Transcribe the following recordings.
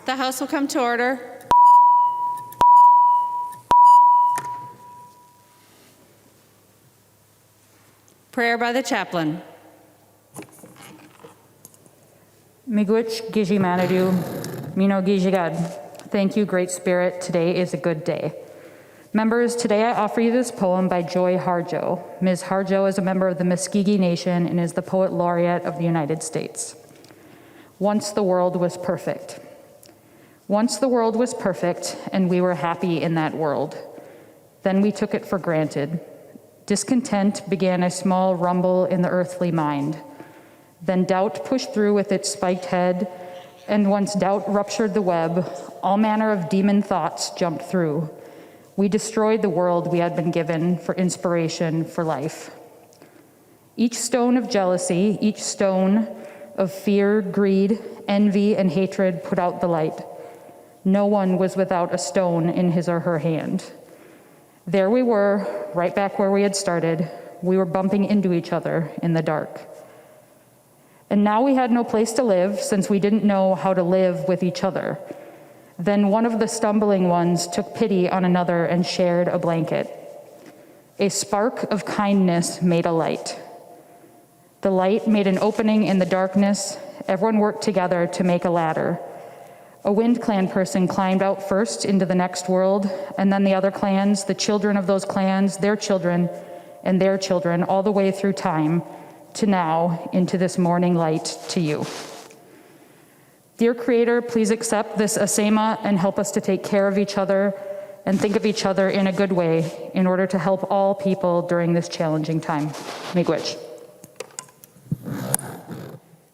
The House will come to order. Prayer by the chaplain. Miigwech Giji Manadu, Mino Gijigad. Thank you, Great Spirit. Today is a good day. Members, today I offer you this poem by Joy Harjo. Ms. Harjo is a member of the Muscogee Nation and is the Poet Laureate of the United States. Once the world was perfect. Once the world was perfect, and we were happy in that world. Then we took it for granted. Discontent began a small rumble in the earthly mind. Then doubt pushed through with its spiked head, and once doubt ruptured the web, all manner of demon thoughts jumped through. We destroyed the world we had been given for inspiration for life. Each stone of jealousy, each stone of fear, greed, envy, and hatred put out the light. No one was without a stone in his or her hand. There we were, right back where we had started. We were bumping into each other in the dark. And now we had no place to live since we didn't know how to live with each other. Then one of the stumbling ones took pity on another and shared a blanket. A spark of kindness made a light. The light made an opening in the darkness. Everyone worked together to make a ladder. A Wind Clan person climbed out first into the next world, and then the other clans, the children of those clans, their children, and their children, all the way through time to now, into this morning light to you. Dear Creator, please accept this asema and help us to take care of each other and think of each other in a good way in order to help all people during this challenging time. Miigwech.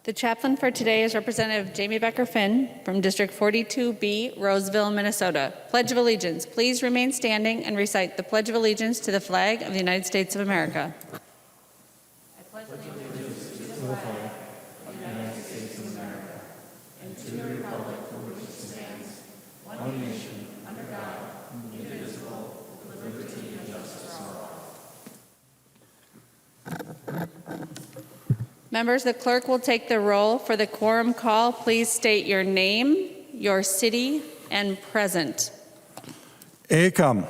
The chaplain for today is Representative Jamie Becker-Finn from District 42B, Roseville, Minnesota. Pledge of Allegiance. Please remain standing and recite the Pledge of Allegiance to the flag of the United States of America. I pledge allegiance to the flag of the United States of America and to the republic for which it stands, one nation, under God, indivisible, with liberty and justice for all. Members, the clerk will take the roll for the quorum call. Please state your name, your city, and present. Acom.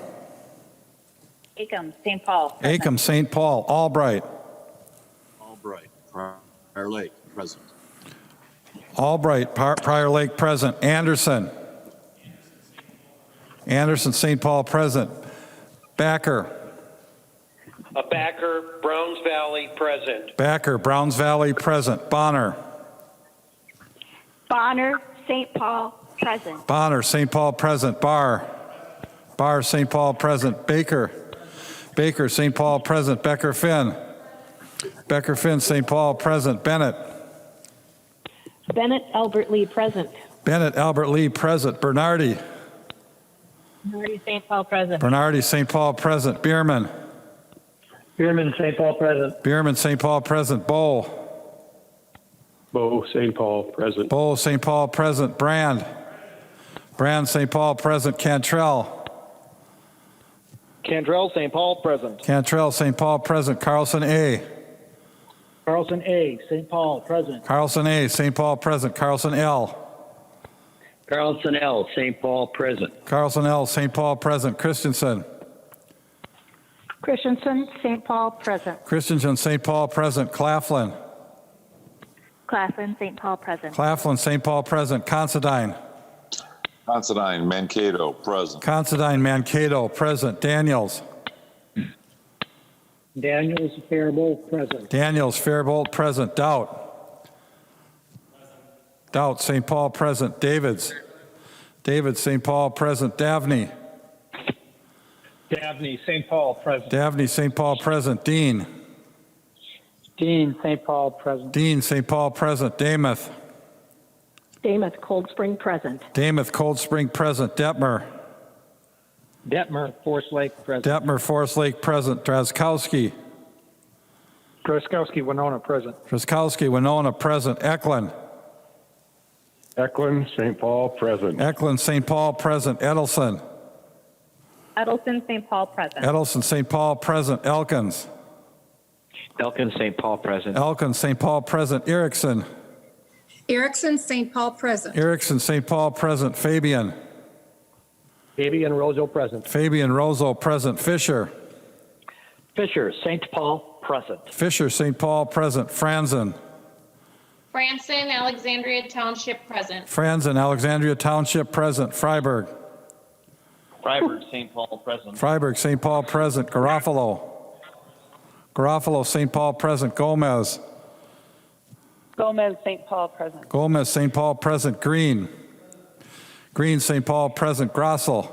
Acom, St. Paul. Present. Acom, St. Paul. Albright. Albright, Prior Lake, present. Albright, Prior Lake, present. Anderson. Anderson, St. Paul, present. Backer. Backer, Browns Valley, present. Backer, Browns Valley, present. Bonner. Bonner, St. Paul, present. Bonner, St. Paul, present. Barr. Barr, St. Paul, present. Baker. Baker, St. Paul, present. Becker-Finn. Becker-Finn, St. Paul, present. Bennett. Bennett, Albert Lee, present. Bennett, Albert Lee, present. Bernardi. Bernardi, St. Paul, present. Bernardi, St. Paul, present. Bierman. Bierman, St. Paul, present. Bierman, St. Paul, present. Bow. Bow, St. Paul, present. Bow, St. Paul, present. Brand. Brand, St. Paul, present. Cantrell. Cantrell, St. Paul, present. Cantrell, St. Paul, present. Carlson A. Carlson A., St. Paul, present. Carlson A., St. Paul, present. Carlson L. Carlson L., St. Paul, present. Carlson L., St. Paul, present. Christensen. Christensen, St. Paul, present. Christensen, St. Paul, present. Claflin. Claflin, St. Paul, present. Claflin, St. Paul, present. Considine. Considine, Mankato, present. Considine, Mankato, present. Daniels. Daniels, Faribault, present. Daniels, Faribault, present. Doubt. Doubt, St. Paul, present. Davids. David, St. Paul, present. Davney. Dabney, St. Paul, present. Davney, St. Paul, present. Dean. Dean, St. Paul, present. Dean, St. Paul, present. Damuth. Damuth, Cold Spring, present. Damuth, Cold Spring, present. Detmer. Detmer, Forest Lake, present. Detmer, Forest Lake, present. Drazkowski. Droskowski, Winona, present. Drazkowski, Winona, present. Eklund. Eklund, St. Paul, present. Eklund, St. Paul, present. Edelson. Edelson, St. Paul, present. Edelson, St. Paul, present. Elkins. Elkins, St. Paul, present. Elkins, St. Paul, present. Erickson. Erickson, St. Paul present. Erickson, St. Paul present. Fabian. Fabian Rozo present. Fabian Rozo present. Fisher. Fisher, St. Paul present. Fisher, St. Paul present. Franzen. Franson, Alexandria Township present. Franzen, Alexandria Township present. Freiberg. Freiberg, St. Paul present. Freiberg, St. Paul present. Garofalo. Garofalo, St. Paul present. Gomez. Gomez, St. Paul present. Gomez, St. Paul present. Green. Green, St. Paul present. Grossel.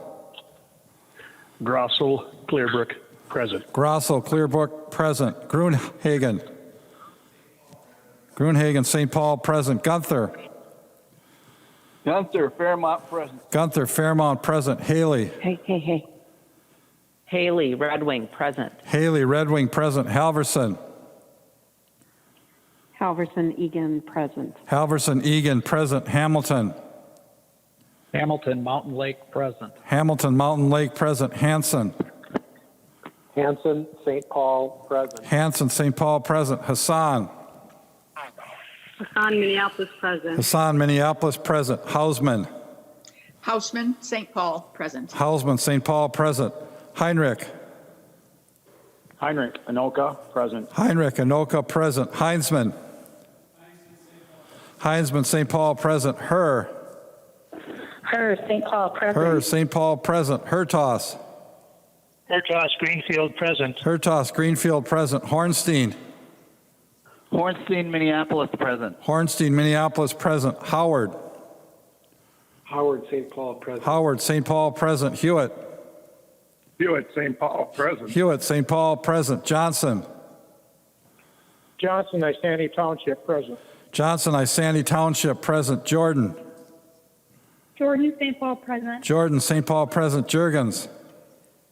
Grossel, Clearbrook present. Grossel, Clearbrook present. Gruenhagen. Gruenhagen, St. Paul present. Gunther. Gunther, Fairmont present. Gunther, Fairmont present. Haley. Hey. Haley, Red Wing present. Haley, Red Wing present. Halverson. Halverson, Egan present. Halverson, Egan present. Hamilton. Hamilton, Mountain Lake present. Hamilton, Mountain Lake present. Hanson. Hanson, St. Paul present. Hanson, St. Paul present. Hassan. Hassan, Minneapolis present. Hassan, Minneapolis present. Hausman. Hausman, St. Paul present. Hausman, St. Paul present. Heinrich. Heinrich, Anoka present. Heinrich, Anoka present. Heinzman. Heinzman, St. Paul present. Herr. Her, St. Paul present. Herr, St. Paul present. Hertos. Hertos, Greenfield present. Hertos, Greenfield present. Hornstein. Hornstein, Minneapolis present. Hornstein, Minneapolis present. Howard. Howard, St. Paul present. Howard, St. Paul present. Hewitt. Hewitt, St. Paul present. Hewitt, St. Paul present. Johnson. Johnson, Isani Township present. Johnson, Isani Township present. Jordan. Jordan, St. Paul present. Jordan, St. Paul present. Jurgens.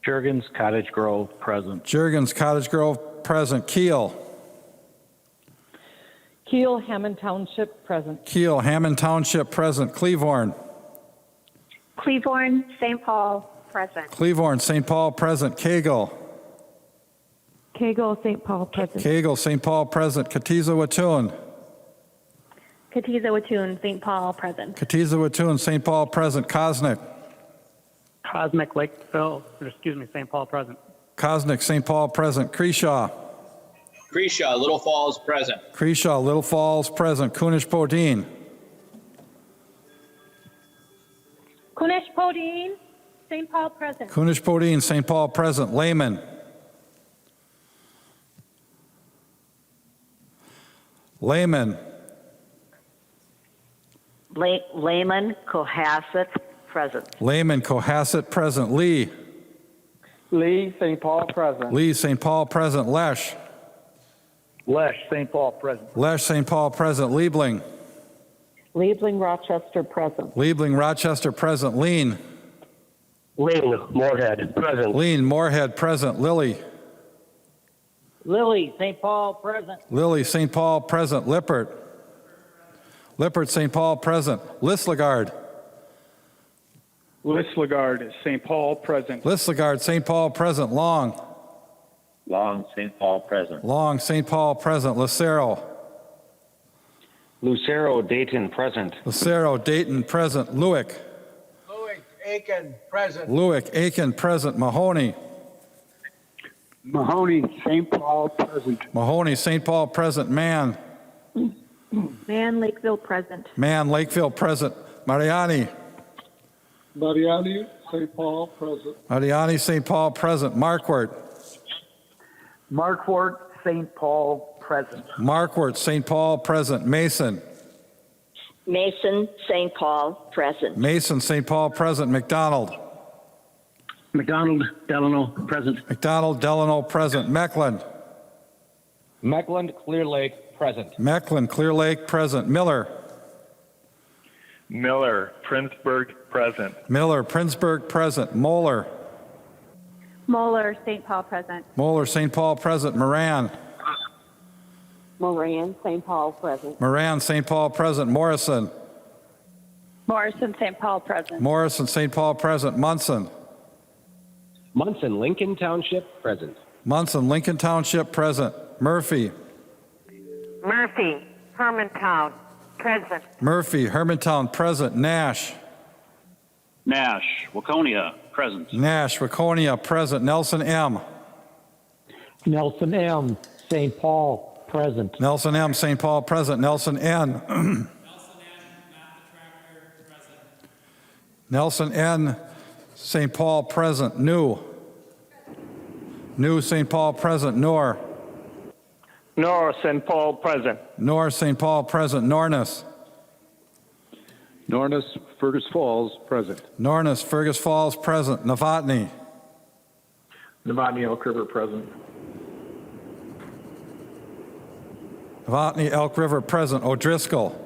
Jurgens, Cottage Grove present. Jurgens, Cottage Grove present. Kiel. Keel, Hammond Township present. Kiel, Hammond Township present. Cleveland. Cleveland, St. Paul present. Cleveland, St. Paul present. Koegel. Koegel, St. Paul present. Koegel, St. Paul present. Katiza-Watun. Katiza-Watun, St. Paul present. Katiza-Watun, St. Paul present. Kosnick. Cosmic Lakeville, St. Paul present. Kosnick, St. Paul present. Creshaw. Creshaw, Little Falls present. Creshaw, Little Falls present. Kunish-Podine. Kunish-Podine, St. Paul present. Kunish-Podine, St. Paul present. Lehman. Lehman. Lehman, Cohasset present. Lehman, Cohasset present. Lee. Lee, St. Paul present. Lee, St. Paul present. Lesch. Lesch, St. Paul present. Lesch, St. Paul present. Liebling. Liebling, Rochester present. Liebling, Rochester present. Lean. Ling, Moorhead present. Lean, Moorhead present. Lilly. Lily, St. Paul present. Lilly, St. Paul present. Lippert. Lippert, St. Paul present. Lislegard. Lislegard, St. Paul present. Lislegard, St. Paul present. Long. Long, St. Paul present. Long, St. Paul present. Lucero. Lucero, Dayton present. Lucero, Dayton present. Lewick. Louis, Aiken present. Lewick, Aiken present. Mahoney. Mahoney, St. Paul present. Mahoney, St. Paul present. Mann. Man, Lakeville present. Mann, Lakeville present. Mariani. Mariani, St. Paul present. Mariani, St. Paul present. Markwart. Markwart, St. Paul present. Markwart, St. Paul present. Mason. Mason, St. Paul present. Mason, St. Paul present. McDonald. McDonald, Delano present. McDonald, Delano present. Mecklen. Mecklen, Clear Lake present. Mecklen, Clear Lake present. Miller. Miller, Princeburg present. Miller, Princeburg present. Moeller. Moeller, St. Paul present. Moeller, St. Paul present. Moran. Moran, St. Paul present. Moran, St. Paul present. Morrison. Morrison, St. Paul present. Morrison, St. Paul present. Munson. Munson, Lincoln Township present. Munson, Lincoln Township present. Murphy. Murphy, Hermantown Present. Murphy, Hermantown, present. Nash. Nash, Waconia, present. Nash, Waconia, present. Nelson M. Nelson M. St. Paul, present. Nelson M. St. Paul, present. Nelson N. Nelson N. St. Paul, present. New. New, St. Paul, present. Nor. Nor, St. Paul, present. Nor, St. Paul, present. Nornis. Nornis, Fergus Falls, present. Nornis, Fergus Falls, present. Novotny. Novotny, Elk River, present. Novotny, Elk River, present. O'Driscoll.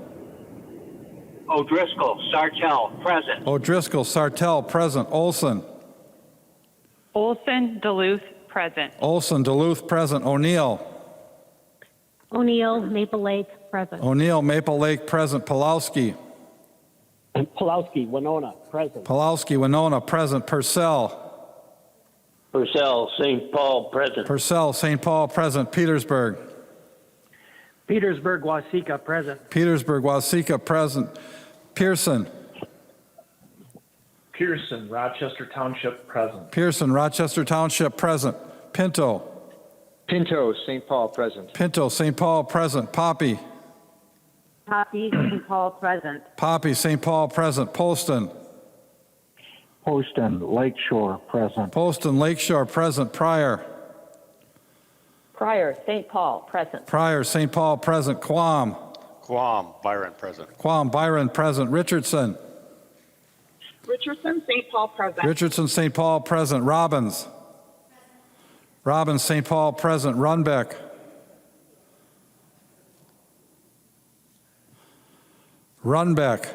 O'Driscoll, Sartell, present. O'Driscoll, Sartell, present. Olson. Olson, Duluth, present. Olson, Duluth, present. O'Neill. O'Neill, Maple Lake, present. O'Neill, Maple Lake, present. Pulowski. Pulowski, Winona, present. Pulowski, Winona, present. Purcell. Purcell, St. Paul, present. Purcell, St. Paul, present. Petersburg. Petersburg, Wasika, present. Petersburg, Wasika, present. Pearson. Pearson, Rochester Township, present. Pearson, Rochester Township, present. Pinto. Pinto, St. Paul, present. Pinto, St. Paul, present. Poppe. Poppe, St. Paul, present. Poppe, St. Paul, present. Poston. Poston, Lakeshore, present. Poston, Lakeshore, present. Pryor. Pryor, St. Paul, present. Pryor, St. Paul, present. Quam. Guam, Byron, present. Quam, Byron, present. Richardson. Richardson, St. Paul, present. Richardson, St. Paul, present. Robbins. Robbins, St. Paul, present. Runbeck. Runbeck.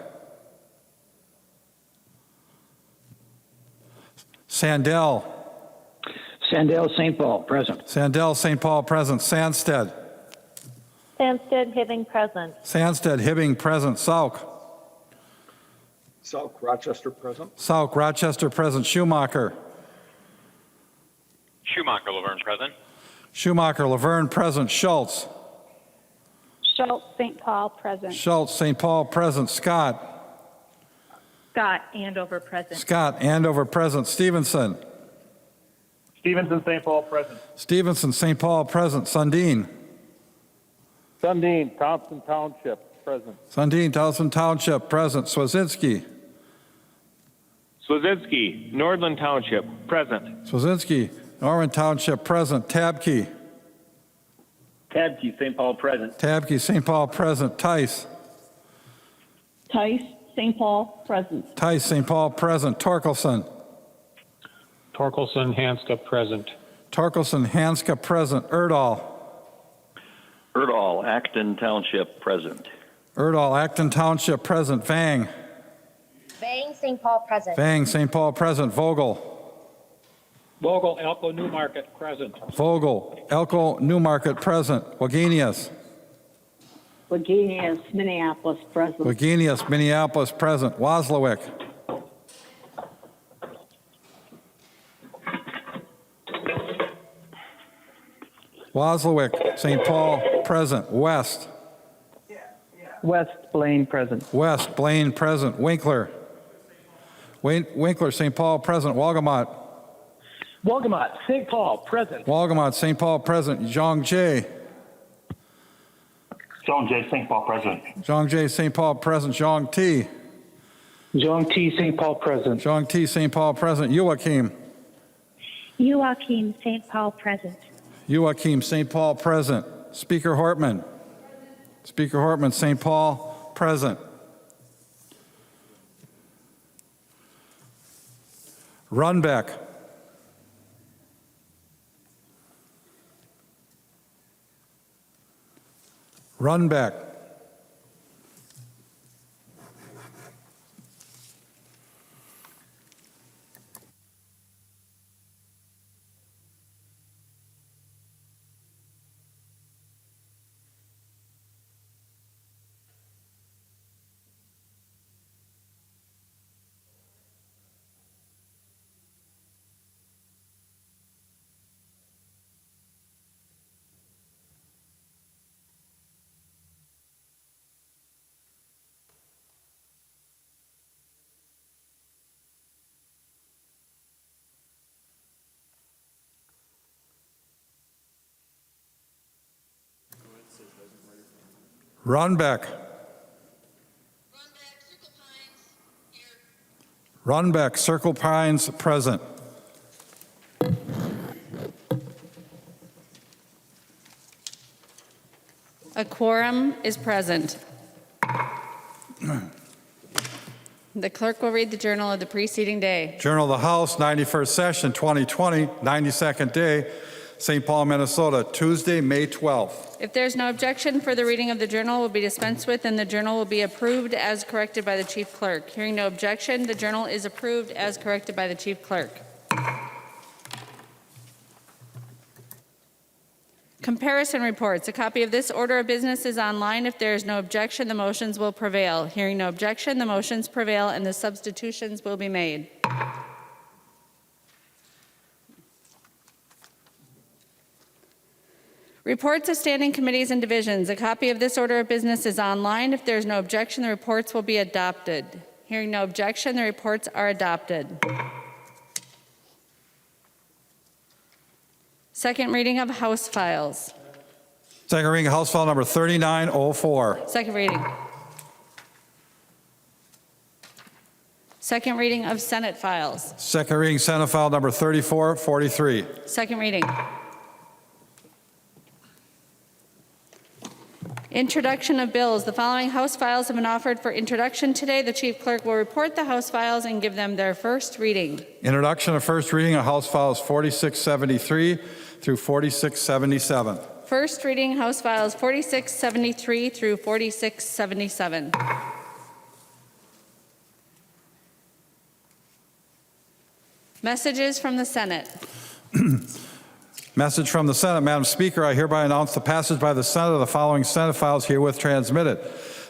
Sandell. Sandell, St. Paul, present. Sandell, St. Paul, present. Sandsted. Sandsted, Hibbing, present. Sandsted, Hibbing, present. Sauke. South Rochester, present. Sauke, Rochester, present. Schumacher. Schumacher, Laverne, present. Schumacher, Laverne, present. Schultz. Schultz, St. Paul, present. Schultz, St. Paul, present. Scott. Scott, Andover, present. Scott, Andover, present. Stevenson. Stevenson, St. Paul, present. Stevenson, St. Paul, present. Sundin. Sundin, Thompson Township, present. Sundin, Towson Township, present. Swazinski. Swazinski, Nordland Township, present. Swazinski, Norman Township, present. Tabke. Tabke, St. Paul, present. Tabke, St. Paul, present. Tice. Tice, St. Paul, present. Tice, St. Paul, present. Torkelson. Torkelson, Hanska, present. Torkelson, Hanska, present. Erdahl. Erdahl, Acton Township, present. Erdahl, Acton Township, present. Vang. Vang, St. Paul, present. Vang, St. Paul, present. Vogel. Vogel, Elko, Newmarket, present. Vogel, Elko, Newmarket, present. Wagenius. Wagenius, Minneapolis, present. Wagenius, Minneapolis, present. Wazlawik. Wazlawik, St. Paul, present. West. West, Blaine, present. West, Blaine, present. Winkler. Winkler, St. Paul, present. Walgamot. Walgamot, St. Paul, present. Walgamot, St. Paul, present. Zhang Jie. John J. St. Paul, present. Zhang Jie, St. Paul, present. Zhang T. Zhong T, St. Paul, present. Zhang T, St. Paul, present. Joachim. Joachim, St. Paul, present. Joachim, St. Paul, present. Speaker Hortman. Speaker Hortman, St. Paul, present. Runbeck. Runbeck. Runbeck. Runbeck, Circle Pines, present. A quorum is present. The clerk will read the journal of the preceding day. Journal of the House, 91st session, 2020, 92nd day, St. Paul, Minnesota, Tuesday, May 12th. If there's no objection, further reading of the journal will be dispensed with, and the journal will be approved as corrected by the chief clerk. Hearing no objection, the journal is approved as corrected by the chief clerk. Comparison reports. A copy of this order of business is online. If there is no objection, the motions will prevail. Hearing no objection, the motions prevail, and the substitutions will be made. Reports of standing committees and divisions. A copy of this order of business is online. If there is no objection, the reports will be adopted. Hearing no objection, the reports are adopted. Second reading of House files. Second reading of House File number 3904. Second reading. Second reading of Senate files. Second reading Senate File number 3443. Second reading. Introduction of bills. The following House files have been offered for introduction today. The chief clerk will report the House files and give them their first reading. Introduction of first reading of House Files 4673 through 4677. First reading House files 4673 through 4677. Messages from the Senate. Message from the Senate. Madam Speaker, I hereby announce the passage by the Senate of the following Senate files herewith transmitted.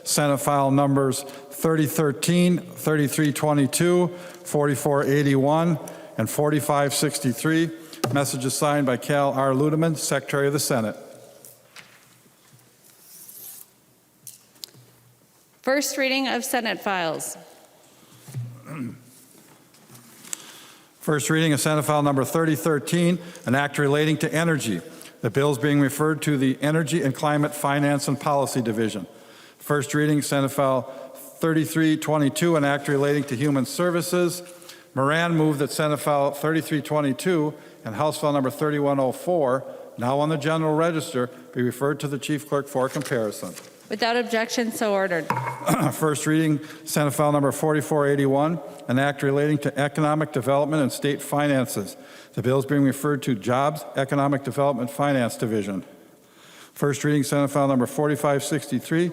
Senate file numbers 3013, 3322, 4481, and 4563. Message is signed by Cal R. Ludeman, Secretary of the Senate. First reading of Senate files. First reading of Senate File number 3013, an act relating to energy. The bill is being referred to the Energy and Climate Finance and Policy Division. First reading, Senate File 3322, an act relating to human services. Moran moved that Senate File 3322 and House File number 3104, now on the General Register, be referred to the Chief Clerk for comparison. Without objection, so ordered. First reading, Senate File number 4481, an act relating to economic development and state finances. The bill is being referred to Jobs, Economic Development Finance Division. First reading, Senate File number 4563,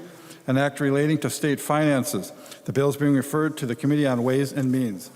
an act relating to state finances. The bill is being referred to the Committee on Ways and Means.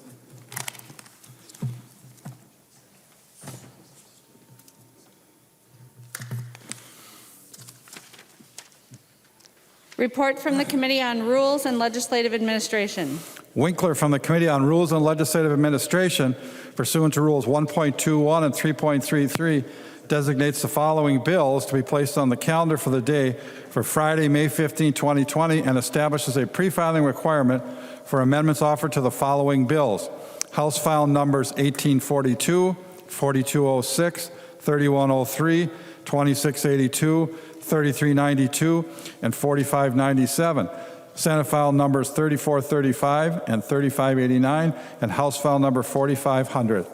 Report from the Committee on Rules and Legislative Administration. Winkler from the Committee on Rules and Legislative Administration, pursuant to Rules 1.21 and 3.33, designates the following bills to be placed on the calendar for the day for Friday, May 15, 2020, and establishes a pre-filing requirement for amendments offered to the following bills. House File numbers 1842, 4206, 3103, 2682, 3392, and 4597. Senate File numbers 3435 and 3589, and House File number 4500.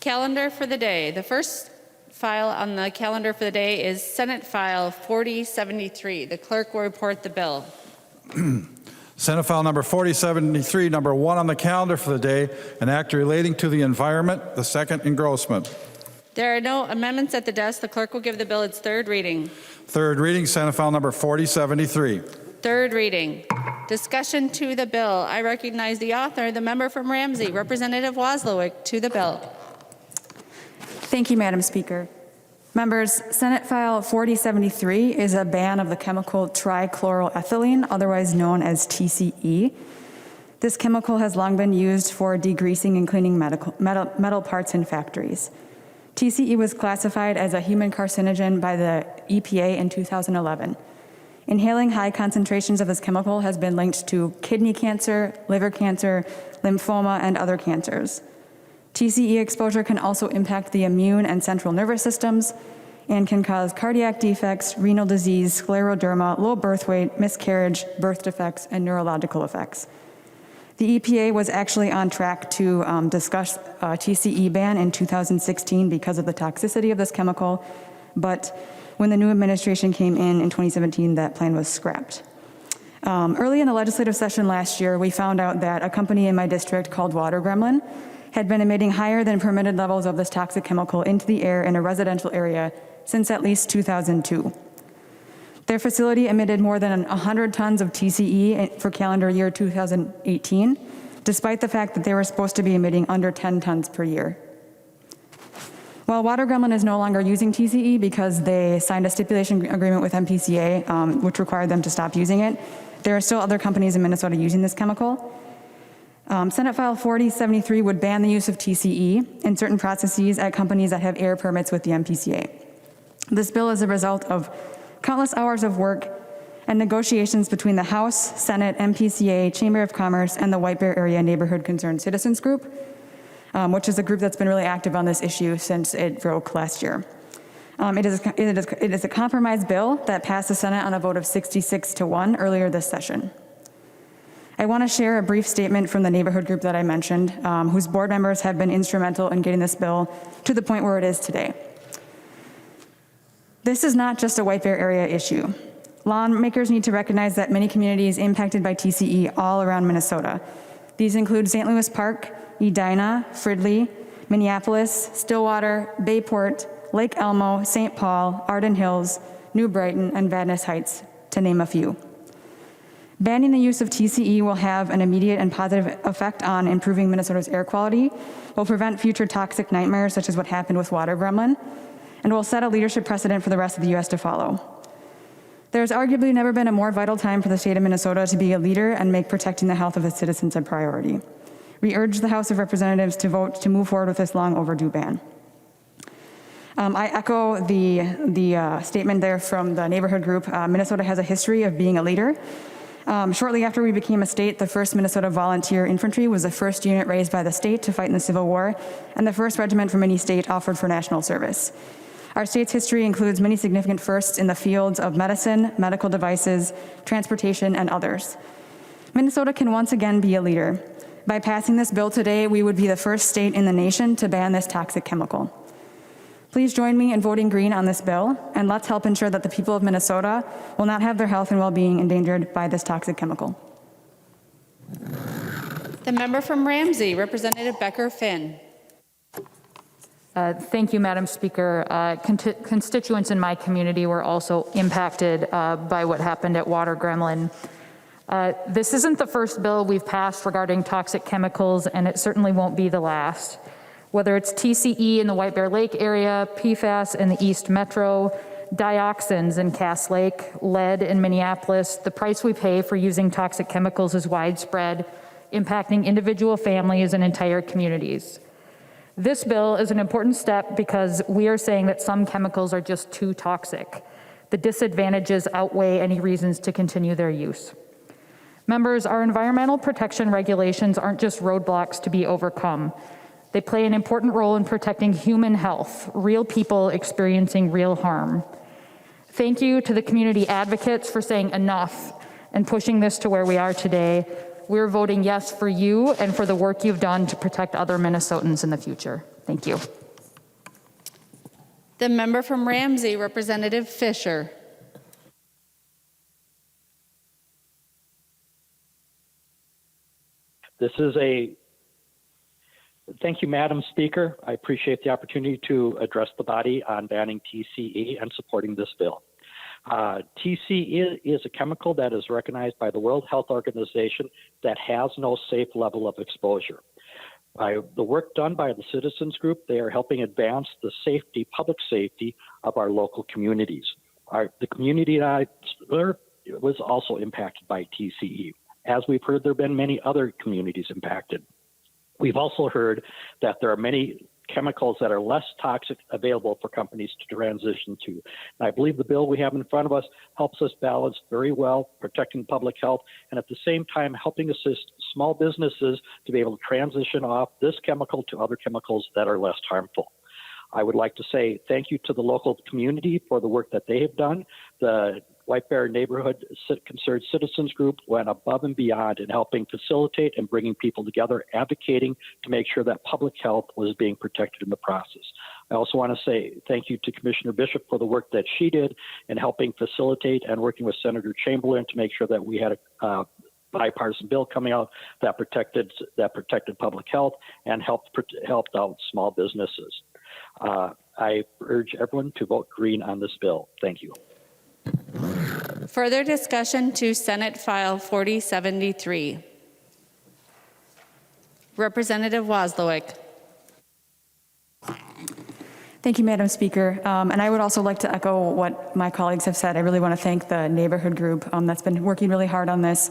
Calendar for the day. The first file on the calendar for the day is Senate File 4073. The clerk will report the bill. Senate File number 4073, number 1 on the calendar for the day, an act relating to the environment, the second engrossment. There are no amendments at the desk. The clerk will give the bill its third reading. Third reading, Senate File number 4073. Third reading. Discussion to the bill. I recognize the author, the member from Ramsey, Representative Wazlawik, to the bill. Thank you, Madam Speaker. Members, Senate File 4073 is a ban of the chemical trichloroethylene, otherwise known as TCE. This chemical has long been used for degreasing and cleaning metal parts in factories. TCE was classified as a human carcinogen by the EPA in 2011. Inhaling high concentrations of this chemical has been linked to kidney cancer, liver cancer, lymphoma, and other cancers. TCE exposure can also impact the immune and central nervous systems and can cause cardiac defects, renal disease, scleroderma, low birth weight, miscarriage, birth defects, and neurological effects. The EPA was actually on track to discuss a TCE ban in 2016 because of the toxicity of this chemical, but when the new administration came in 2017, that plan was scrapped. Early in the legislative session last year, we found out that a company in my district called Water Gremlin had been emitting higher than permitted levels of this toxic chemical into the air in a residential area since at least 2002. Their facility emitted more than 100 tons of TCE for calendar year 2018, despite the fact that they were supposed to be emitting under 10 tons per year. While Water Gremlin is no longer using TCE because they signed a stipulation agreement with MPCA, which required them to stop using it, there are still other companies in Minnesota using this chemical. Senate File 4073 would ban the use of TCE in certain processes at companies that have air permits with the MPCA. This bill is a result of countless hours of work and negotiations between the House, Senate, MPCA, Chamber of Commerce, and the White Bear Area Neighborhood Concerned Citizens Group, which is a group that's been really active on this issue since it broke last year. It is a compromise bill that passed the Senate on a vote of 66-1 earlier this session. I want to share a brief statement from the neighborhood group that I mentioned, whose board members have been instrumental in getting this bill to the point where it is today. This is not just a White Bear Area issue. Lawmakers need to recognize that many communities impacted by TCE all around Minnesota. These include St. Louis Park, Edina, Fridley, Minneapolis, Stillwater, Bayport, Lake Elmo, St. Paul, Arden Hills, New Brighton, and Vadnais Heights, to name a few. Banning the use of TCE will have an immediate and positive effect on improving Minnesota's air quality, will prevent future toxic nightmares such as what happened with Water Gremlin, and will set a leadership precedent for the rest of the U.S. to follow. There's arguably never been a more vital time for the state of Minnesota to be a leader and make protecting the health of its citizens a priority. We urge the House of Representatives to vote to move forward with this long overdue ban. I echo the statement there from the neighborhood group. Minnesota has a history of being a leader. Shortly after we became a state, the 1st Minnesota Volunteer Infantry was the first unit raised by the state to fight in the Civil War, and the first regiment from any state offered for national service. Our state's history includes many significant firsts in the fields of medicine, medical devices, transportation, and others. Minnesota can once again be a leader. By passing this bill today, we would be the first state in the nation to ban this toxic chemical. Please join me in voting green on this bill, and let's help ensure that the people of Minnesota will not have their health and well-being endangered by this toxic chemical. The member from Ramsey, Representative Becker Finn. Thank you, Madam Speaker. Constituents in my community were also impacted by what happened at Water Gremlin. This isn't the first bill we've passed regarding toxic chemicals, and it certainly won't be the last. Whether it's TCE in the White Bear Lake area, PFAS in the East Metro, dioxins in Cass Lake, lead in Minneapolis, the price we pay for using toxic chemicals is widespread, impacting individual families and entire communities. This bill is an important step because we are saying that some chemicals are just too toxic. The disadvantages outweigh any reasons to continue their use. Members, our environmental protection regulations aren't just roadblocks to be overcome. They play an important role in protecting human health, real people experiencing real harm. Thank you to the community advocates for saying enough and pushing this to where we are today. We're voting yes for you and for the work you've done to protect other Minnesotans in the future. Thank you. The member from Ramsey, Representative Fisher. Thank you, Madam Speaker. I appreciate the opportunity to address the body on banning TCE and supporting this bill. TCE is a chemical that is recognized by the World Health Organization that has no safe level of exposure. By the work done by the citizens group, they are helping advance the safety, public safety of our local communities. The community that I serve was also impacted by TCE. As we've heard, there have been many other communities impacted. We've also heard that there are many chemicals that are less toxic available for companies to transition to. And I believe the bill we have in front of us helps us balance very well, protecting public health, and at the same time helping assist small businesses to be able to transition off this chemical to other chemicals that are less harmful. I would like to say thank you to the local community for the work that they have done. The White Bear Neighborhood Concerned Citizens Group went above and beyond in helping facilitate and bringing people together, advocating to make sure that public health was being protected in the process. I also want to say thank you to Commissioner Bishop for the work that she did in helping facilitate and working with Senator Chamberlain to make sure that we had a bipartisan bill coming out that protected public health and helped out small businesses. I urge everyone to vote green on this bill. Thank you. Further discussion to Senate File 4073. Representative Wazlawik. Thank you, Madam Speaker. And I would also like to echo what my colleagues have said. I really want to thank the neighborhood group that's been working really hard on this.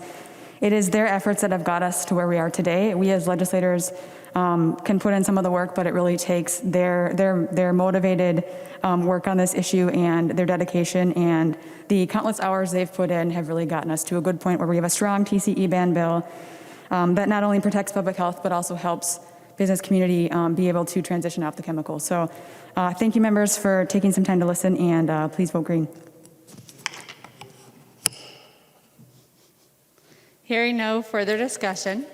It is their efforts that have got us to where we are today. We as legislators can put in some of the work, but it really takes their motivated work on this issue and their dedication and the countless hours they've put in have really gotten us to a good point where we have a strong TCE ban bill that not only protects public health, but also helps business community be able to transition off the chemicals. So thank you, members, for taking some time to listen, and please vote green. Hearing no further discussion,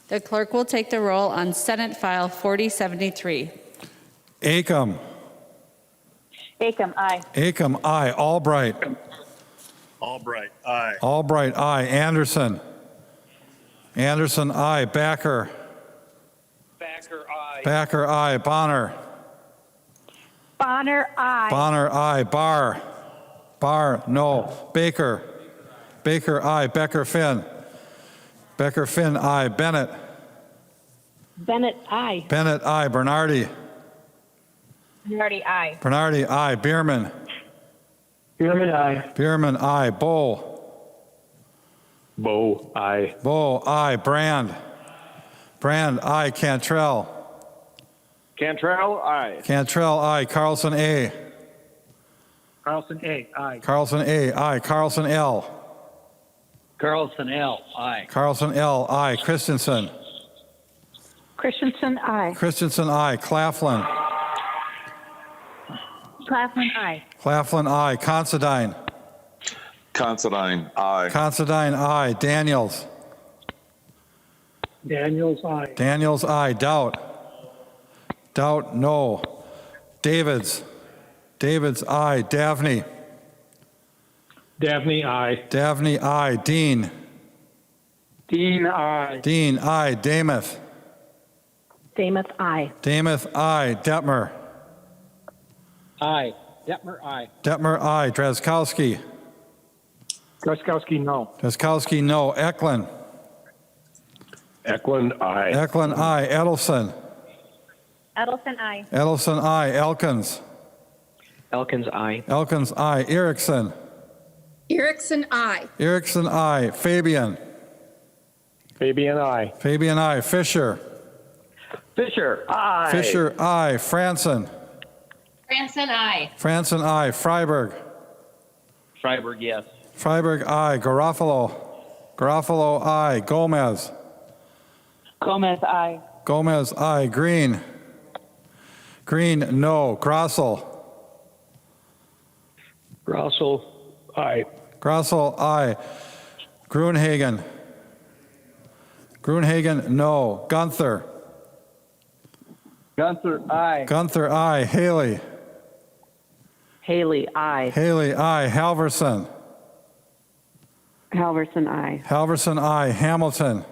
the clerk will take the roll on Senate File 4073. Acom. Acom, aye. Acom, aye. Albright. Albright, aye. Albright, aye. Anderson. Anderson, aye. Backer. Backer, aye. Backer, aye. Bonner. Bonner, aye. Bonner, aye. Barr. Barr, no. Baker. Baker, aye. Becker, Finn. Becker, Finn, aye. Bennett. Bennett, aye. Bennett, aye. Bernardi. Bernardi, aye. Bernardi, aye. Bierman. Bierman, aye. Bierman, aye. Bull. Bo, aye. Bull, aye. Brand. Brand, aye. Cantrell. Cantrell, aye. Cantrell, aye. Carlson, A. Carlson A, aye. Carlson, A, aye. Carlson, L. Carlson L, aye. Carlson, L, aye. Christensen. Christensen, aye. Christensen, aye. Claflin. Claflin, aye. Claflin, aye. Considine. Considine, aye. Considine, aye. Daniels. Daniels, aye. Daniels, aye. Doubt. Doubt, no. Davids. Davids, aye. Davney. Davney, aye. Davney, aye. Dean. Dean, aye. Dean, aye. Damuth. Damuth, aye. Damuth, aye. Detmer. Aye. Detmer, aye. Detmer, aye. Drazkowski. Drazkowski, no. Drazkowski, no. Eklund. Eklund, aye. Eklund, aye. Edelson. Edelson, aye. Edelson, aye. Elkins. Elkins, aye. Elkins, aye. Erickson. Erickson, aye. Erickson, aye. Fabian. Fabian, aye. Fabian, aye. Fisher. Fisher, aye. Fisher, aye. Franson. Franson, aye. Franson, aye. Freiberg. Freiberg, yes. Freiberg, aye. Garofalo. Garofalo, aye. Gomez. Gomez, aye. Gomez, aye. Green. Green, no. Grossel. Grossel, aye. Grossel, aye. Gruenhagen. Gruenhagen, no. Gunther. Gunther, aye. Gunther, aye. Haley. Haley, aye. Haley, aye. Halverson. Halverson, aye. Halverson, aye. Hamilton.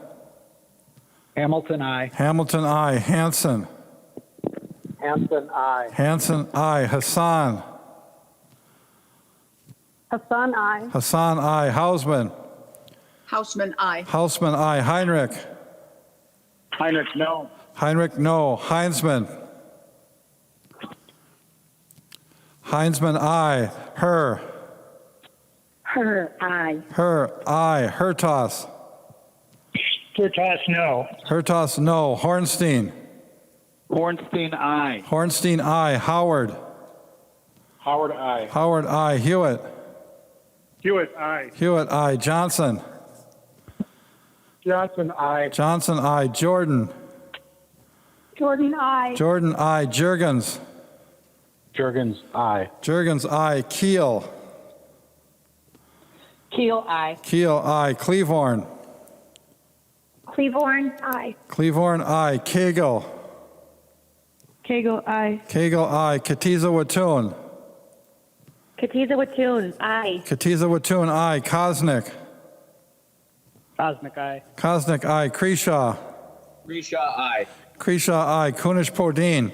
Hamilton, aye. Hamilton, aye. Hanson. Hanson, aye. Hanson, aye. Hassan. Hassan, aye. Hassan, aye. Hausman. Hausman, aye. Hausman, aye. Heinrich. Heinrich, no. Heinrich, no. Heinzman. Heinzman, aye. Her. Her, aye. Her, aye. Hertos. Kurtas, no. Hertos, no. Hornstein. Hornstein, aye. Hornstein, aye. Howard. Howard, aye. Howard, aye. Hewitt. Hewitt, aye. Hewitt, aye. Johnson. Johnson, aye. Johnson, aye. Jordan. Jordan, I. Jordan, I. Jurgens. Jurgens, aye. Jurgens, I. Keel. Keel, I. Keel, I. Cleavorn. Cleavorn, I. Cleavorn, I. Koegel. Koegel, I. Koegel, I. Katiza Watun. Katiza Watun, I. Katiza Watun, I. Kosnick. Cosmic, aye. Kosnick, I. Kreshaw. Risha, aye. Kreshaw, I. Kunish Podine.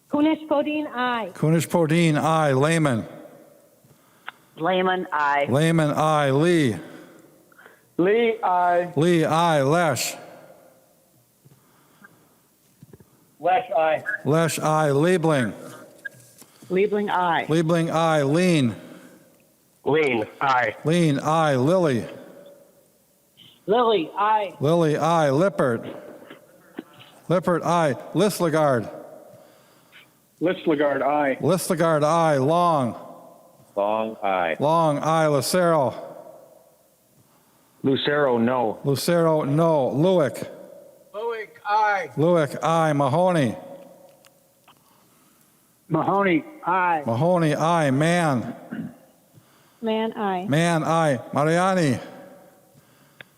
Kunish Podine, I. Kunish Podine, I. Lehman. Lehman, I. Lehman, I. Lee. Lee, aye. Lee, I. Lesch. Lesch, aye. Lesch, I. Liebling. Liebling, I. Liebling, I. Lean. Lean, aye. Lean, I. Lilly. Lily, I. Lilly, I. Lippert. Lippert, I. Listlegard. Listlegard, aye. Listlegard, I. Long. Long, aye. Long, I. Lucero. Lucero, no. Lucero, no. Lewick. Lewick, aye. Lewick, I. Mahoney. Mahoney, aye. Mahoney, I. Mann. Man, I. Mann, I. Mariani.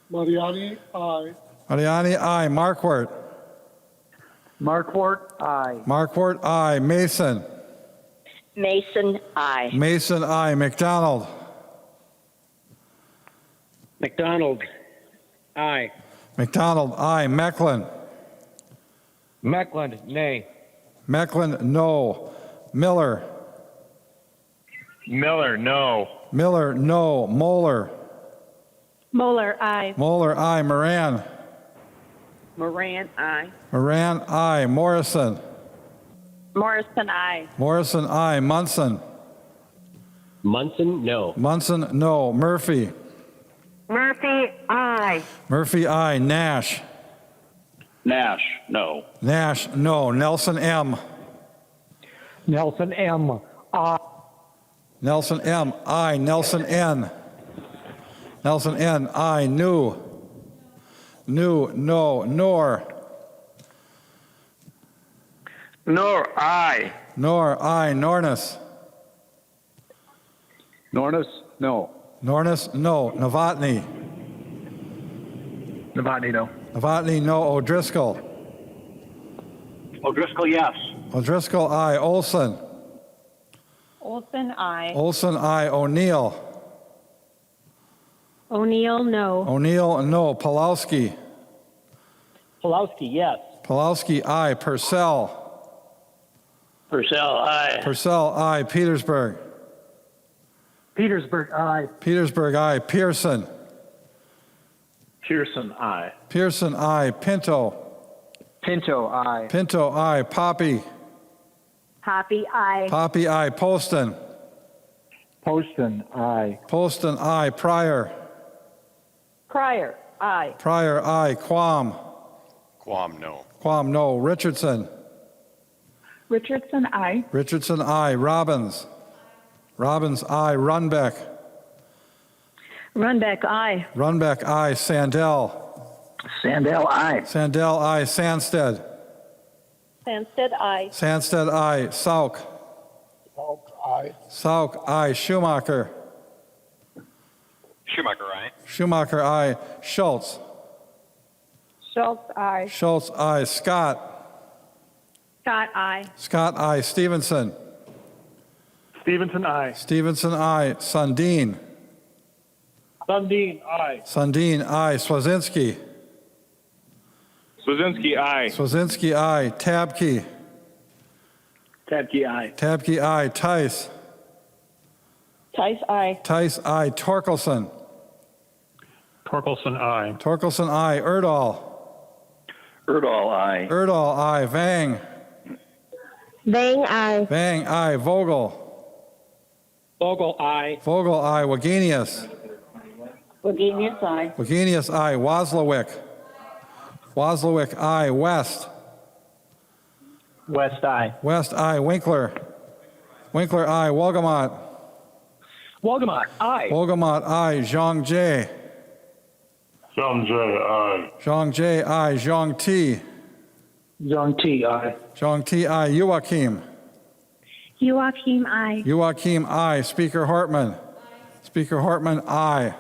Mariani, aye. Mariani, I. Marquardt. Marquardt, aye. Marquardt, I. Mason. Mason, I. Mason, I. McDonald. McDonald, aye. McDonald, I. Mecklin. Mecklen, nay. Mecklin, no. Miller. Miller, no. Miller, no. Moeller. Moeller, I. Moeller, I. Moran. Moran, I. Moran, I. Morrison. Morrison, I. Morrison, I. Munson. Munson, no. Munson, no. Murphy. Murphy, I. Murphy, I. Nash. Nash, no. Nash, no. Nelson, M. Nelson, M. I. Nelson, M. I. Nelson, N. Nelson, N. I. New. New, no. Nor. Nor, aye. Nor, I. Nornis. Nornis, no. Nornis, no. Novotny. Novotny, no. Novotny, no. O'Driscoll. O'Driscoll, yes. O'Driscoll, I. Olson. Olson, I. Olson, I. O'Neill. O'Neill, no. O'Neill, no. Pulowski. Pulowski, yes. Pulowski, I. Purcell. Purcell, aye. Purcell, I. Petersburg. Petersburg, aye. Petersburg, I. Pearson. Pearson, aye. Pearson, I. Pinto. Pinto, aye. Pinto, I. Poppe. Poppy, I. Poppe, I. Poston. Poston, aye. Poston, I. Pryor. Pryor, I. Pryor, I. Quam. Quam, no. Quam, no. Richardson. Richardson, I. Richardson, I. Robbins. Robbins, I. Runbeck. Runbeck, I. Runbeck, I. Sandell. Sandell, aye. Sandell, I. Sandsted. Sandsted, I. Sandsted, I. Sauke. Aye. Sauke, I. Schumacher. Schumacher, aye. Schumacher, I. Schultz. Schultz, I. Schultz, I. Scott. Scott, I. Scott, I. Stevenson. Stevenson, aye. Stevenson, I. Sundin. Sundin, aye. Sundin, I. Swazinski. Swazinski, aye. Swazinski, I. Tabke. Tabke, aye. Tabke, I. Tice. Tice, I. Tice, I. Torkelson. Torkelson, aye. Torkelson, I. Erdahl. Erdahl, aye. Erdahl, I. Vang. Vang, I. Vang, I. Vogel. Vogel, aye. Vogel, I. Wagenius. Wagenius, I. Wagenius, I. Wazlawik. Wazlawik, I. West. West, aye. West, I. Winkler. Winkler, I. Wolgamott. Wolgamott, aye. Wolgamott, I. Zhang J. Zhang Jie, aye. Zhang J, I. Zhang T. Zhang T, aye. Zhang T, aye. Joachim. Joachim, aye. Joachim, aye. Speaker Hartman. Speaker Hartman, aye.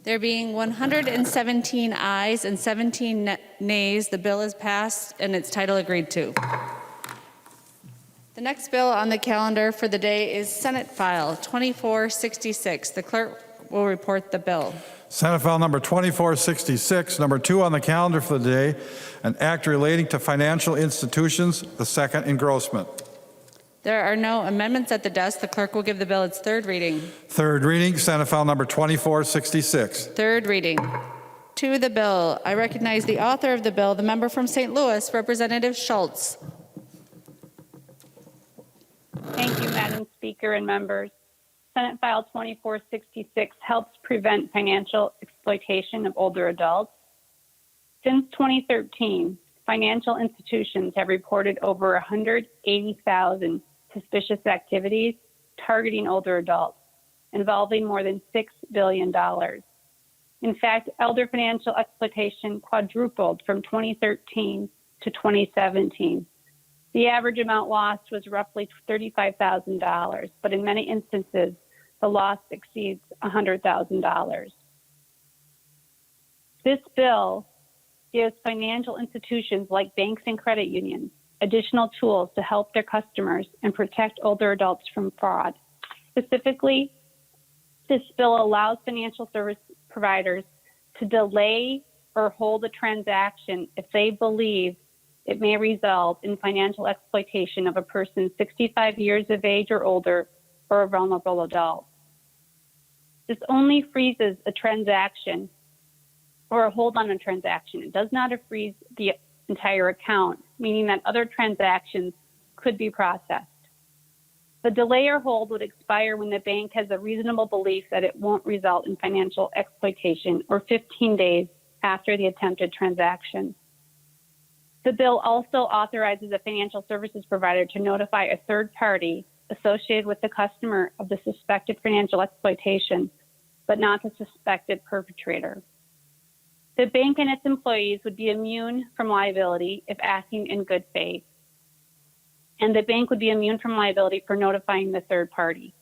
There being 117 ayes and 17 nays, the bill is passed and its title agreed to. The next bill on the calendar for the day is Senate File 2466. The clerk will report the bill. Senate File number 2466, number 2 on the calendar for the day, an act relating to financial institutions, the second engrossment. There are no amendments at the desk. The clerk will give the bill its third reading. Third reading, Senate File number 2466. Third reading. To the bill, I recognize the author of the bill, the member from St. Louis, Representative Schultz. Thank you, Madam Speaker and members. Senate File 2466 helps prevent financial exploitation of older adults. Since 2013, financial institutions have reported over 180,000 suspicious activities targeting older adults, involving more than $6 billion. In fact, elder financial exploitation quadrupled from 2013 to 2017. The average amount lost was roughly $35,000, but in many instances, the loss exceeds $100,000. This bill gives financial institutions like banks and credit unions additional tools to help their customers and protect older adults from fraud. Specifically, this bill allows financial service providers to delay or hold a transaction if they believe it may result in financial exploitation of a person 65 years of age or older or a vulnerable adult. This only freezes a transaction or a hold on a transaction. It does not freeze the entire account, meaning that other transactions could be processed. The delay or hold would expire when the bank has a reasonable belief that it won't result in financial exploitation or 15 days after the attempted transaction. The bill also authorizes a financial services provider to notify a third party associated with the customer of the suspected financial exploitation, but not the suspected perpetrator. The bank and its employees would be immune from liability if acting in good faith, and the bank would be immune from liability for notifying the third party.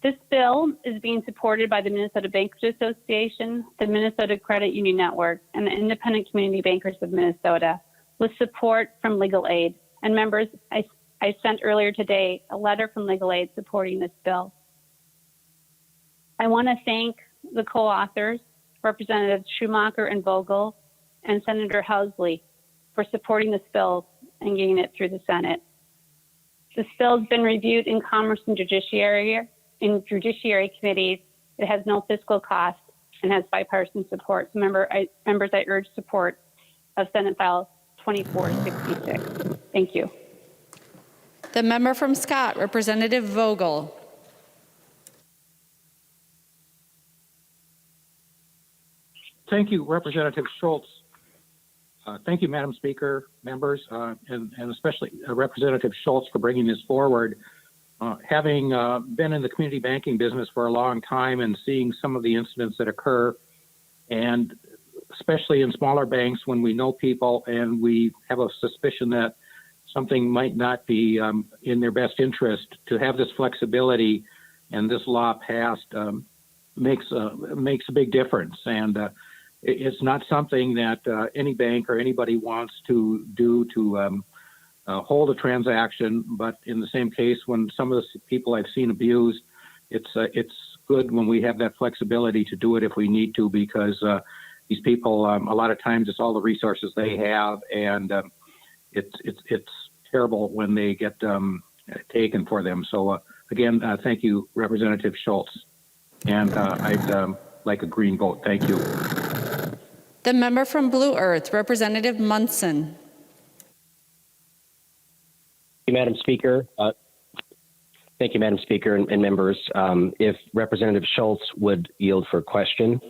This bill is being supported by the Minnesota Bankers Association, the Minnesota Credit Union Network, and the Independent Community Bankers of Minnesota, with support from Legal Aid. And members, I sent earlier today a letter from Legal Aid supporting this bill. I want to thank the co-authors, Representatives Schumacher and Vogel, and Senator Housley, for supporting this bill and getting it through the Senate. This bill has been reviewed in Commerce and Judiciary committees. It has no fiscal cost and has bipartisan support. So members, I urge support of Senate File 2466. Thank you. The member from Scott, Representative Vogel. Thank you, Representative Schultz. Thank you, Madam Speaker, members, and especially Representative Schultz for bringing this forward. Having been in the community banking business for a long time and seeing some of the incidents that occur, and especially in smaller banks when we know people and we have a suspicion that something might not be in their best interest, to have this flexibility and this law passed makes a big difference. And it's not something that any bank or anybody wants to do to hold a transaction, but in the same case, when some of the people I've seen abused, it's good when we have that flexibility to do it if we need to, because these people, a lot of times it's all the resources they have, and it's terrible when they get taken for them. So again, thank you, Representative Schultz, and I'd like a green vote. Thank you. The member from Blue Earth, Representative Munson. Madam Speaker. Thank you, Madam Speaker and members. If Representative Schultz would yield for question.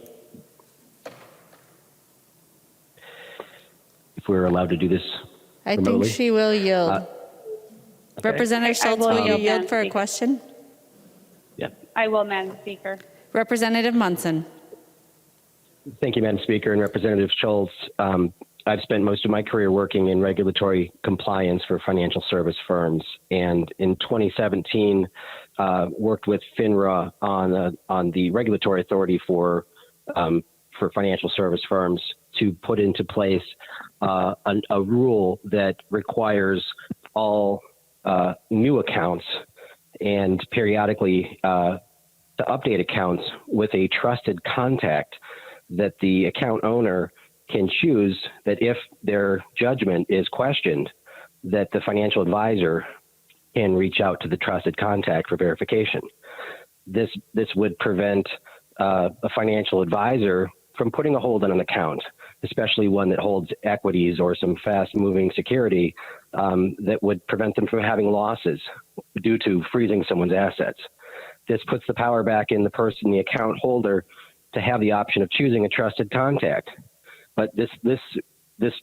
If we're allowed to do this I remotely. think she will yield. Okay. Representative I Schultz, will will you yield, yield Madam for a Speaker. question? Yeah. I will, Madam Speaker. Representative Munson. Thank you, Madam Speaker and Representative Schultz. I've spent most of my career working in regulatory compliance for financial service firms, and in 2017, worked with FINRA on the regulatory authority for financial service firms to put into place a rule that requires all new accounts and periodically to update accounts with a trusted contact that the account owner can choose, that if their judgment is questioned, that the financial advisor can reach out to the trusted contact for verification. This would prevent a financial advisor from putting a hold on an account, especially one that holds equities or some fast-moving security that would prevent them from having losses due to freezing someone's assets. This puts the power back in the person, the account holder, to have the option of choosing a trusted contact. But this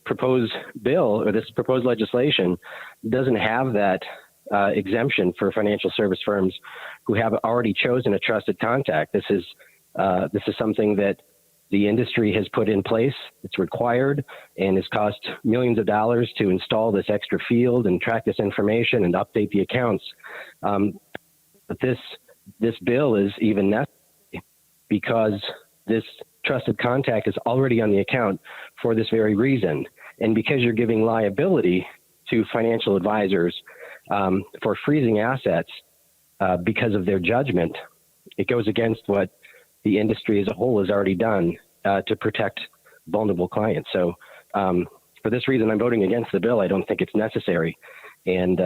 proposed bill or this proposed legislation doesn't have that exemption for financial service firms who have already chosen a trusted contact. This is something that the industry has put in place. It's required and has cost millions of dollars to install this extra field and track this information and update the accounts. But this bill is even necessary because this trusted contact is already on the account for this very reason. And because you're giving liability to financial advisors for freezing assets because of their judgment, it goes against what the industry as a whole has already done to protect vulnerable clients. So for this reason, I'm voting against the bill. I don't think it's necessary. And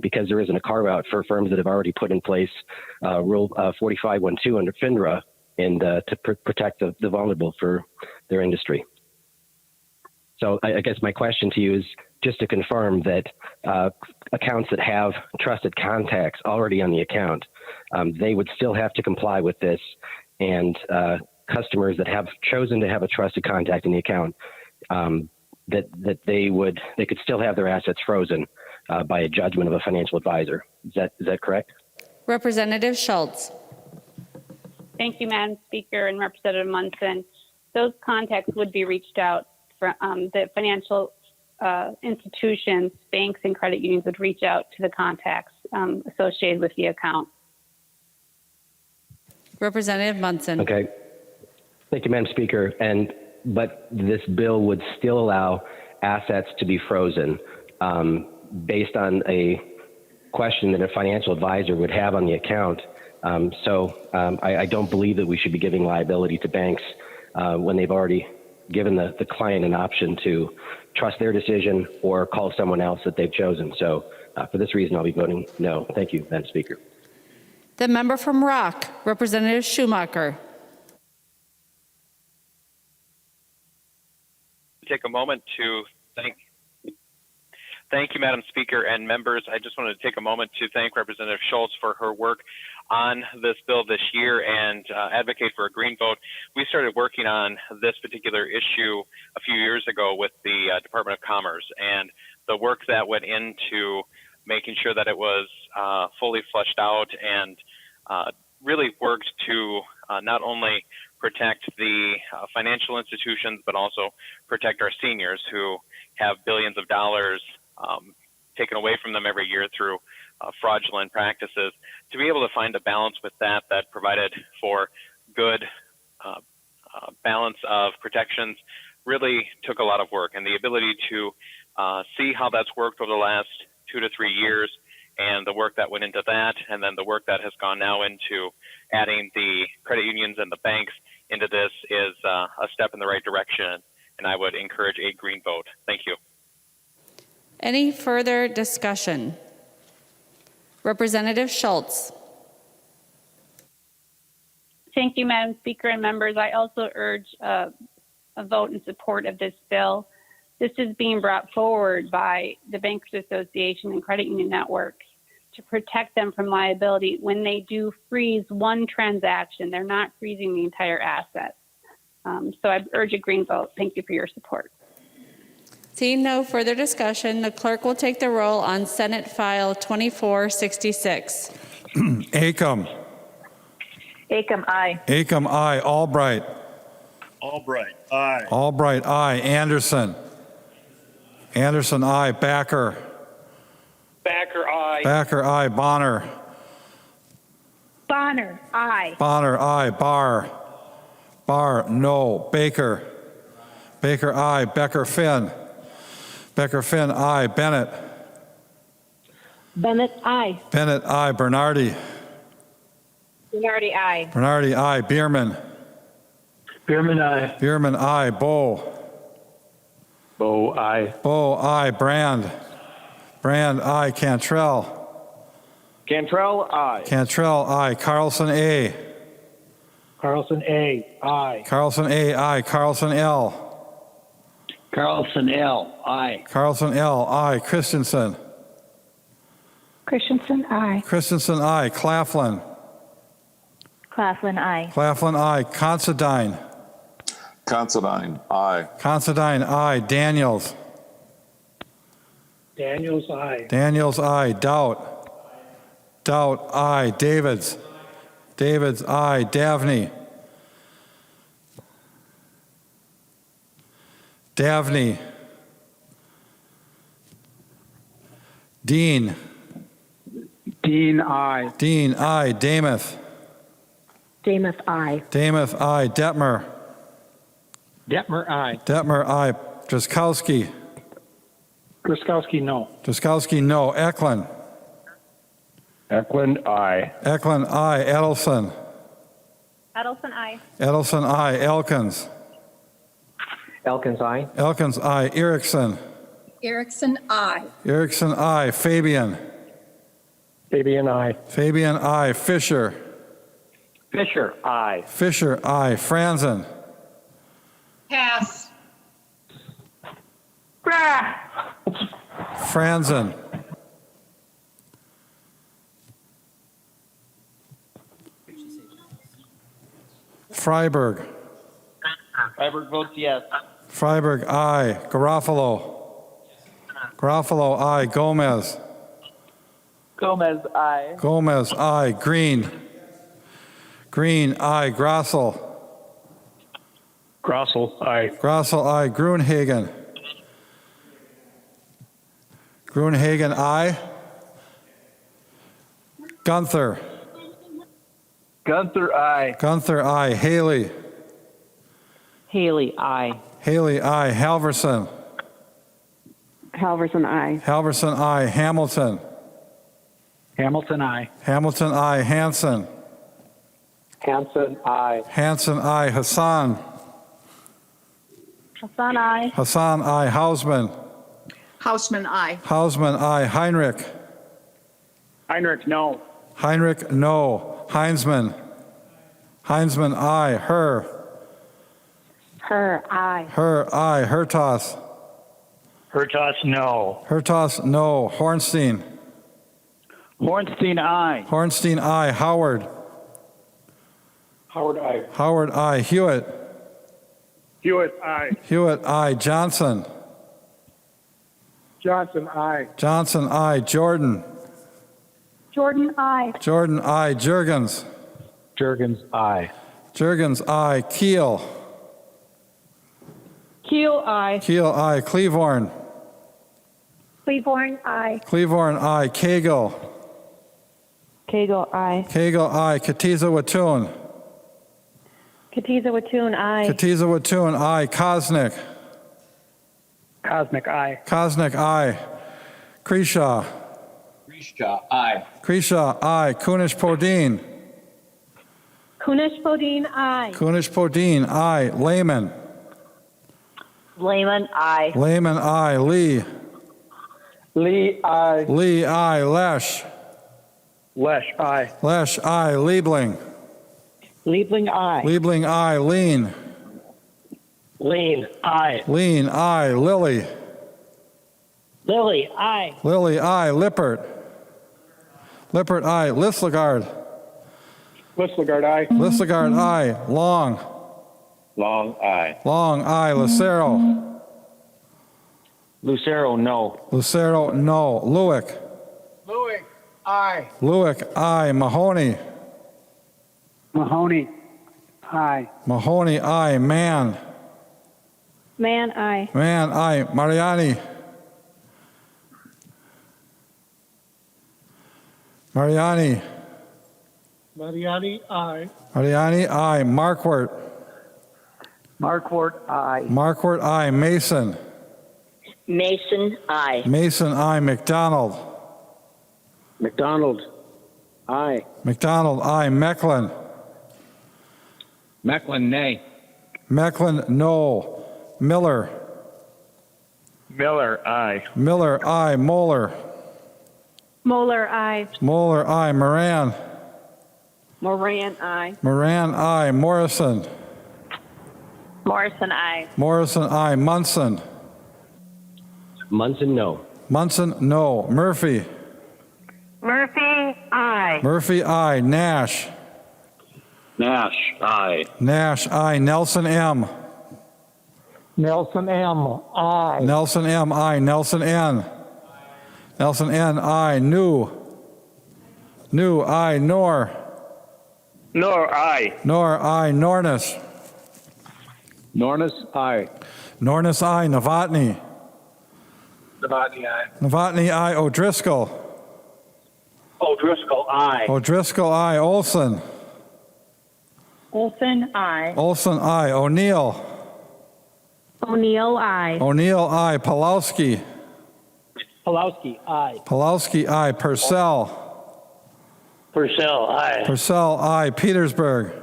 because there isn't a carve out for firms that have already put in place Rule 4512 under FINRA and to protect the vulnerable for their industry. So I guess my question to you is just to confirm that accounts that have trusted contacts already on the account, they would still have to comply with this, and customers that have chosen to have a trusted contact in the account, that they could still have their assets frozen by a judgment of a financial advisor. Is that correct? Representative Schultz. Thank you, Madam Speaker and Representative Munson. Those contacts would be reached out for the financial institutions, banks, and credit unions would reach out to the contacts associated with the account. Representative Munson. Okay. Thank you, Madam Speaker. But this bill would still allow assets to be frozen based on a question that a financial advisor would have on the account. I don't believe that we should be giving liability to banks when they've already given the client an option to trust their decision or call someone else that they've chosen. So for this reason, I'll be voting no. Thank you, Madam Speaker. The member from Rock, Representative Schumacher. Take a moment to thank you, Madam Speaker and members. I just wanted to take a moment to thank Representative Schultz for her work on this bill this year and advocate for a green vote. We started working on this particular issue a few years ago with the Department of Commerce, and the work that went into making sure that it was fully fleshed out and really worked to not only protect the financial institutions, but also protect our seniors who have billions of dollars taken away from them every year through fraudulent practices. To be able to find a balance with that provided for good balance of protections really took a lot of work, and the ability to see how that's worked over the last 2 to 3 years and the work that went into that, and then the work that has gone now into adding the credit unions and the banks into this is a step in the right direction, and I would encourage a green vote. Thank you. Any further discussion? Representative Schultz. Thank you, Madam Speaker and members. I also urge a vote in support of this bill. This is being brought forward by the Bankers Association and Credit Union Networks to protect them from liability when they do freeze one transaction. They're not freezing the entire asset. So I urge a green vote. Thank you for your support. Seeing no further discussion, the clerk will take the roll on Senate File 2466. Acom. Acom, aye. Acom, aye. Albright. Albright, aye. Albright, aye. Anderson. Anderson, aye. Backer. Backer, aye. Backer, aye. Bonner. Bonner, aye. Bonner, aye. Barr. Barr, no. Baker. Baker, aye. Becker, Finn. Becker, Finn, aye. Bennett. Bennett, aye. Bennett, aye. Bernardi. Bernardi, aye. Bernardi, aye. Bierman. Bierman, aye. Bierman, aye. Bow. Bow, aye. Bow, aye. Brand. Brand, aye. Cantrell. Cantrell, aye. Cantrell, aye. Carlson, A. Carlson A. Aye. Carlson, A, aye. Carlson, L. Carlson L. Aye. Carlson, L, aye. Christensen. Christensen, aye. Christensen, aye. Claflin. Claflin, aye. Claflin, aye. Considine. Considine, aye. Considine, aye. Daniels. Daniels, aye. Daniels, aye. Doubt. Doubt, aye. Davids. Davids, aye. Davney. Davney. Dean. Dean, aye. Dean, aye. Damath. Damath, aye. Damath, aye. Detmer. Detmer, aye. Detmer, aye. Drzkowski. Gruskowski, no. Drzkowski, no. Eklund. Eklund, aye. Eklund, aye. Edelson. Edelson, aye. Edelson, aye. Elkins. Elkins, aye. Elkins, aye. Erickson. Erickson, aye. Erickson, aye. Fabian. Fabian, aye. Fabian, aye. Fisher. Fisher, aye. Fisher, aye. Franzen. Pass. Franzen. Freiberg. Freiberg votes yes. Freiberg, aye. Garofalo. Garofalo, aye. Gomez. Gomez, aye. Gomez, aye. Green. Green, aye. Grossel. Grossel, aye. Grossel, aye. Gruenhagen. Gruenhagen, aye. Gunther. Gunther, aye. Gunther, aye. Haley. Haley, aye. Haley, aye. Halverson. Halverson, aye. Halverson, aye. Hamilton. Hamilton, aye. Hamilton, aye. Hanson. Hanson, aye. Hanson, aye. Hassan. Hassan, aye. Hassan, aye. Hausman. Hausman, aye. Hausman, aye. Heinrich. Heinrich, no. Heinrich, no. Heinzman. Heinzman, aye. Her. Her, aye. Her, aye. Hertas. Hertas, no. Hertas, no. Hornstein. Hornstein, aye. Hornstein, aye. Howard. Howard, aye. Howard, aye. Hewitt. Hewitt, aye. Hewitt, aye. Johnson. Johnson, aye. Johnson, aye. Jordan. Jordan, aye. Jordan, aye. Jurgens. Jurgens, aye. Jurgens, aye. Keel. Keel, aye. Keel, aye. Cleavorn. Cleaborn, aye. Cleavorn, aye. Koegel. Koegel, aye. Koegel, aye. Katiza Watun. Katiza Watun, aye. Katiza Watun, aye. Kosnick. Cosmic, aye. Kosnick, aye. Kreshaw. Grisha, aye. Kreshaw, aye. Kunish Podine. Kunesh-Podein, aye. Kunesh-Podein, aye. Lehman. Lehman, aye. Lehman, aye. Lee. Lee, aye. Lee, aye. Lesch. Lesch, aye. Lesch, aye. Liebling. Liebling, aye. Liebling, aye. Lean. Lean, aye. Lean, aye. Lilly. Lily, aye. Lilly, aye. Lippert. Lippert, aye. Listlegard. Wazlawik, aye. Listlegard, aye. Long. Long, aye. Long, aye. Lucero. Lucero, no. Lucero, no. Lewick. Lewick, aye. Lewick, aye. Mahoney. Mahoney, aye. Mahoney, aye. Mann. Man, aye. Mann, aye. Mariani. Mariani. Mariani, aye. Mariani, aye. Marquardt. Marquardt, aye. Marquardt, aye. Mason. Mason, aye. Mason, aye. McDonald. McDonald, aye. McDonald, aye. Mecklin. Mecklin, nay. Mecklin, no. Miller. Miller, aye. Miller, aye. Moeller. Moeller, aye. Moeller, aye. Moran. Moran, aye. Moran, aye. Morrison. Morrison, aye. Morrison, aye. Munson. Munson, no. Munson, no. Murphy. Murphy, aye. Murphy, aye. Nash. Nash, aye. Nash, aye. Nelson M. Nelson M, aye. Nelson M, aye. Nelson N. Nelson N, aye. New. New, aye. Nor. Nor, aye. Nor, aye. Nornis. Nornis, aye. Nornis, aye. Novotny. Novotny, aye. Novotny, aye. O'Driscoll. O'Driscoll, aye. O'Driscoll, aye. Olson. Olson, aye. Olson, aye. O'Neill. O'Neill, aye. O'Neill, aye. Pulowski. Pulowski, aye. Pulowski, aye. Purcell. Purcell, aye. Purcell, aye. Petersburg.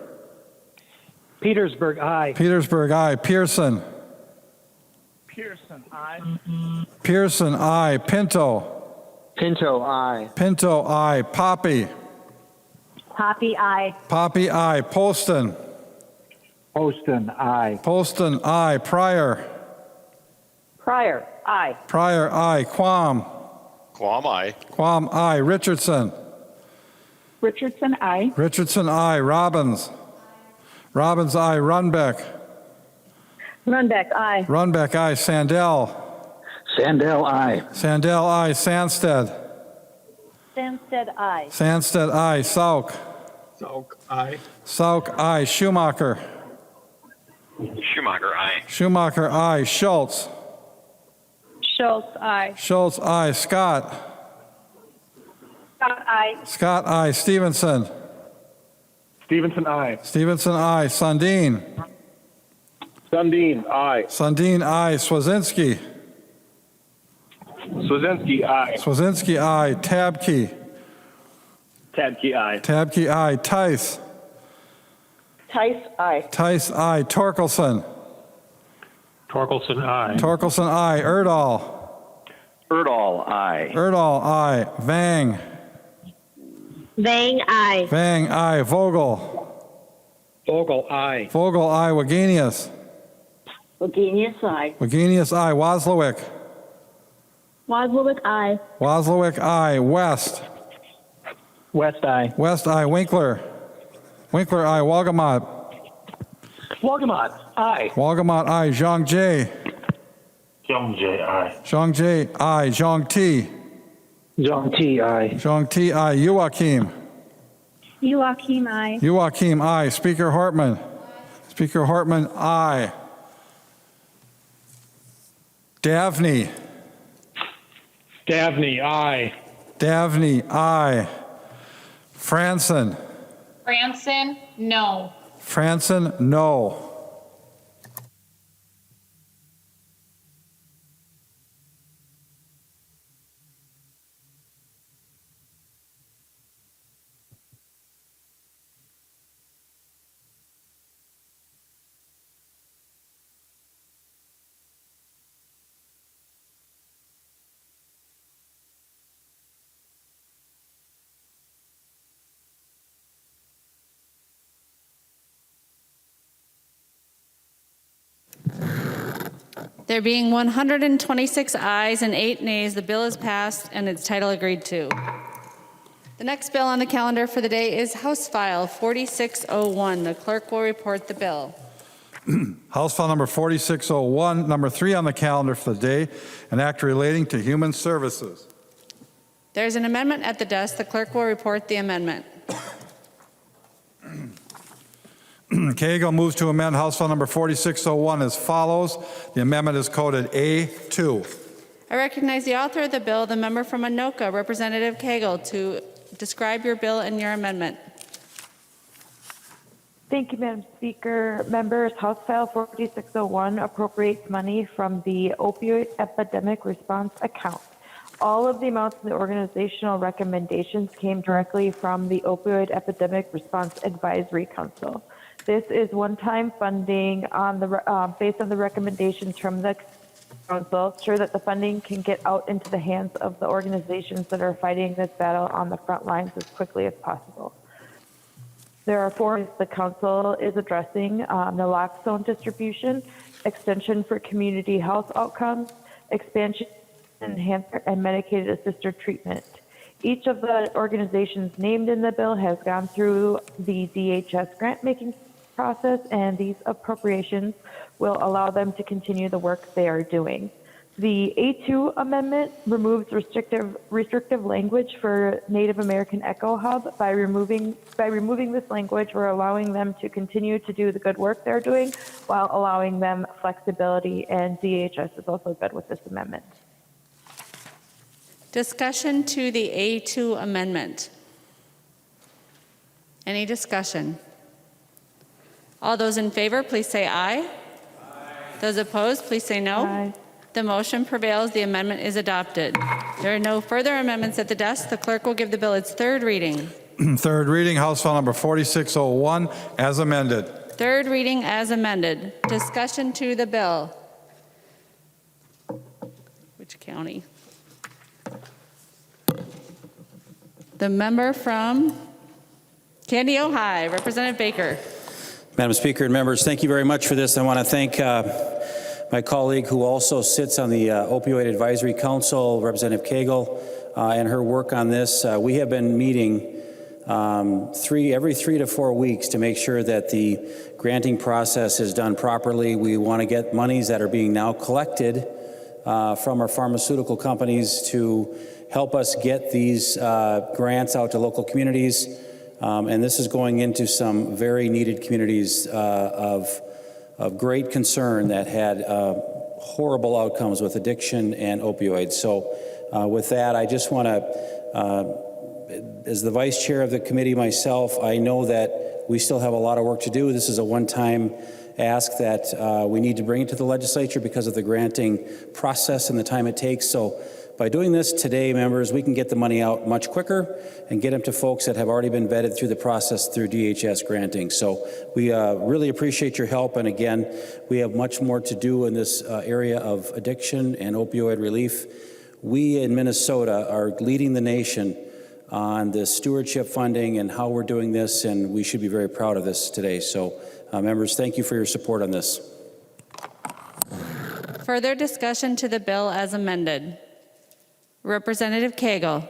Petersburg, aye. Petersburg, aye. Pearson. Pearson, aye. Pearson, aye. Pinto. Pinto, aye. Pinto, aye. Poppe. Poppe, aye. Poppe, aye. Poston. Poston, aye. Poston, aye. Pryor. Pryor, aye. Pryor, aye. Quam. Quam, aye. Quam, aye. Richardson. Richardson, aye. Richardson, aye. Robbins. Robbins, aye. Runbeck. Runbeck, aye. Runbeck, aye. Sandell. Sandell, aye. Sandell, aye. Sandsted. Sandsted, aye. Sandsted, aye. Sauke. Sauke, aye. Sauke, aye. Schumacher. Schumacher, aye. Schumacher, aye. Schultz. Schultz, aye. Schultz, aye. Scott. Scott, aye. Scott, aye. Stevenson. Stevenson, aye. Stevenson, aye. Sundin. Sundin, aye. Sundin, aye. Swazinski. Swazinski, aye. Swazinski, aye. Tabke. Tabke, aye. Tabke, aye. Tice. Tice, aye. Tice, aye. Torkelson. Torkelson, aye. Torkelson, aye. Erdahl. Erdahl, aye. Erdahl, aye. Vang. Vang, aye. Vang, aye. Vogel. Vogel, aye. Vogel, aye. Wagenius. Wagenius, aye. Wagenius, aye. Wazlawik. Wazlawik, aye. Wazlawik, aye. West. West, aye. West, aye. Winkler. Winkler, aye. Walgamot. Walgamot, aye. Walgamot, aye. Zhang Jie. Young J, aye. Zhang Jie, aye. Zhang Ti. John T, aye. Zhang Ti, aye. Joachim. Joachim, aye. Joachim, aye. Speaker Hartman. Speaker Hartman, aye. Davney. Dabney, aye. Davney, aye. Franson. Franson, no. Franson, no. There being 126 ayes and 8 nays, the bill is passed and its title agreed to. The next bill on the calendar for the day is House File 4601. The clerk will report the bill. House File number 4601, number 3 on the calendar for the day, an act relating to human services. There's an amendment at the desk. The clerk will report the amendment. Koegel moves to amend House File number 4601 as follows. The amendment is coded A2. I recognize the author of the bill, the member from Anoka, Representative Koegel, to describe your bill and your amendment. Thank you, Madam Speaker. Members, House File 4601 appropriates money from the opioid epidemic response account. All of the amounts in the organizational recommendations came directly from the Opioid Epidemic Response Advisory Council. This is one-time funding on the based on the recommendations from the council, sure that the funding can get out into the hands of the organizations that are fighting this battle on the front lines as quickly as possible. There are 4 the council is addressing: naloxone distribution, extension for community health outcomes, expansion, enhancer, and medicated assisted treatment. Each of the organizations named in the bill has gone through the DHS grant-making process, and these appropriations will allow them to continue the work they are doing. The A2 amendment removes restrictive language for Native American Echo Hub. By removing this language, we're allowing them to continue to do the good work they're doing while allowing them flexibility, and DHS is also good with this amendment. Discussion to the A2 amendment. Any discussion? All those in favor, please say aye. Aye. Those opposed, please say no. Aye. The motion prevails. The amendment is adopted. There are no further amendments at the desk. The clerk will give the bill its third reading. Third reading, House File number 4601, as amended. Third reading as amended. Discussion to the bill. Which county? The member from Candy, Ojai, Representative Baker. Madam Speaker and members, thank you very much for this. I want to thank my colleague who also sits on the Opioid Advisory Council, Representative Koegel, and her work on this. We have been meeting every 3 to 4 weeks to make sure that the granting process is done properly. We want to get monies that are being now collected from our pharmaceutical companies to help us get these grants out to local communities. And this is going into some very needed communities of great concern that had horrible outcomes with addiction and opioids. So with that, I just want to, as the vice chair of the committee myself, I know that we still have a lot of work to do. This is a one-time ask that we need to bring it to the legislature because of the granting process and the time it takes. So by doing this today, members, we can get the money out much quicker and get them to folks that have already been vetted through the process through DHS granting. So we really appreciate your help. And again, we have much more to do in this area of addiction and opioid relief. We in Minnesota are leading the nation on the stewardship funding and how we're doing this, and we should be very proud of this today. So members, thank you for your support on this. Further discussion to the bill as amended. Representative Koegel.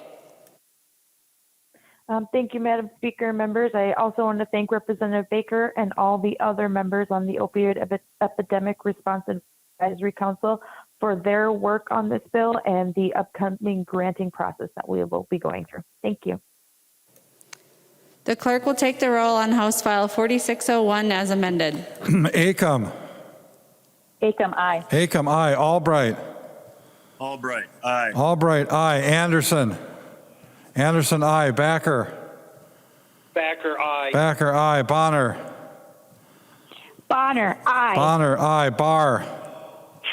Thank you, Madam Speaker. Members, I also want to thank Representative Baker and all the other members on the Opioid Epidemic Response Advisory Council for their work on this bill and the upcoming granting process that we will be going through. Thank you. The clerk will take the roll on House File 4601 as amended. Acom. Acom, aye. Acom, aye. Albright. Albright, aye. Albright, aye. Anderson. Anderson, aye. Backer. Backer, aye. Backer, aye. Bonner. Bonner, aye. Bonner, aye. Barr.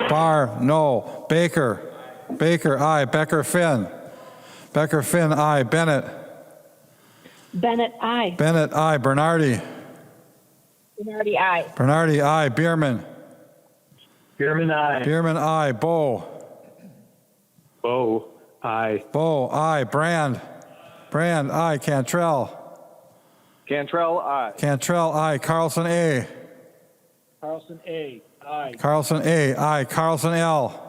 Barr, no. Baker. Baker, aye. Becker, Finn. Becker, Finn, aye. Bennett. Bennett, aye. Bennett, aye. Bernardi. Bernardi, aye. Bernardi, aye. Bierman. Bierman, aye. Bierman, aye. Bowe. Bowe, aye. Bowe, aye. Brand. Brand, aye. Cantrell. Cantrell, aye. Cantrell, aye. Carlson, A. Carlson, A. Aye. Carlson A. Aye. Carlson L.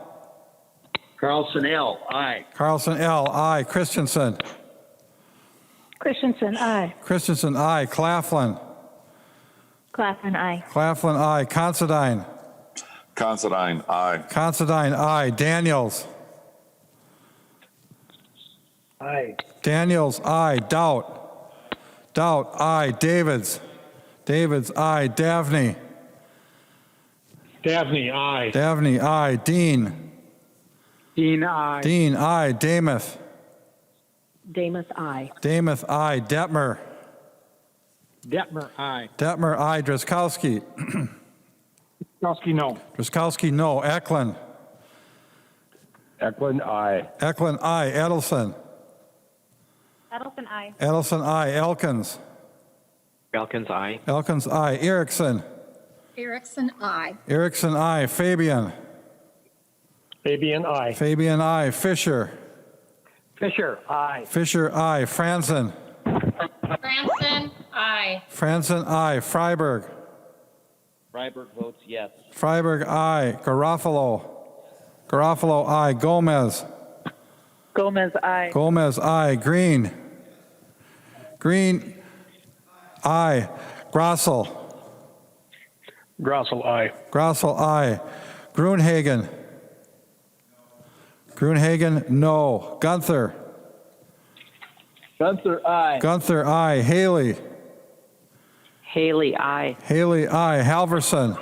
Carlson L. Aye. Carlson L. Aye. Christensen. Christensen, aye. Christensen, aye. Claflin. Claflin, aye. Claflin, aye. Considine. Considine, aye. Considine, aye. Daniels. Aye. Daniels, aye. Doubt. Doubt, aye. Davids. Davids, aye. Davney. Dabney, aye. Davney, aye. Dean. Dean, aye. Dean, aye. Damath. Damus, aye. Damath, aye. Detmer. Detmer, aye. Detmer, aye. Drazkowski. Drazkowski, no. Drazkowski, no. Eklund. Eklund, aye. Eklund, aye. Edelson. Edelson, aye. Edelson, aye. Elkins. Elkins, aye. Elkins, aye. Erickson. Erickson, aye. Erickson, aye. Fabian. Fabian, aye. Fabian, aye. Fisher. Fisher, aye. Fisher, aye. Franzen. Franson, aye. Franzen, aye. Freiberg. Freiberg votes yes. Freiberg, aye. Garofalo. Garofalo, aye. Gomez. Gomez, aye. Gomez, aye. Green. Green, aye. Grossel. Grossel, aye. Grossel, aye. Gruenhagen. Gruenhagen, no. Gunther. Gunther, aye. Gunther, aye. Haley. Haley, aye. Haley, aye. Halverson.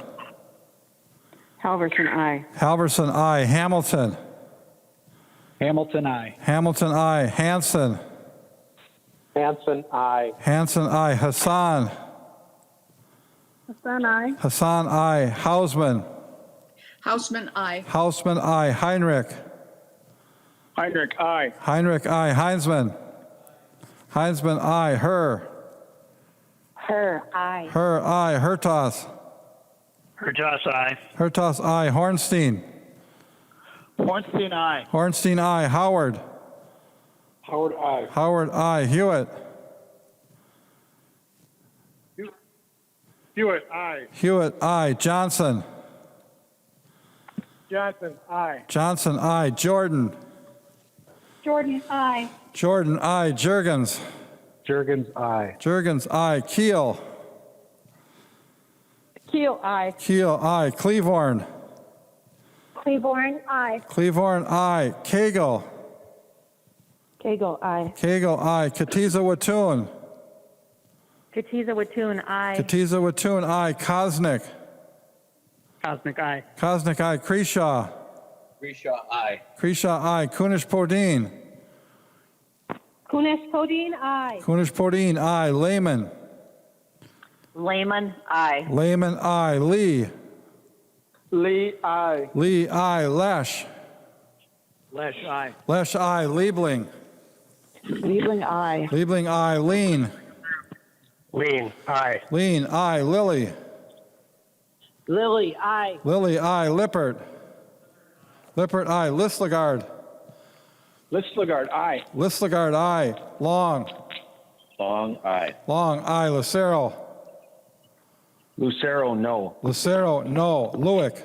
Halverson, aye. Halverson, aye. Hamilton. Hamilton, aye. Hamilton, aye. Hanson. Hanson, aye. Hanson, aye. Hassan. Hassan, aye. Hassan, aye. Hausman. Hausman, aye. Hausman, aye. Heinrich. Heinrich, aye. Heinrich, aye. Heinzman. Heinzman, aye. Her. Her, aye. Her, aye. Hertos. Hertos, aye. Hertos, aye. Hornstein. Hornstein, aye. Hornstein, aye. Howard. Howard, aye. Howard, aye. Hewitt. Hewitt, aye. Hewitt, aye. Johnson. Johnson, aye. Johnson, aye. Jordan. Jordan, aye. Jordan, aye. Jurgens. Jurgens, aye. Jurgens, aye. Keel. Keel, aye. Keel, aye. Cleavorn. Claiborne, aye. Cleavorn, aye. Koegel. Kegel, aye. Koegel, aye. Katiza Watun. Katiza Watun, aye. Katiza Watun, aye. Kosnick. Cosmic, aye. Kosnick, aye. Kreshaw. Grishaw, aye. Kreshaw, aye. Kunish Podine. Kunesh Podine, aye. Kunish Podine, aye. Lehman. Lehman, aye. Lehman, aye. Lee. Lee, aye. Lee, aye. Lesch. Lesch, aye. Lesch, aye. Liebling. Liebling, aye. Liebling, aye. Lean. Lean, aye. Lean, aye. Lilly. Lily, aye. Lilly, aye. Lippert. Lippert, aye. Listlegard. Listlegard, aye. Listlegard, aye. Long. Long, aye. Long, aye. Lucero. Lucero, no. Lucero, no. Lewick.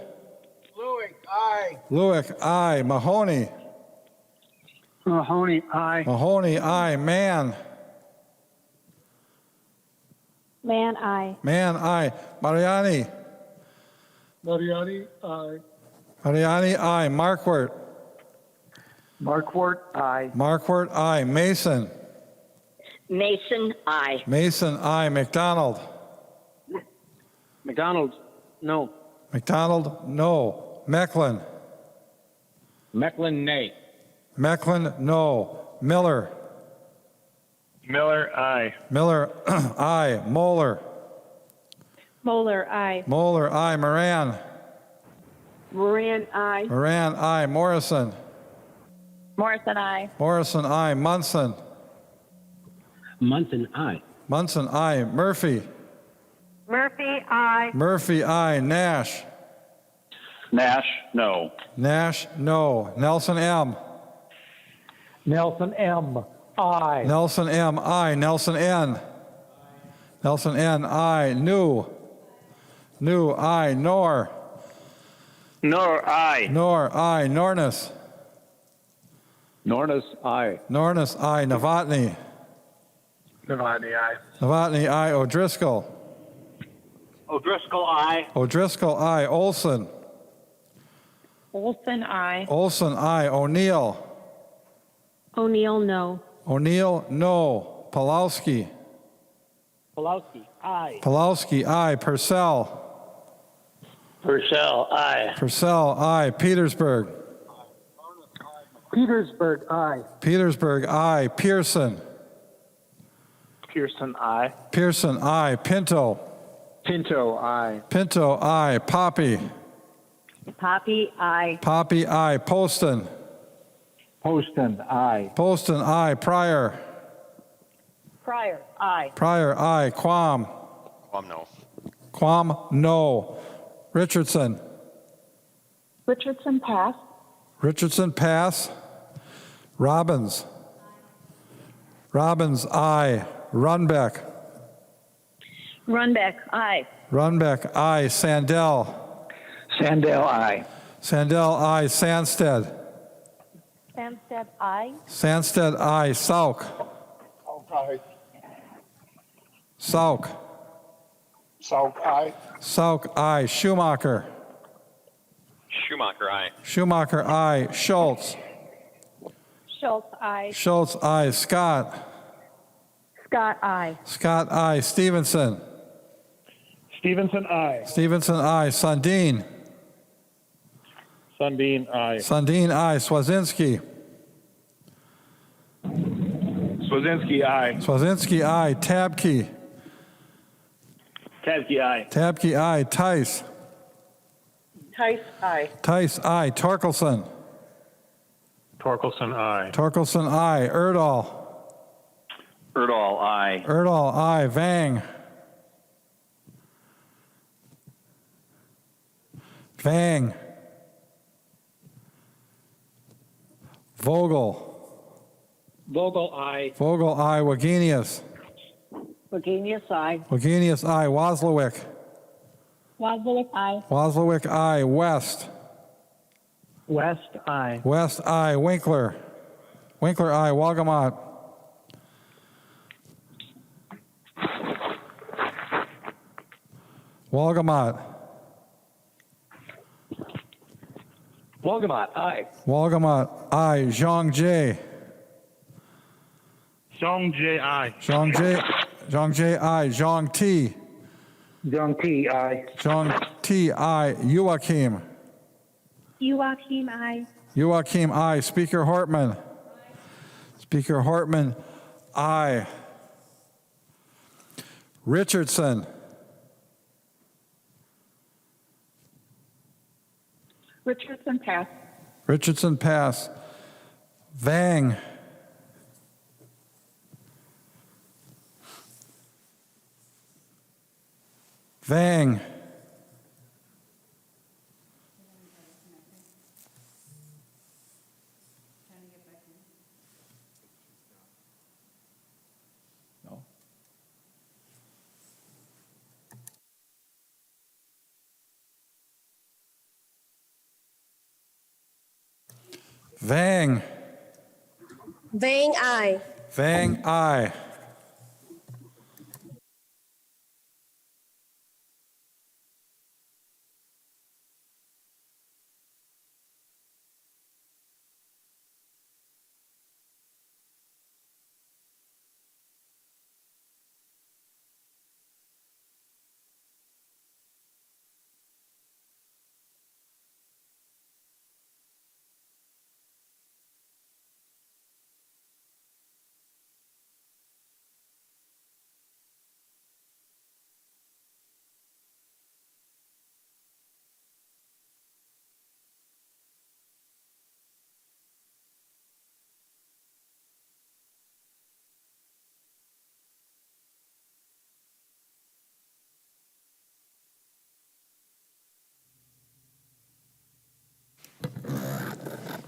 Lewick, aye. Lewick, aye. Mahoney. Mahoney, aye. Mahoney, aye. Mann. Man, aye. Mann, aye. Mariani. Mariani, aye. Mariani, aye. Markwart. Markwart, aye. Markwart, aye. Mason. Mason, aye. Mason, aye. McDonald. McDonald, no. McDonald, no. Mecklin. Mecklin, nay. Mecklin, no. Miller. Miller, aye. Miller, aye. Moeller. Moeller, aye. Moeller, aye. Moran. Moran, aye. Moran, aye. Morrison. Morrison, aye. Morrison, aye. Munson. Munson, aye. Munson, aye. Murphy. Murphy, aye. Murphy, aye. Nash. Nash, no. Nash, no. Nelson M. Nelson M, aye. Nelson M, aye. Nelson N. Nelson N, aye. New. New, aye. Nor. Nor, aye. Nor, aye. Nornis. Nornis, aye. Nornis, aye. Novotny. Novotny, aye. Novotny, aye. O'Driscoll. O'Driscoll, aye. O'Driscoll, aye. Olson. Olson, aye. Olson, aye. O'Neill. O'Neill, no. O'Neill, no. Pulowski. Pulowski, aye. Pulowski, aye. Purcell. Purcell, aye. Purcell, aye. Petersburg. Petersburg, aye. Petersburg, aye. Pearson. Pearson, aye. Pearson, aye. Pinto. Pinto, aye. Pinto, aye. Poppe. Poppe, aye. Poppe, aye. Poston. Poston, aye. Poston, aye. Pryor. Pryor, aye. Pryor, aye. Quam. No. Quam, no. Richardson. Richardson, pass. Richardson, pass. Robbins. Robbins, aye. Runbeck. Runbeck, aye. Runbeck, aye. Sandell. Sandell, aye. Sandell, aye. Sandsted. Samstead, aye. Sandsted, aye. Sauke. Sauke. Sauke, aye. Sauke, aye. Schumacher. Schumacher, aye. Schumacher, aye. Schultz. Schultz, aye. Schultz, aye. Scott. Scott, aye. Scott, aye. Stevenson. Stevenson, aye. Stevenson, aye. Sundin. Sundin, aye. Sundin, aye. Swazinski. Swazinski, aye. Swazinski, aye. Tabke. Tabke, aye. Tabke, aye. Tice. Tice, aye. Tice, aye. Torkelson. Torkelson, aye. Torkelson, aye. Erdahl. Erdahl, aye. Erdahl, aye. Vang. Vang. Vogel. Vogel, aye. Vogel, aye. Wagenius. Wagenius, aye. Wagenius, aye. Wazlawik. Wazlawik, aye. Wazlawik, aye. West. West, aye. West, aye. Winkler. Winkler, aye. Walgamot. Walgamot. Walgamot, aye. Walgamot, aye. Zhang Jie. Zhang Jie, aye. Zhang Jie. Zhang Jie, aye. Zhang T. Zhang T, aye. Zhang T, aye. Joachim. Joachim, aye. Joachim, aye. Speaker Hortman. Speaker Hortman, aye. Richardson. Richardson, pass. Richardson, pass. Vang. Vang. Vang. Vang, aye. Vang, aye.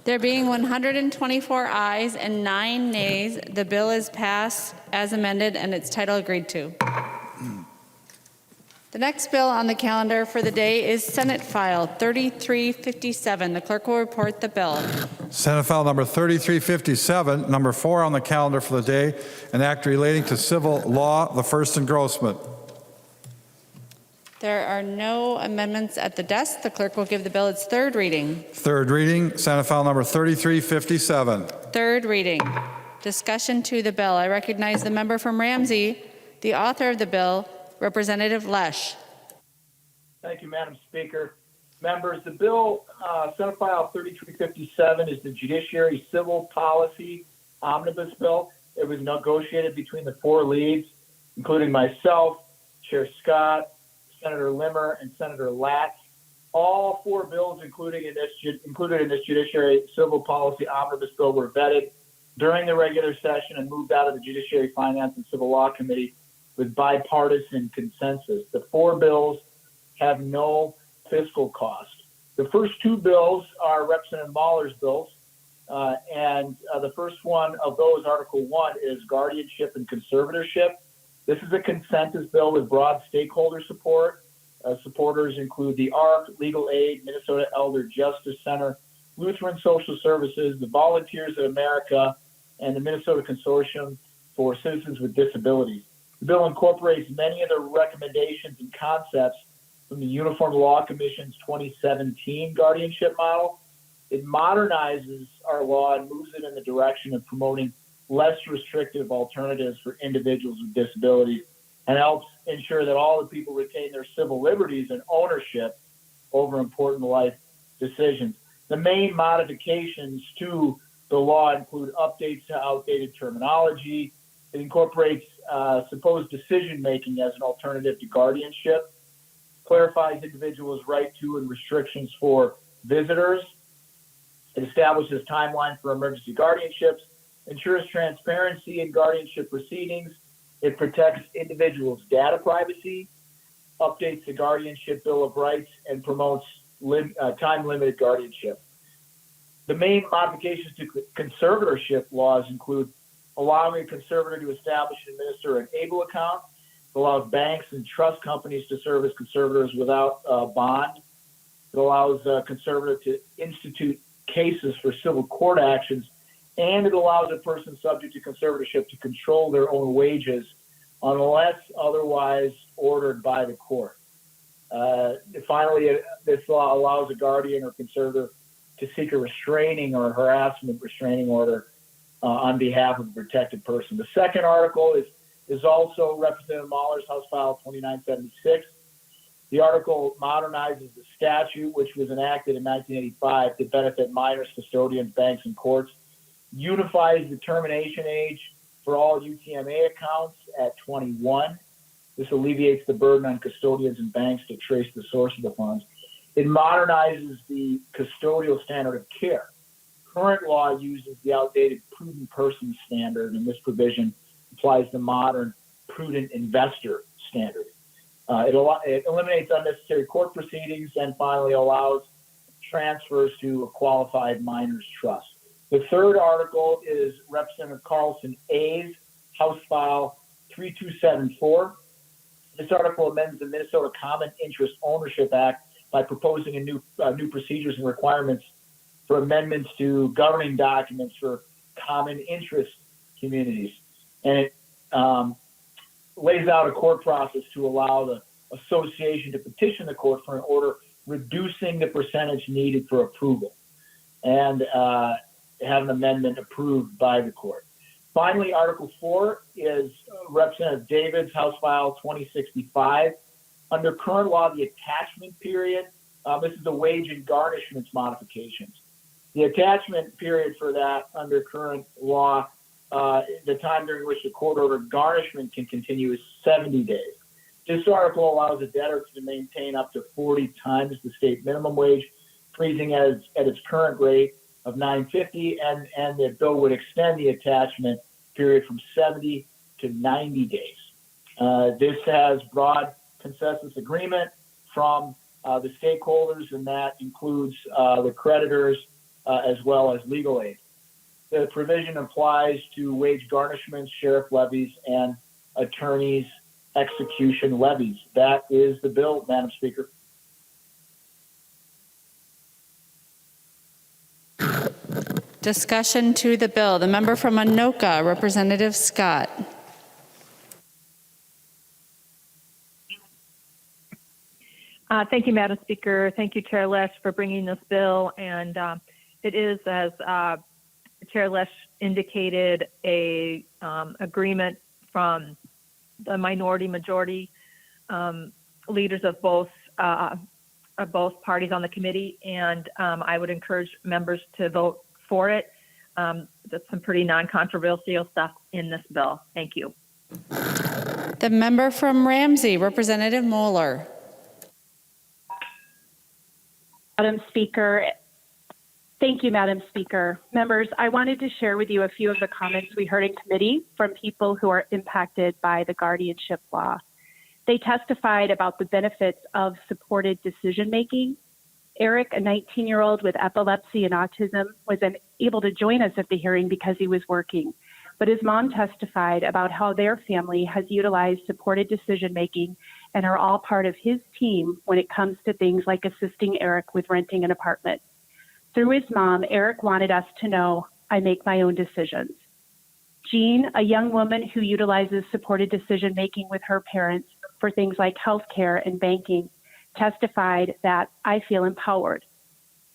There being 124 ayes and 9 nays, the bill is passed as amended and its title agreed to. The next bill on the calendar for the day is Senate File 3357. The clerk will report the bill. Senate File number 3357, number 4 on the calendar for the day, an act relating to civil law, the first engrossment. There are no amendments at the desk. The clerk will give the bill its third reading. Third reading, Senate File number 3357. Third reading. Discussion to the bill. I recognize the member from Ramsey, the author of the bill, Representative Lesch. Thank you, Madam Speaker. Members, the bill, Senate File 3357, is the Judiciary Civil Policy Omnibus Bill. It was negotiated between the 4 leads, including myself, Chair Scott, Senator Limmer, and Senator Latz. All 4 bills included in this Judiciary Civil Policy Omnibus Bill were vetted during the regular session and moved out of the Judiciary Finance and Civil Law Committee with bipartisan consensus. The 4 bills have no fiscal cost. The first 2 bills are Representative Mahler's bills, and the first one of those, Article 1, is guardianship and conservatorship. This is a consensus bill with broad stakeholder support. Supporters include the ARC, Legal Aid, Minnesota Elder Justice Center, Lutheran Social Services, the Volunteers of America, and the Minnesota Consortium for Citizens with Disabilities. The bill incorporates many of the recommendations and concepts from the Uniform Law Commission's 2017 guardianship model. It modernizes our law and moves it in the direction of promoting less restrictive alternatives for individuals with disabilities, and helps ensure that all the people retain their civil liberties and ownership over important life decisions. The main modifications to the law include updates to outdated terminology. It incorporates supposed decision-making as an alternative to guardianship, clarifies individuals' right to and restrictions for visitors. It establishes timelines for emergency guardianships, ensures transparency in guardianship proceedings. It protects individuals' data privacy, updates the Guardianship Bill of Rights, and promotes time-limited guardianship. The main modifications to conservatorship laws include allowing a conservator to establish and administer an ABLE account. It allows banks and trust companies to serve as conservators without bond. It allows a conservator to institute cases for civil court actions, and it allows a person subject to conservatorship to control their own wages unless otherwise ordered by the court. Finally, this law allows a guardian or conservator to seek a restraining or harassment restraining order on behalf of a protected person. The second article is also Representative Mahler's House File 2976. The article modernizes the statute, which was enacted in 1985 to benefit minors, custodians, banks, and courts, unifies the termination age for all UTMA accounts at 21. This alleviates the burden on custodians and banks to trace the source of the funds. It modernizes the custodial standard of care. Current law uses the outdated prudent person standard, and this provision applies the modern prudent investor standard. It eliminates unnecessary court proceedings and finally allows transfers to a qualified minor's trust. The third article is Representative Carlson A's House File 3274. This article amends the Minnesota Common Interest Ownership Act by proposing a new procedures and requirements for amendments to governing documents for common interest communities. And it lays out a court process to allow the association to petition the court for an order reducing the percentage needed for approval and have an amendment approved by the court. Finally, Article 4 is Representative David's House File 2065. Under current law, the attachment period, this is the wage and garnishments modifications. The attachment period for that under current law, the time during which the court ordered garnishment can continue is 70 days. This article allows a debtor to maintain up to 40 times the state minimum wage, freezing at its current rate of $9.50, and the bill would extend the attachment period from 70 to 90 days. This has broad consensus agreement from the stakeholders, and that includes the creditors as well as legal aid. The provision applies to wage garnishments, sheriff levies, and attorneys' execution levies. That is the bill, Madam Speaker. Discussion to the bill. The member from Anoka, Representative Scott. Thank you, Madam Speaker. Thank you, Chair Lesch, for bringing this bill. And it is, as Chair Lesch indicated, a agreement from the minority-majority leaders of both parties on the committee. And I would encourage members to vote for it. There's some pretty non-controversial stuff in this bill. Thank you. The member from Ramsey, Representative Moeller. Madam Speaker, thank you, Madam Speaker. Members, I wanted to share with you a few of the comments we heard in committee from people who are impacted by the guardianship law. They testified about the benefits of supported decision-making. Eric, a 19-year-old with epilepsy and autism, was unable to join us at the hearing because he was working. But his mom testified about how their family has utilized supported decision-making and are all part of his team when it comes to things like assisting Eric with renting an apartment. Through his mom, Eric wanted us to know, I make my own decisions. Jean, a young woman who utilizes supported decision-making with her parents for things like healthcare and banking, testified that I feel empowered.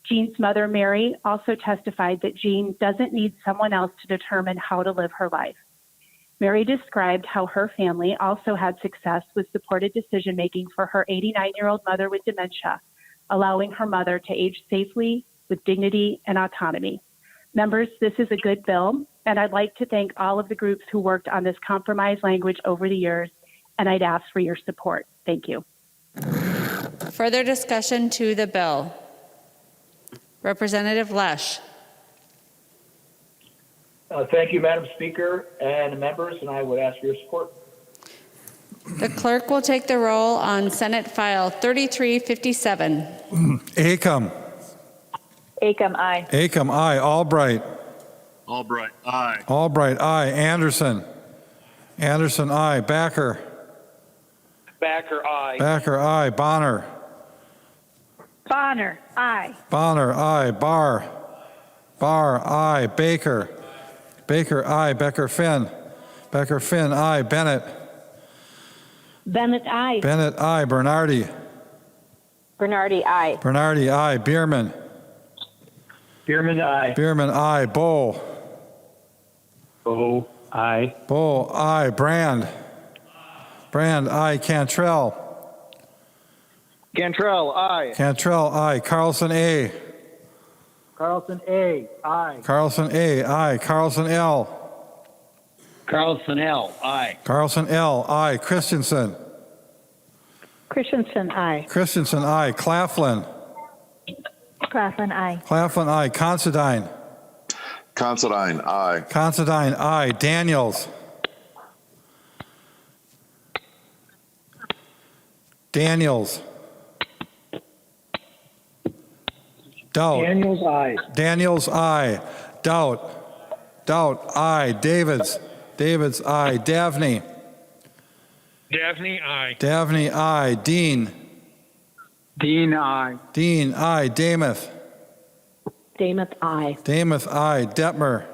Jean's mother, Mary, also testified that Jean doesn't need someone else to determine how to live her life. Mary described how her family also had success with supported decision-making for her 89-year-old mother with dementia, allowing her mother to age safely with dignity and autonomy. Members, this is a good bill, and I'd like to thank all of the groups who worked on this compromise language over the years, and I'd ask for your support. Thank you. Further discussion to the bill. Representative Lesch. Thank you, Madam Speaker and members, and I would ask for your support. The clerk will take the roll on Senate File 3357. Acom. Acom, aye. Acom, aye. Albright. Albright, aye. Albright, aye. Anderson. Anderson, aye. Backer. Backer, aye. Backer, aye. Bonner. Bonner, aye. Bonner, aye. Barr. Barr, aye. Baker. Baker, aye. Becker Finn. Becker Finn, aye. Bennett. Bennett, aye. Bennett, aye. Bernardi. Bernardi, aye. Bernardi, aye. Bierman. Bierman, aye. Bierman, aye. Bow. Bow, aye. Bow, aye. Brand. Brand, aye. Cantrell. Cantrell, aye. Cantrell, aye. Carlson, A. Carlson, A, aye. Carlson, A, aye. Carlson, L. Carlson L, aye. Carlson, L, aye. Christensen. Christensen, aye. Christensen, aye. Claflin. Claflin, aye. Claflin, aye. Considine. Considine, aye. Considine, aye. Daniels. Daniels. Doubt. Daniels, aye. Daniels, aye. Doubt. Doubt, aye. Davids. Davids, aye. Davney. Daphne, aye. Davney, aye. Dean. Dean, aye. Dean, aye. Damath. Damath, aye. Damath, aye. Detmer.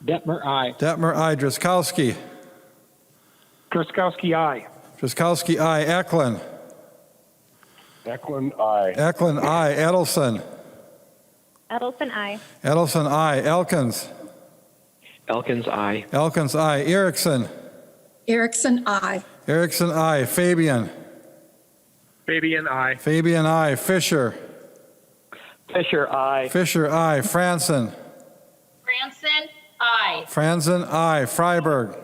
Detmer, aye. Detmer, aye. Driscowski. Truskowski, aye. Driscowski, aye. Eklund. Eklund, aye. Eklund, aye. Edelson. Edelson, aye. Edelson, aye. Elkins. Elkins, aye. Elkins, aye. Erickson. Erickson, aye. Erickson, aye. Fabian. Fabian, aye. Fabian, aye. Fisher. Fisher, aye. Fisher, aye. Franson. Franson, aye. Franzen, aye. Freiberg.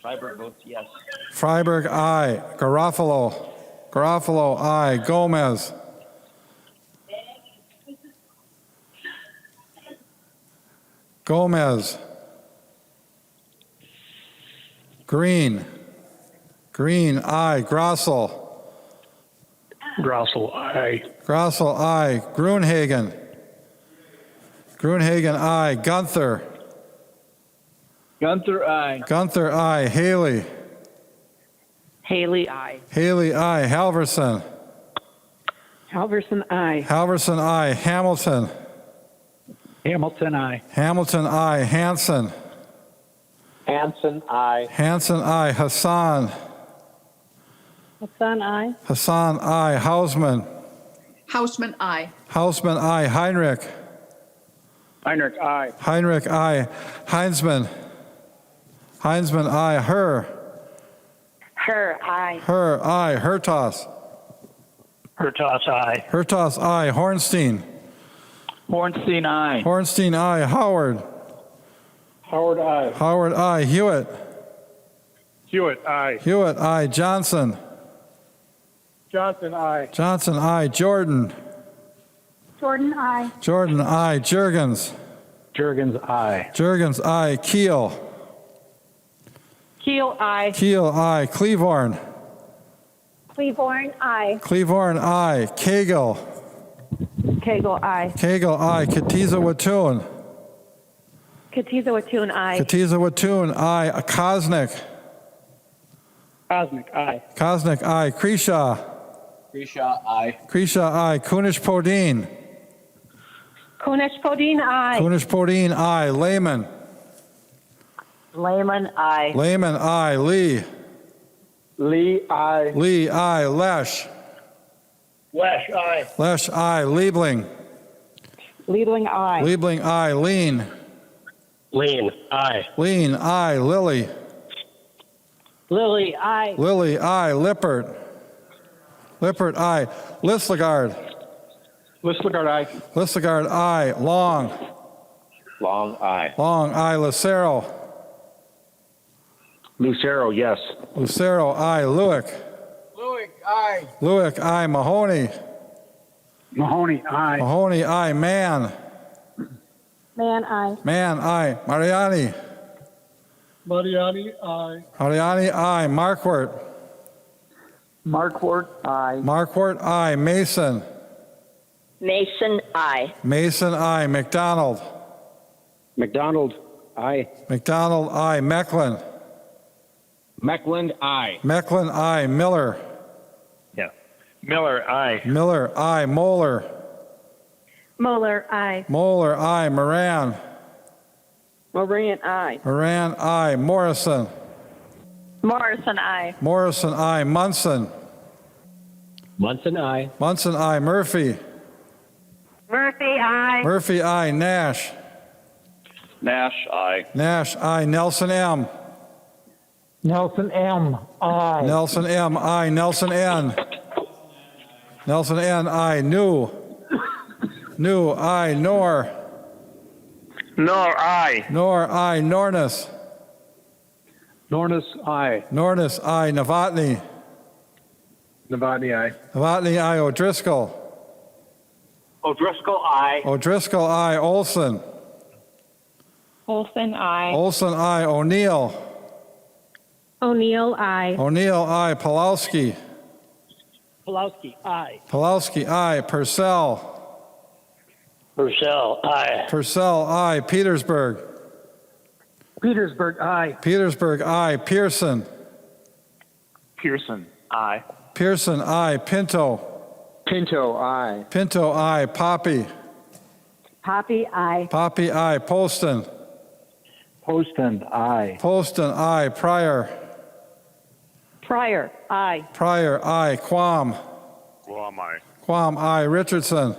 Freiberg votes yes. Freiberg, aye. Garofalo. Garofalo, aye. Gomez. Gomez. Green. Green, aye. Grossel. Grossel, aye. Grossel, aye. Gruenhagen. Gruenhagen, aye. Gunther. Gunther, aye. Gunther, aye. Haley. Haley, aye. Haley, aye. Halverson. Halverson, aye. Halverson, aye. Hamilton. Hamilton, aye. Hamilton, aye. Hanson. Hanson, aye. Hanson, aye. Hassan. Hassan, aye. Hassan, aye. Hausman. Hausman, aye. Hausman, aye. Heinrich. Heinrich, aye. Heinrich, aye. Heinzman. Heinzman, aye. Her. Her, aye. Her, aye. Hertos. Hertos, aye. Hertos, aye. Hornstein. Hornstein, aye. Hornstein, aye. Howard. Howard, aye. Howard, aye. Hewitt. Hewitt, aye. Hewitt, aye. Johnson. Johnson, aye. Johnson, aye. Jordan. Jordan, aye. Jordan, aye. Jurgens. Jurgens, aye. Jurgens, aye. Keel. Keel, aye. Keel, aye. Cleavorn. Cleavorn, aye. Cleavorn, aye. Koegel. Koegel, aye. Koegel, aye. Katiza Watun. Katiza Watun, aye. Katiza Watun, aye. Kosnick. Kosnick, aye. Kosnick, aye. Kreshaw. Grisha, aye. Kreshaw, aye. Kunish Podine. Kunish Podine, aye. Kunish Podine, aye. Lehman. Lehman, aye. Lehman, aye. Lee. Lee, aye. Lee, aye. Lesch. Lesch, aye. Lesch, aye. Liebling. Liebling, aye. Liebling, aye. Lean. Lean, aye. Lean, aye. Lilly. Lily, aye. Lilly, aye. Lippert. Lippert, aye. Listlegard. Listlegard, aye. Listlegard, aye. Long. Long, aye. Long, aye. Lucero. Lucero, yes. Lucero, aye. Lewick. Lewick, aye. Lewick, aye. Mahoney. Mahoney, aye. Mahoney, aye. Mann. Man, aye. Mann, aye. Mariani. Mariani, aye. Mariani, aye. Marquardt. Marquardt, aye. Marquardt, aye. Mason. Mason, aye. Mason, aye. McDonald. McDonald, aye. McDonald, aye. Mecklin. Meckland, aye. Mecklin, aye. Miller. Yeah. Miller, aye. Miller, aye. Moeller. Moeller, aye. Moeller, aye. Moran. Moran, aye. Moran, aye. Morrison. Morrison, aye. Morrison, aye. Munson. Munson, aye. Munson, aye. Murphy. Murphy, aye. Murphy, aye. Nash. Nash, aye. Nash, aye. Nelson M. Nelson M, aye. Nelson M, aye. Nelson N. Nelson N, aye. New. New, aye. Nor. Nor, aye. Nor, aye. Nornis. Nornis, aye. Nornis, aye. Novotny. Novotny, aye. Novotny, aye. O'Driscoll. O'Driscoll, aye. O'Driscoll, aye. Olson. Olson, aye. Olson, aye. O'Neill. O'Neill, aye. O'Neill, aye. Pulowski. Pulowski, aye. Pulowski, aye. Purcell. Purcell, aye. Purcell, aye. Petersburg. Petersburg, aye. Petersburg, aye. Pearson. Pearson, aye. Pearson, aye. Pinto. Pinto, aye. Pinto, aye. Poppe. Poppy, aye. Poppe, aye. Poston. Poston, aye. Poston, aye. Pryor. Pryor, aye. Pryor, aye. Quam. Guam, aye. Quam, aye. Richardson.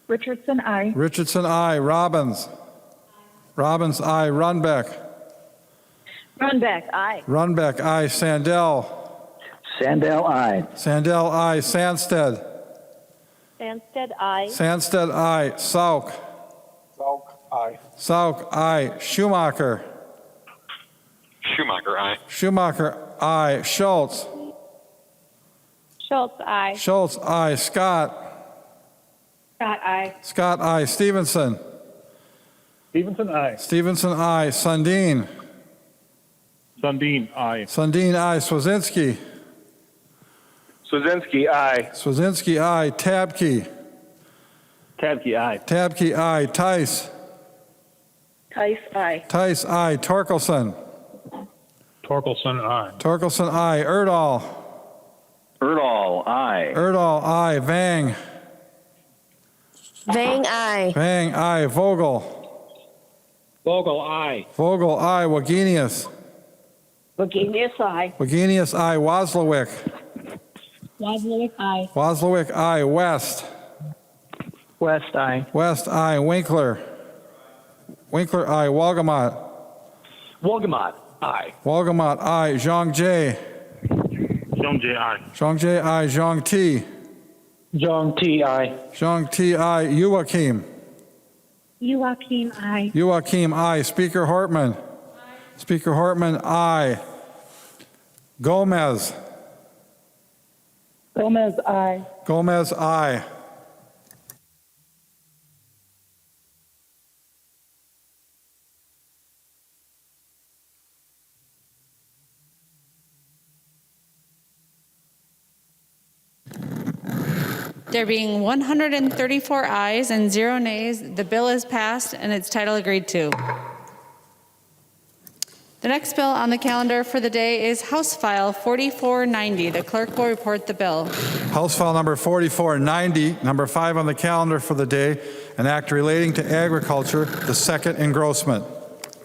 Richardson, aye. Richardson, aye. Robbins. Robbins, aye. Runbeck. Runbeck, aye. Runbeck, aye. Sandell. Sandell, aye. Sandell, aye. Sandsted. Sandsted, aye. Sandsted, aye. Sauke. Sauke, aye. Sauke, aye. Schumacher. Schumacher, aye. Schumacher, aye. Schultz. Schultz, aye. Schultz, aye. Scott. Scott, aye. Scott, aye. Stevenson. Stevenson, aye. Stevenson, aye. Sundin. Sundin, aye. Sundin, aye. Swazinski. Swazinski, aye. Swazinski, aye. Tabke. Tabke, aye. Tabke, aye. Tice. Tice, aye. Tice, aye. Torkelson. Torkelson, aye. Torkelson, aye. Erdahl. Erdahl, aye. Erdahl, aye. Vang. Vang, aye. Vang, aye. Vogel. Vogel, aye. Vogel, aye. Wagenius. Wagenius, aye. Wagenius, aye. Wazlawik. Wazlawik, aye. Wazlawik, aye. West. West, aye. West, aye. Winkler. Winkler, aye. Walgamot. Wolgamott, aye. Walgamot, aye. Zhang Jie. Zhang Jie, aye. Zhang Jie, aye. Zhang Ti. Zhang Ti, aye. Zhang Ti, aye. Joachim. Joachim, aye. Joachim, aye. Speaker Hortman. Speaker Hortman, aye. Gomez. Gomez, aye. Gomez, aye. There being 134 ayes and 0 nays, the bill is passed and its title agreed to. The next bill on the calendar for the day is House File 4490. The clerk will report the bill. House File number 4490, number 5 on the calendar for the day, an act relating to agriculture, the second engrossment.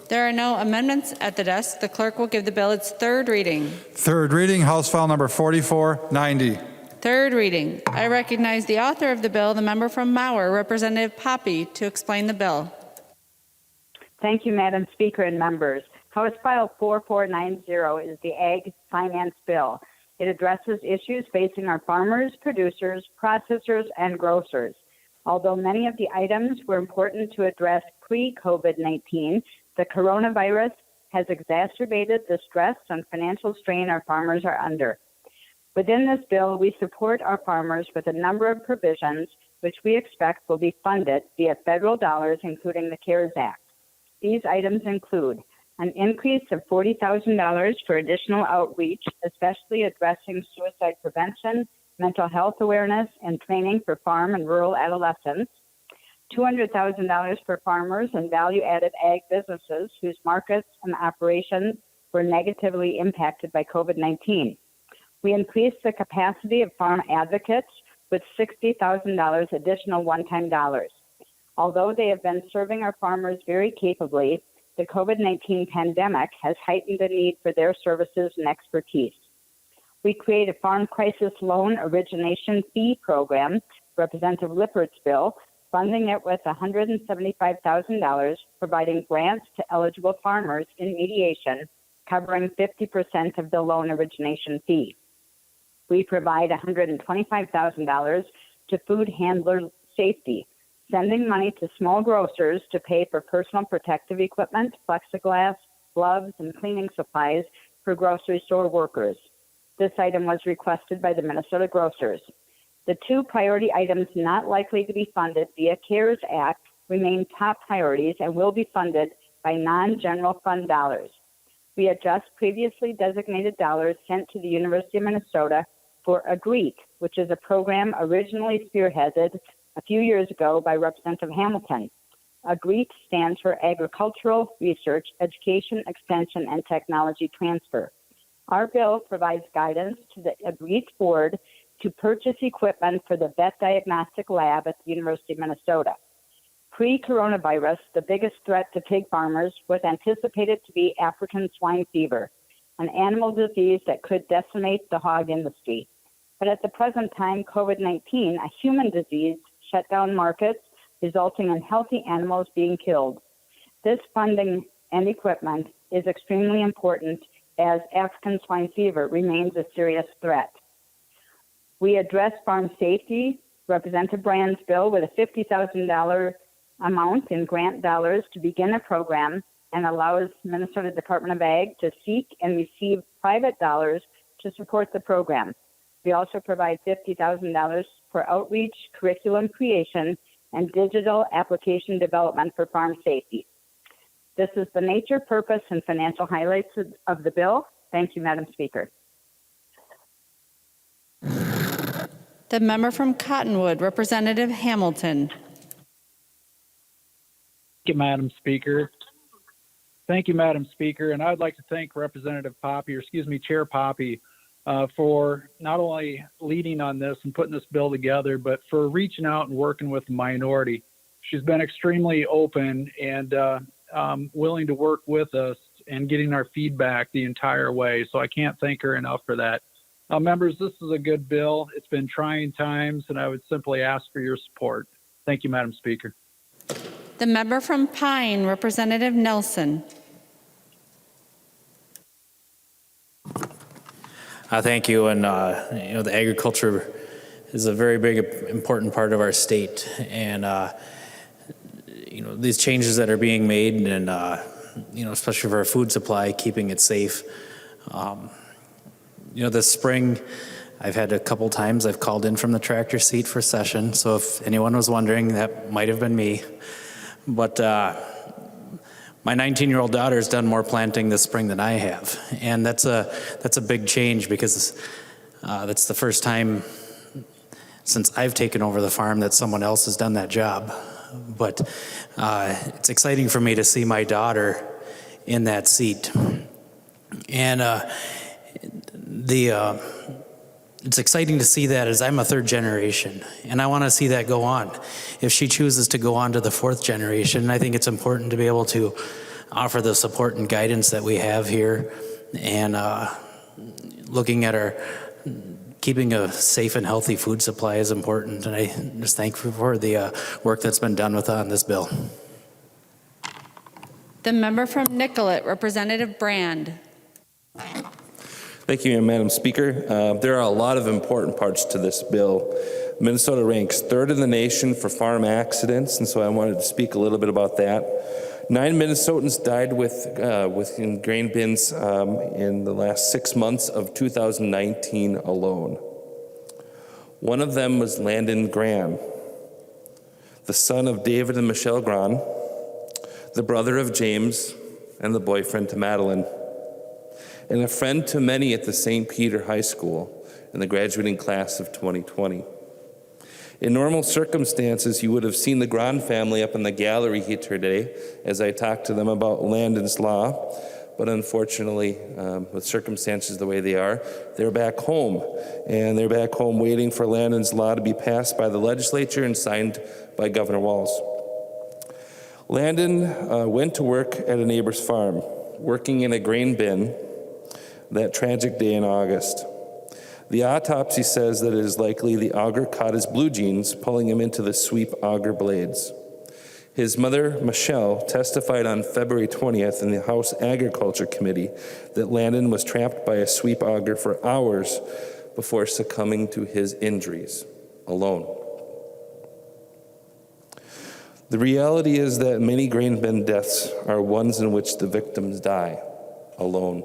There are no amendments at the desk. The clerk will give the bill its third reading. Third reading, House File number 4490. Third reading. I recognize the author of the bill, the member from Mauer, Representative Poppe, to explain the bill. Thank you, Madam Speaker and members. House File 4490 is the Ag Finance Bill. It addresses issues facing our farmers, producers, processors, and grocers. Although many of the items were important to address pre-COVID-19, the coronavirus has exacerbated the stress and financial strain our farmers are under. Within this bill, we support our farmers with a number of provisions which we expect will be funded via federal dollars, including the CARES Act. These items include an increase of $40,000 for additional outreach, especially addressing suicide prevention, mental health awareness, and training for farm and rural adolescents, $200,000 for farmers and value-added ag businesses whose markets and operations were negatively impacted by COVID-19. We increased the capacity of farm advocates with $60,000 additional one-time dollars. Although they have been serving our farmers very capably, the COVID-19 pandemic has heightened the need for their services and expertise. We create a farm crisis loan origination fee program, Representative Lippert's bill, funding it with $175,000, providing grants to eligible farmers in mediation, covering 50% of the loan origination fee. We provide $125,000 to food handler safety, sending money to small grocers to pay for personal protective equipment, plexiglass, gloves, and cleaning supplies for grocery store workers. This item was requested by the Minnesota grocers. The two priority items not likely to be funded via CARES Act remain top priorities and will be funded by non-general fund dollars. We adjust previously designated dollars sent to the University of Minnesota for AGREET, which is a program originally spearheaded a few years ago by Representative Hamilton. AGREET stands for Agricultural Research, Education, Extension, and Technology Transfer. Our bill provides guidance to the AGREET board to purchase equipment for the vet diagnostic lab at the University of Minnesota. Pre-coronavirus, the biggest threat to pig farmers was anticipated to be African swine fever, an animal disease that could decimate the hog industry. But at the present time, COVID-19, a human disease, shut down markets, resulting in healthy animals being killed. This funding and equipment is extremely important as African swine fever remains a serious threat. We address farm safety, Representative Brand's bill, with a $50,000 amount in grant dollars to begin a program and allows Minnesota Department of Ag to seek and receive private dollars to support the program. We also provide $50,000 for outreach, curriculum creation, and digital application development for farm safety. This is the nature, purpose, and financial highlights of the bill. Thank you, Madam Speaker. The member from Cottonwood, Representative Hamilton. Thank you, Madam Speaker. Thank you, Madam Speaker. And I'd like to thank Representative Poppe, or excuse me, Chair Poppe, for not only leading on this and putting this bill together, but for reaching out and working with the minority. She's been extremely open and willing to work with us and getting our feedback the entire way. So I can't thank her enough for that. Members, this is a good bill. It's been trying times, and I would simply ask for your support. Thank you, Madam Speaker. The member from Pine, Representative Nelson. Thank you. And, the agriculture is a very big, important part of our state. And, these changes that are being made and, especially for our food supply, keeping it safe. This spring, I've had a couple times I've called in from the tractor seat for session. So if anyone was wondering, that might have been me. But my 19-year-old daughter has done more planting this spring than I have. And that's a big change because that's the first time since I've taken over the farm that someone else has done that job. But it's exciting for me to see my daughter in that seat. And it's exciting to see that as I'm a third generation, and I want to see that go on. If she chooses to go on to the fourth generation, I think it's important to be able to offer the support and guidance that we have here, and looking at keeping a safe and healthy food supply is important, and I just thank you for the work that's been done on this bill. The member from Nicollet, Representative Brand. Thank you, Madam Speaker. There are a lot of important parts to this bill. Minnesota ranks third in the nation for farm accidents, and so I wanted to speak a little bit about that. 9 Minnesotans died in grain bins in the last 6 months of 2019 alone. One of them was Landon Graham, the son of David and Michelle Graham, the brother of James, and the boyfriend to Madeline, and a friend to many at the St. Peter High School in the graduating class of 2020. In normal circumstances, you would have seen the Graham family up in the gallery here today as I talked to them about Landon's law, but unfortunately, with circumstances the way they are, they're back home. And they're back home waiting for Landon's law to be passed by the legislature and signed by Governor Walz. Landon went to work at a neighbor's farm, working in a grain bin that tragic day in August. The autopsy says that it is likely the auger caught his blue jeans, pulling him into the sweep auger blades. His mother, Michelle, testified on February 20th in the House Agriculture Committee that Landon was trapped by a sweep auger for hours before succumbing to his injuries alone. The reality is that many grain bin deaths are ones in which the victims die alone.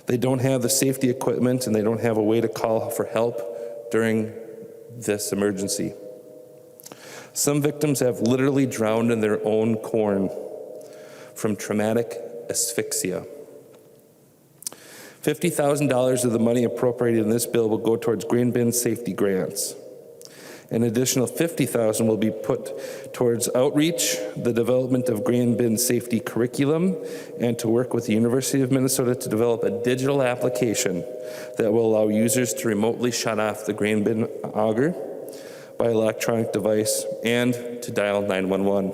They don't have the safety equipment and they don't have a way to call for help during this emergency. Some victims have literally drowned in their own corn from traumatic asphyxia. $50,000 of the money appropriated in this bill will go towards grain bin safety grants. An additional $50,000 will be put towards outreach, the development of grain bin safety curriculum, and to work with the University of Minnesota to develop a digital application that will allow users to remotely shut off the grain bin auger by electronic device and to dial 911.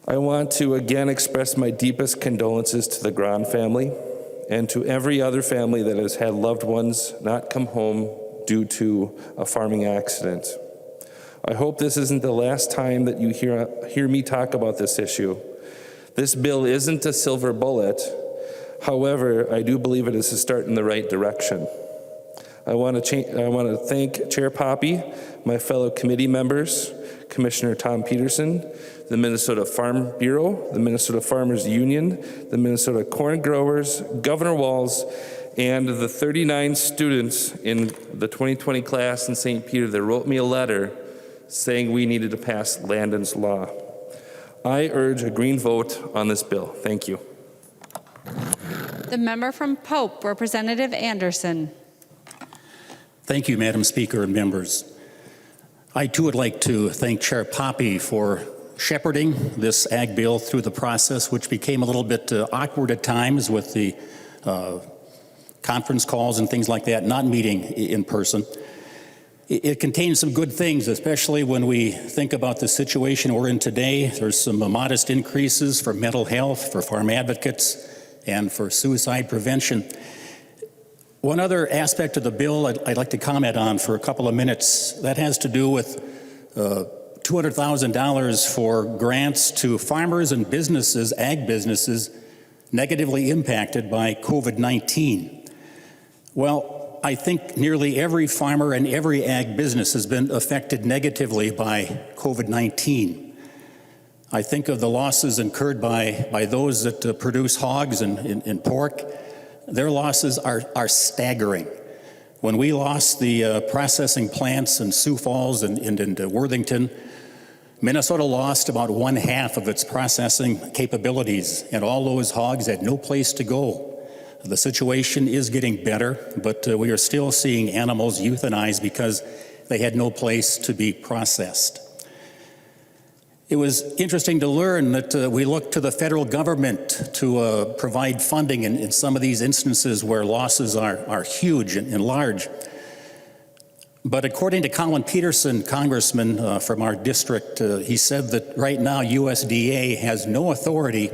I want to again express my deepest condolences to the Graham family and to every other family that has had loved ones not come home due to a farming accident. I hope this isn't the last time that you hear me talk about this issue. This bill isn't a silver bullet. However, I do believe it is a start in the right direction. I want to thank Chair Poppe, my fellow committee members, Commissioner Tom Peterson, the Minnesota Farm Bureau, the Minnesota Farmers Union, the Minnesota Corn Growers, Governor Walz, and the 39 students in the 2020 class in St. Peter that wrote me a letter saying we needed to pass Landon's law. I urge a green vote on this bill. Thank you. The member from Pope, Representative Anderson. Thank you, Madam Speaker and members. I too would like to thank Chair Poppe for shepherding this ag bill through the process, which became a little bit awkward at times with the conference calls and things like that, not meeting in person. It contains some good things, especially when we think about the situation we're in today. There's some modest increases for mental health, for farm advocates, and for suicide prevention. One other aspect of the bill I'd like to comment on for a couple of minutes, that has to do with $200,000 for grants to farmers and businesses, ag businesses, negatively impacted by COVID-19. Well, I think nearly every farmer and every ag business has been affected negatively by COVID-19. I think of the losses incurred by those that produce hogs and pork. Their losses are staggering. When we lost the processing plants in Sioux Falls and Worthington, Minnesota lost about 1/2 of its processing capabilities, and all those hogs had no place to go. The situation is getting better, but we are still seeing animals euthanized because they had no place to be processed. It was interesting to learn that we looked to the federal government to provide funding in some of these instances where losses are huge and large. But according to Colin Peterson, congressman from our district, he said that right now USDA has no authority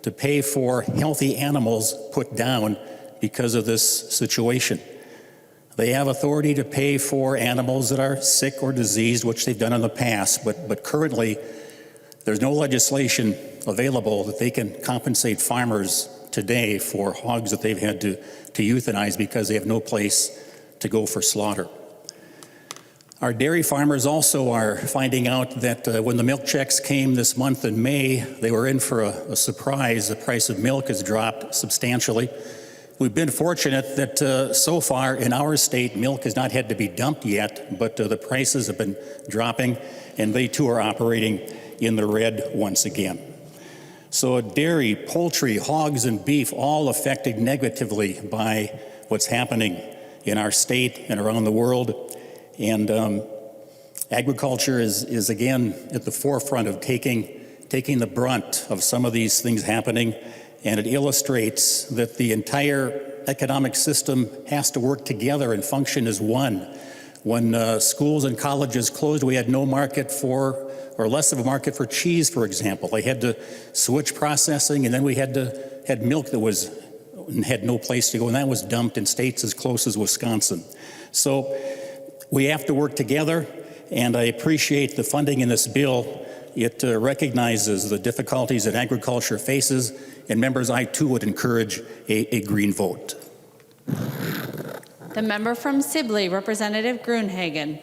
to pay for healthy animals put down because of this situation. They have authority to pay for animals that are sick or diseased, which they've done in the past, but currently there's no legislation available that they can compensate farmers today for hogs that they've had to euthanize because they have no place to go for slaughter. Our dairy farmers also are finding out that when the milk checks came this month in May, they were in for a surprise. The price of milk has dropped substantially. We've been fortunate that so far in our state, milk has not had to be dumped yet, but the prices have been dropping, and they too are operating in the red once again. So dairy, poultry, hogs, and beef all affected negatively by what's happening in our state and around the world. And agriculture is again at the forefront of taking the brunt of some of these things happening, and it illustrates that the entire economic system has to work together and function as one. When schools and colleges closed, we had no market for, or less of a market for cheese, for example. They had to switch processing, and then we had milk that had no place to go, and that was dumped in states as close as Wisconsin. So we have to work together, and I appreciate the funding in this bill. It recognizes the difficulties that agriculture faces, and members, I too would encourage a green vote. The member from Sibley, Representative Gruenhagen.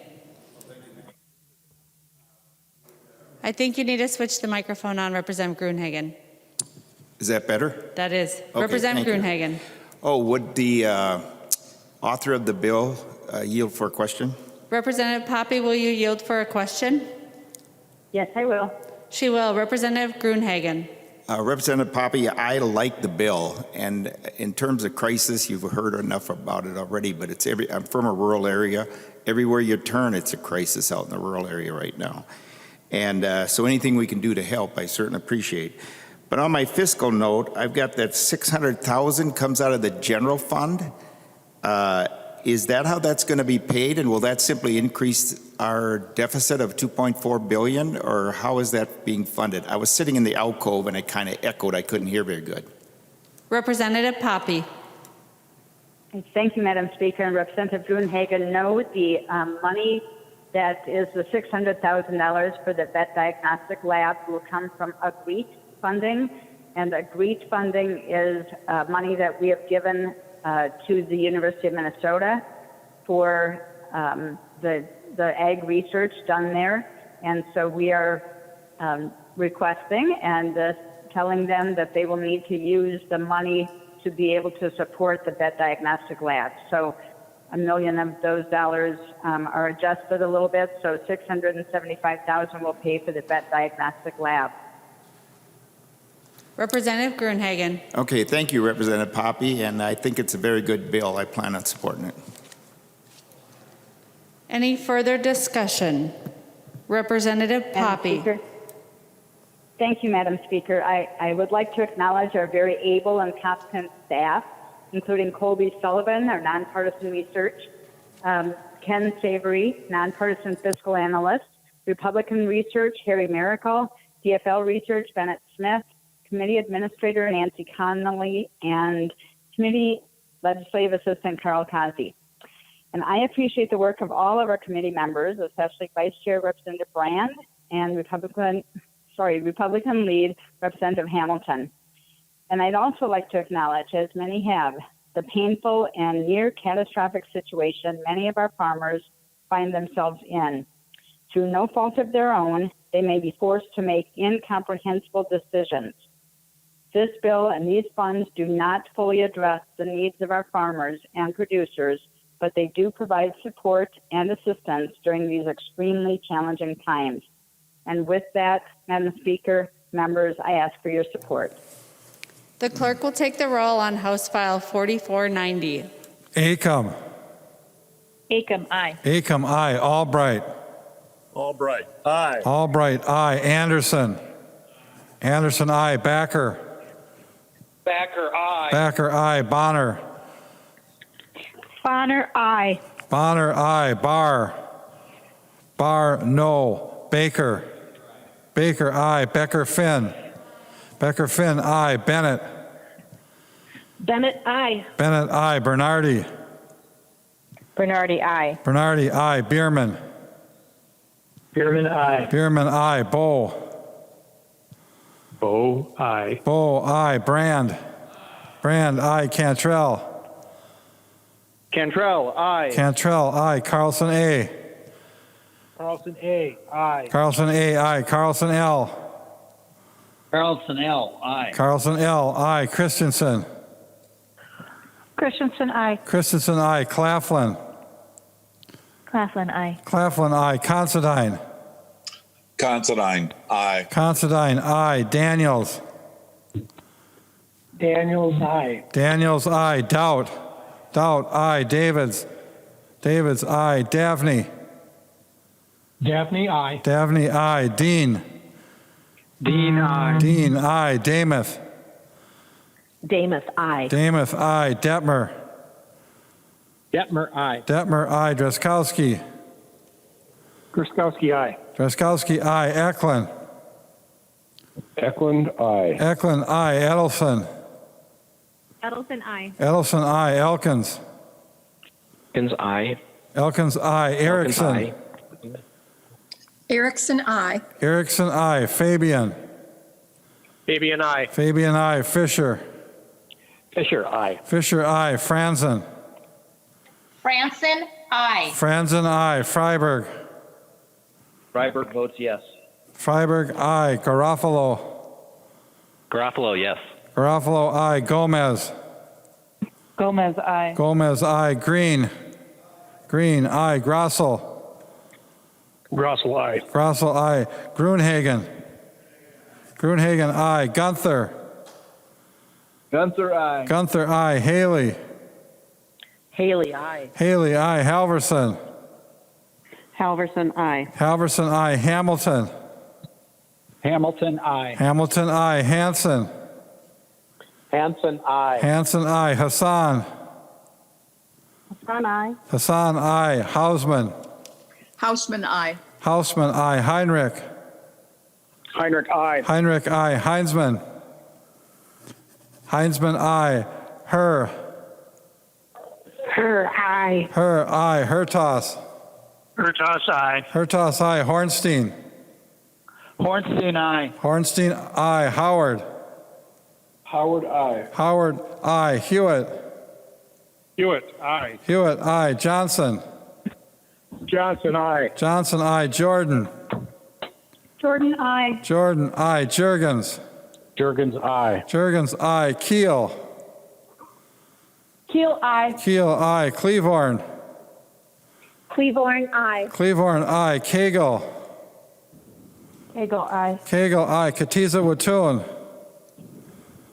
I think you need to switch the microphone on, Representative Gruenhagen. Is that better? That is. Okay, Representative thank you. Gruenhagen. Oh, would the author of the bill yield for a question? Representative Poppe, will you yield for a question? Yes, I will. She will. Representative Gruenhagen. Representative Poppe, I like the bill, and in terms of crisis, you've heard enough about it already, but I'm from a rural area. Everywhere you turn, it's a crisis out in the rural area right now. And so anything we can do to help, I certainly appreciate. But on my fiscal note, I've got that $600,000 comes out of the general fund. Is that how that's going to be paid, and will that simply increase our deficit of $2.4 billion, or how is that being funded? I was sitting in the alcove and it kind of echoed. I couldn't hear very good. Representative Poppe. Thank you, Madam Speaker. And Representative Gruenhagen, no, the money that is the $600,000 for the vet diagnostic lab will come from AGREET funding, and AGREET funding is money that we have given to the University of Minnesota for the ag research done there. And so we are requesting and telling them that they will need to use the money to be able to support the vet diagnostic lab. So $1 million of those dollars are adjusted a little bit, so $675,000 will pay for the vet diagnostic lab. Representative Gruenhagen. Okay, thank you, Representative Poppe, and I think it's a very good bill. I plan on supporting it. Any further discussion? Representative Madam Poppe. Speaker, Thank you, Madam Speaker. I would like to acknowledge our very able and competent staff, including Colby Sullivan, our nonpartisan research, Ken Savory, nonpartisan fiscal analyst, Republican research, Harry Miracle, DFL research, Bennett Smith, committee administrator, Nancy Connolly, and committee legislative assistant, Carl Kazi. And I appreciate the work of all of our committee members, especially Vice Chair Representative Brand and Republican lead Representative Hamilton. And I'd also like to acknowledge, as many have, the painful and near catastrophic situation many of our farmers find themselves in. Through no fault of their own, they may be forced to make incomprehensible decisions. This bill and these funds do not fully address the needs of our farmers and producers, but they do provide support and assistance during these extremely challenging times. And with that, Madam Speaker, members, I ask for your support. The clerk will take the roll on House File 4490. Acom. Acom, aye. Acom, aye. Albright. Albright, aye. Albright, aye. Anderson. Anderson, aye. Backer. Backer, aye. Backer, aye. Bonner. Bonner, aye. Bonner, aye. Barr. Barr, no. Baker. Baker, aye. Becker, Finn. Becker, Finn, aye. Bennett. Bennett, aye. Bennett, aye. Bernardi. Bernardi, aye. Bernardi, aye. Bierman. Bierman, aye. Bierman, aye. Bow. Bow, aye. Bow, aye. Brand. Brand, aye. Cantrell. Cantrell, aye. Cantrell, aye. Carlson, A. Carlson, A, aye. Carlson, A, aye. Carlson, L. Carlson, L, aye. Carlson, L, aye. Christensen. Christensen, aye. Christensen, aye. Claflin. Claflin, aye. Claflin, aye. Considine. Considine, aye. Considine, aye. Daniels. Daniels, aye. Daniels, aye. Doubt. Doubt, aye. Davids. Davids, aye. Daphne. Daphne, aye. Daphne, aye. Dean. Dean, aye. Dean, aye. Damath. Damath, aye. Damath, aye. Detmer. Detmer, aye. Detmer, aye. Dreskowski. Gruskowski, aye. Dreskowski, aye. Eklund. Eklund, aye. Eklund, aye. Edelson. Edelson, aye. Edelson, aye. Elkins. Elkins, aye. Elkins, aye. Erickson. Erickson, aye. Erickson, aye. Fabian. Fabian, aye. Fabian, aye. Fisher. Fisher, aye. Fisher, aye. Franzen. Franson, aye. Franzen, aye. Freiberg. Freiberg votes yes. Freiberg, aye. Garofalo. Garofalo, yes. Garofalo, aye. Gomez. Gomez, aye. Gomez, aye. Green. Green, aye. Grossel. Grossel, aye. Grossel, aye. Gruenhagen. Gruenhagen, aye. Gunther. Gunther, aye. Gunther, aye. Haley. Haley, aye. Haley, aye. Halverson. Halverson, aye. Halverson, aye. Hamilton. Hamilton, aye. Hamilton, aye. Hanson. Hanson, aye. Hanson, aye. Hassan. Hassan, aye. Hassan, aye. Hausman. Hausman, aye. Hausman, aye. Heinrich. Heinrich, aye. Heinrich, aye. Heinzman. Heinzman, aye. Her. Her, aye. Her, aye. Hertas. Hertas, aye. Hertas, aye. Hornstein. Hornstein, aye. Hornstein, aye. Howard. Howard, aye. Howard, aye. Hewitt. Hewitt, aye. Hewitt, aye. Johnson. Johnson, aye. Johnson, aye. Jordan. Jordan, aye. Jordan, aye. Jurgens. Jurgens, aye. Jurgens, aye. Keel. Keel, aye. Keel, aye. Cleavorn. Cleavorn, aye. Cleavorn, aye. Koegel. Koegel, aye. Koegel, aye. Katiza Watun.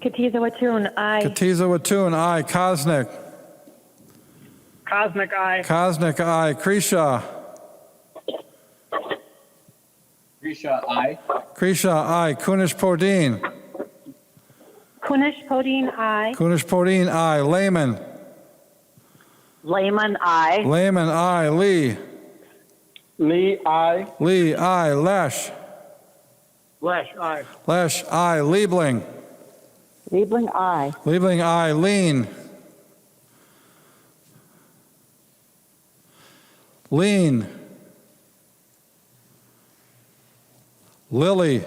Katiza Watun, aye. Katiza Watun, aye. Kosnick. Kosnick, aye. Kosnick, aye. Kreshaw. Grisha, aye. Grisha, aye. Kunish-Podine. Kunish-Podine, aye. Kunish-Podine, aye. Lehman. Lehman, aye. Lehman, aye. Lee. Lee, aye. Lee, aye. Lesch. Lesch, aye. Lesch, aye. Liebling. Liebling, aye. Liebling, aye. Lean. Lean. Lily.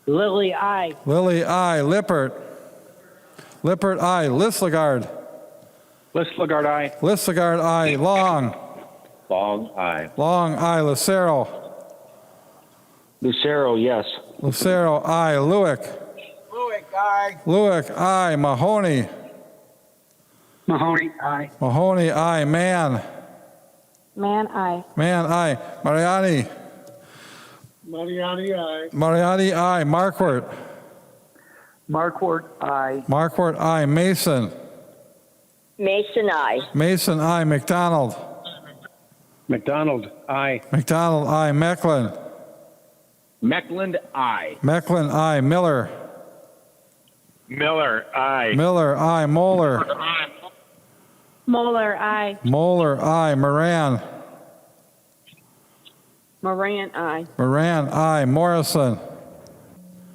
Lily, aye. Lily, aye. Lippert. Lippert, aye. Listlegard. Listlegard, aye. Listlegard, aye. Long. Long, aye. Long, aye. Lucero. Lucero, yes. Lucero, aye. Lewick. Lewick, aye. Lewick, aye. Mahoney. Mahoney, aye. Mahoney, aye. Mann. Man, aye. Mann, aye. Mariani. Mariani, aye. Mariani, aye. Marquardt. Marquardt, aye. Marquardt, aye. Mason. Mason, aye. Mason, aye. McDonald. McDonald, aye. McDonald, aye. Mecklin. Meckland, aye. Mecklin, aye. Miller. Miller, aye. Miller, aye. Moeller. Moeller, aye. Moeller, aye. Moran. Moran, aye. Moran, aye. Morrison.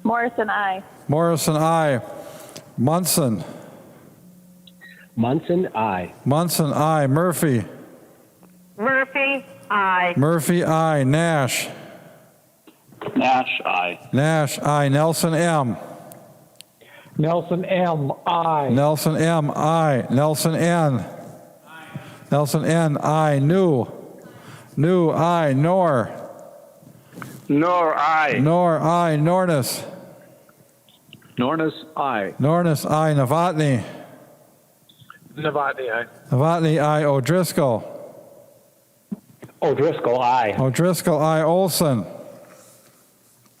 Morrison, aye. Morrison, aye. Munson. Munson, aye. Munson, aye. Murphy. Murphy, aye. Murphy, aye. Nash. Nash, aye. Nash, aye. Nelson, M. Nelson M, aye. Nelson, M, aye. Nelson, N. Nelson, N, aye. New. New, aye. Nor. Nor, aye. Nor, aye. Nornis. Nornis, aye. Nornis, aye. Novotny. Novotny, aye. Novotny, aye. O'Driscoll. O'Driscoll, aye. O'Driscoll, aye. Olson.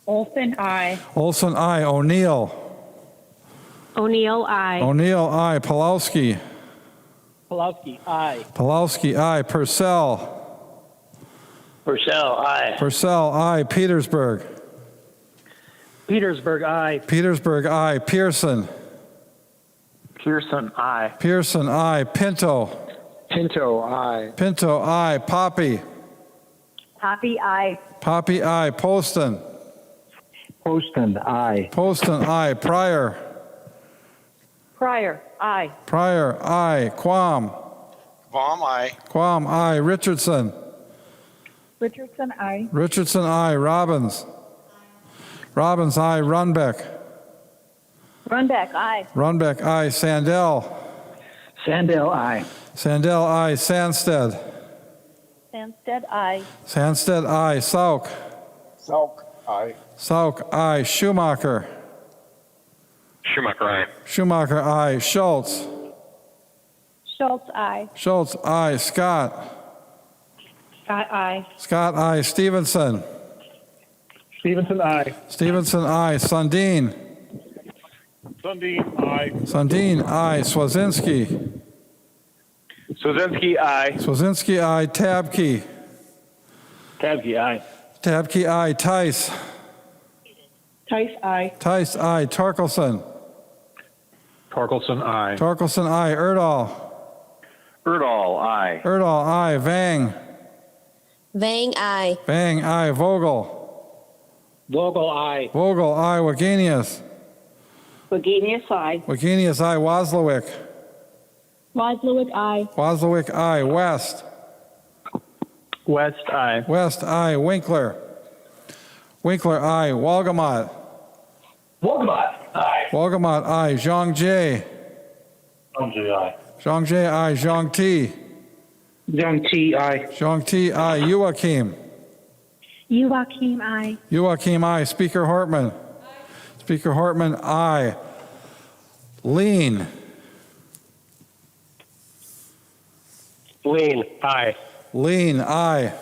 Olson, aye. Olson, aye. O'Neill. O'Neill, aye. O'Neill, aye. Pulowski. Pulowski, aye. Pulowski, aye. Purcell. Purcell, aye. Purcell, aye. Petersburg. Petersburg, aye. Petersburg, aye. Pearson. Pearson, aye. Pearson, aye. Pinto. Pinto, aye. Pinto, aye. Poppe. Poppe, aye. Poppe, aye. Poston. Poston, aye. Poston, aye. Pryor. Pryor, aye. Pryor, aye. Quam. Quam, aye. Quam, aye. Richardson. Richardson, aye. Richardson, aye. Robbins. Robbins, aye. Runbeck. Runbeck, aye. Runbeck, aye. Sandell. Sandell, aye. Sandell, aye. Sandsted. Sandsted, aye. Sandsted, aye. Sauke. Sauke, aye. Sauke, aye. Schumacher. Schumacher, aye. Schumacher, aye. Schultz. Schultz, aye. Schultz, aye. Scott. Scott, aye. Scott, aye. Stevenson. Stevenson, aye. Stevenson, aye. Sundin. Sundin, aye. Sundin, aye. Swazinski. Swazinski, aye. Swazinski, aye. Tabke. Tabke, aye. Tabke, aye. Tice. Tice, aye. Tice, aye. Torkelson. Torkelson, aye. Torkelson, aye. Erdahl. Erdahl, aye. Erdahl, aye. Vang. Vang, aye. Vang, aye. Vogel. Vogel, aye. Vogel, aye. Wagenius. Wagenius, aye. Wagenius, aye. Wazlawik. Wazlawik, aye. Wazlawik, aye. West. West, aye. West, aye. Winkler. Winkler, aye. Walgamot. Wolgamott, aye. Walgamot, aye. Zhang Jie. Aye. Zhang Jie, aye. Zhang Ti. Young T, aye. Zhang Ti, aye. Joachim. Joachim, aye. Joachim, aye. Speaker Hortman. Speaker Hortman, aye. Lean. Lean, aye. Lean, aye.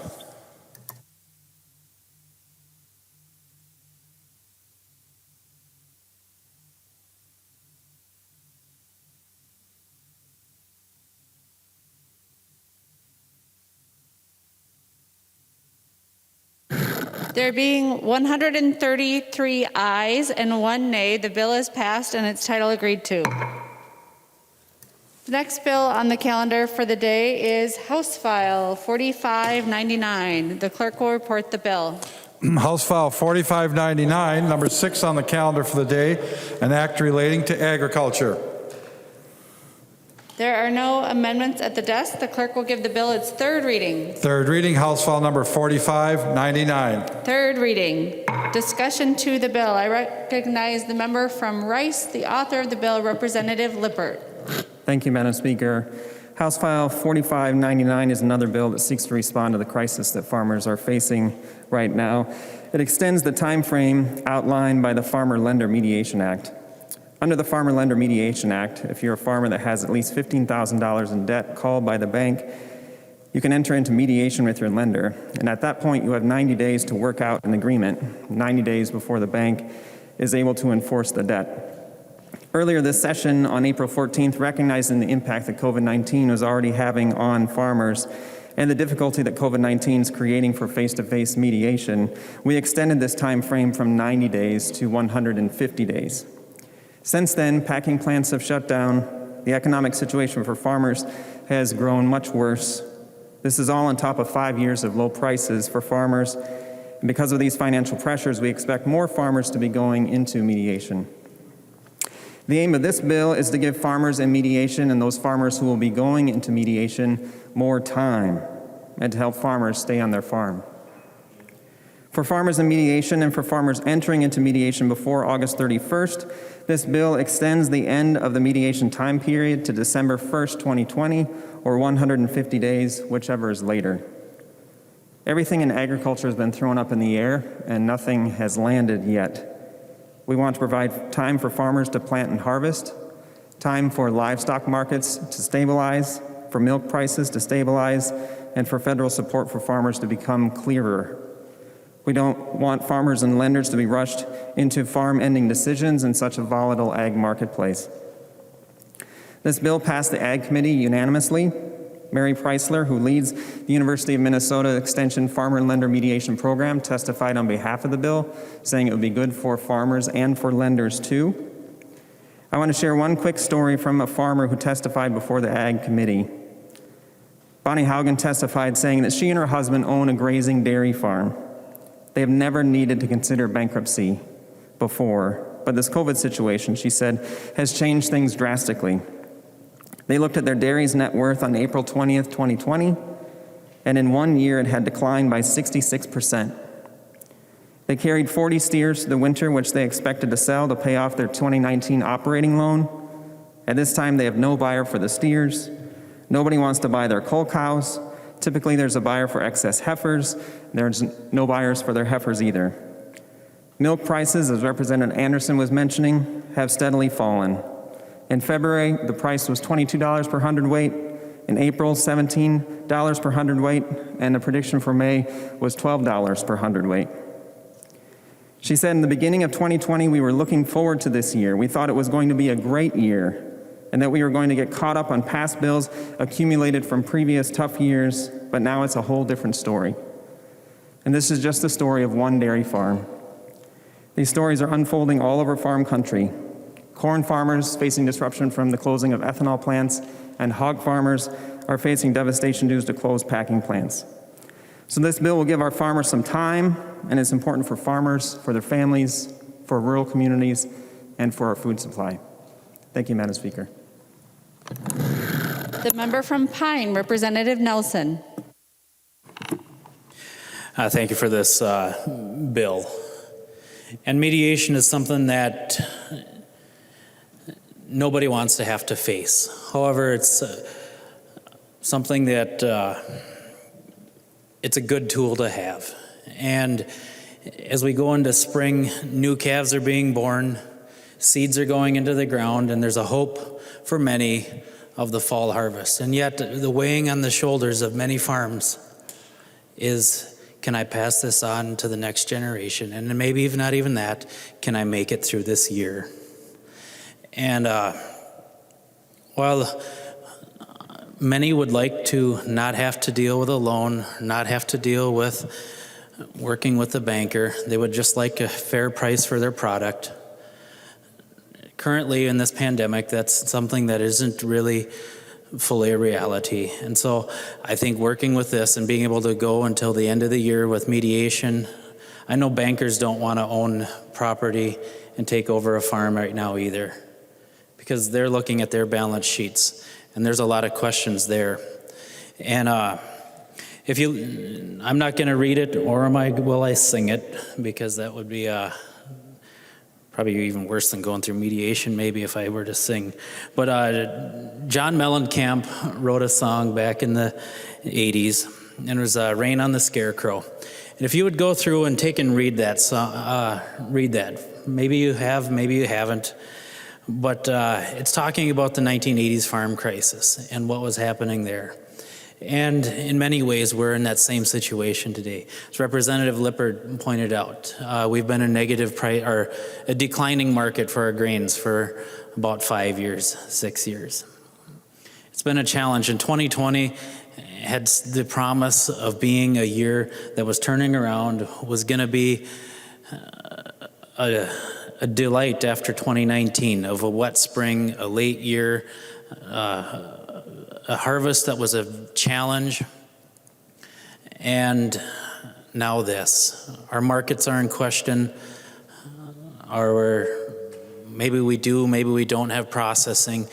There being 133 ayes and 1 nay, the bill is passed and its title agreed to. The next bill on the calendar for the day is House File 4599. The clerk will report the bill. House File 4599, number 6 on the calendar for the day, an act relating to agriculture. There are no amendments at the desk. The clerk will give the bill its third reading. Third reading, House File number 4599. Third reading. Discussion to the bill. I recognize the member from Rice, the author of the bill, Representative Lippert. Thank you, Madam Speaker. House File 4599 is another bill that seeks to respond to the crisis that farmers are facing right now. It extends the time frame outlined by the Farmer Lender Mediation Act. Under the Farmer Lender Mediation Act, if you're a farmer that has at least $15,000 in debt called by the bank, you can enter into mediation with your lender. And at that point, you have 90 days to work out an agreement, 90 days before the bank is able to enforce the debt. Earlier this session, on April 14th, recognizing the impact that COVID-19 was already having on farmers and the difficulty that COVID-19 is creating for face-to-face mediation, we extended this time frame from 90 days to 150 days. Since then, packing plants have shut down. The economic situation for farmers has grown much worse. This is all on top of 5 years of low prices for farmers. And because of these financial pressures, we expect more farmers to be going into mediation. The aim of this bill is to give farmers in mediation and those farmers who will be going into mediation more time and to help farmers stay on their farm. For farmers in mediation and for farmers entering into mediation before August 31st, this bill extends the end of the mediation time period to December 1st, 2020, or 150 days, whichever is later. Everything in agriculture has been thrown up in the air, and nothing has landed yet. We want to provide time for farmers to plant and harvest, time for livestock markets to stabilize, for milk prices to stabilize, and for federal support for farmers to become clearer. We don't want farmers and lenders to be rushed into farm-ending decisions in such a volatile ag marketplace. This bill passed the Ag Committee unanimously. Mary Preisler, who leads the University of Minnesota Extension Farmer and Lender Mediation Program, testified on behalf of the bill, saying it would be good for farmers and for lenders too. I want to share one quick story from a farmer who testified before the Ag Committee. Bonnie Haugen testified saying that she and her husband own a grazing dairy farm. They have never needed to consider bankruptcy before, but this COVID situation, she said, has changed things drastically. They looked at their dairy's net worth on April 20th, 2020, and in 1 year it had declined by 66%. They carried 40 steers to the winter, which they expected to sell to pay off their 2019 operating loan. At this time, they have no buyer for the steers. Nobody wants to buy their cull cows. Typically, there's a buyer for excess heifers. There's no buyers for their heifers either. Milk prices, as Representative Anderson was mentioning, have steadily fallen. In February, the price was $22 per hundredweight. In April, $17 per hundredweight, and the prediction for May was $12 per hundredweight. She said, in the beginning of 2020, we were looking forward to this year. We thought it was going to be a great year, and that we were going to get caught up on past bills accumulated from previous tough years, but now it's a whole different story. And this is just the story of one dairy farm. These stories are unfolding all over farm country. Corn farmers facing disruption from the closing of ethanol plants, and hog farmers are facing devastation due to closed packing plants. So this bill will give our farmers some time, and it's important for farmers, for their families, for rural communities, and for our food supply. Thank you, Madam Speaker. The member from Pine, Representative Nelson. Thank you for this bill. And mediation is something that nobody wants to have to face. However, it's something that it's a good tool to have. And as we go into spring, new calves are being born, seeds are going into the ground, and there's a hope for many of the fall harvest. And yet the weighing on the shoulders of many farms is, can I pass this on to the next generation? And maybe even not even that, can I make it through this year? And while many would like to not have to deal with a loan, not have to deal with working with the banker. They would just like a fair price for their product. Currently in this pandemic, that's something that isn't really fully a reality. And so I think working with this and being able to go until the end of the year with mediation, I know bankers don't want to own property and take over a farm right now either, because they're looking at their balance sheets and there's a lot of questions there. And I'm not going to read it, or will I sing it, because that would be probably even worse than going through mediation, maybe, if I were to sing. But John Mellencamp wrote a song back in the 80s, and it was Rain on the Scarecrow. And if you would go through and take and read that song, maybe you have, maybe you haven't, but it's talking about the 1980s farm crisis and what was happening there. And in many ways, we're in that same situation today. As Representative Lippert pointed out, we've been a declining market for our grains for about 5 years, 6 years. It's been a challenge. In 2020, had the promise of being a year that was turning around, was going to be a delight after 2019 of a wet spring, a late year, a harvest that was a challenge, and now this. Our markets are in question. Maybe we do, maybe we don't have processing,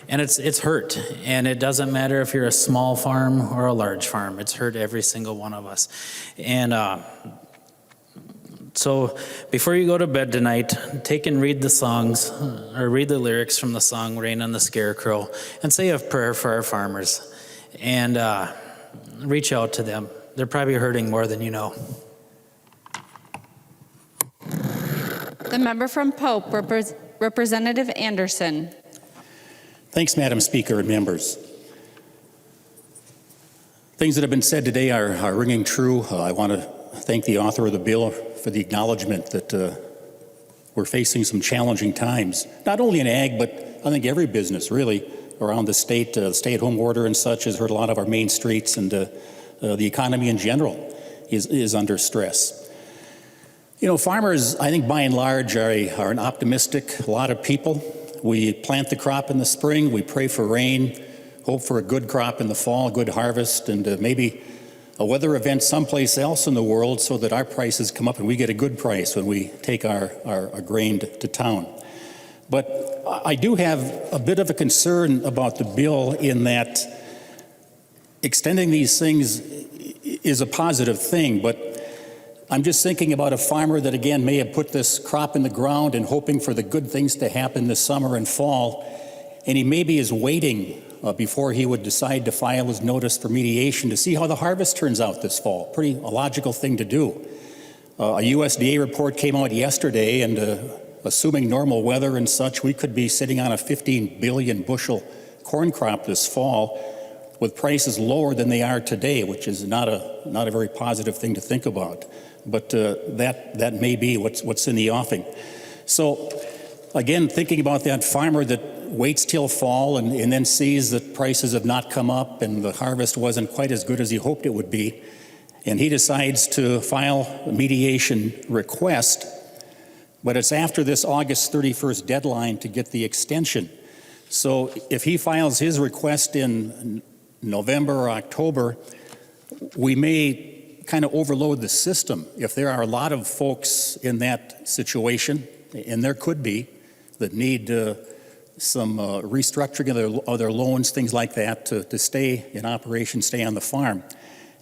and it's hurt. And it doesn't matter if you're a small farm or a large farm. It's hurt every single one of us. And so before you go to bed tonight, take and read the songs, or read the lyrics from the song Rain on the Scarecrow, and say a prayer for our farmers, and reach out to them. They're probably hurting more than you know. The member from Poppe, Representative Anderson. Thanks, Madam Speaker and members. Things that have been said today are ringing true. I want to thank the author of the bill for the acknowledgement that we're facing some challenging times, not only in ag, but I think every business really around the state. The stay-at-home order and such has hurt a lot of our main streets, and the economy in general is under stress. You know, farmers, I think by and large, are an optimistic lot of people. We plant the crop in the spring, we pray for rain, hope for a good crop in the fall, a good harvest, and maybe a weather event someplace else in the world so that our prices come up and we get a good price when we take our grain to town. But I do have a bit of a concern about the bill in that extending these things is a positive thing, but I'm just thinking about a farmer that, again, may have put this crop in the ground and hoping for the good things to happen this summer and fall, and he maybe is waiting before he would decide to file his notice for mediation to see how the harvest turns out this fall. Pretty a logical thing to do. A USDA report came out yesterday, and assuming normal weather and such, we could be sitting on a 15 billion bushel corn crop this fall with prices lower than they are today, which is not a very positive thing to think about. But that may be what's in the offing. So again, thinking about that farmer that waits till fall and then sees that prices have not come up and the harvest wasn't quite as good as he hoped it would be, and he decides to file a mediation request, but it's after this August 31st deadline to get the extension. So if he files his request in November or October, we may kind of overload the system. If there are a lot of folks in that situation, and there could be, that need some restructuring of their loans, things like that, to stay in operation, stay on the farm.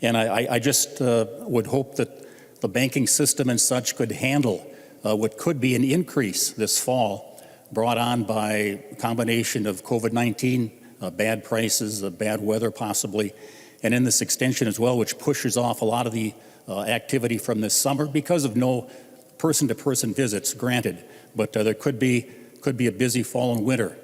And I just would hope that the banking system and such could handle what could be an increase this fall brought on by a combination of COVID-19, bad prices, bad weather possibly, and in this extension as well, which pushes off a lot of the activity from this summer because of no person-to-person visits, granted. But there could be a busy fall and winter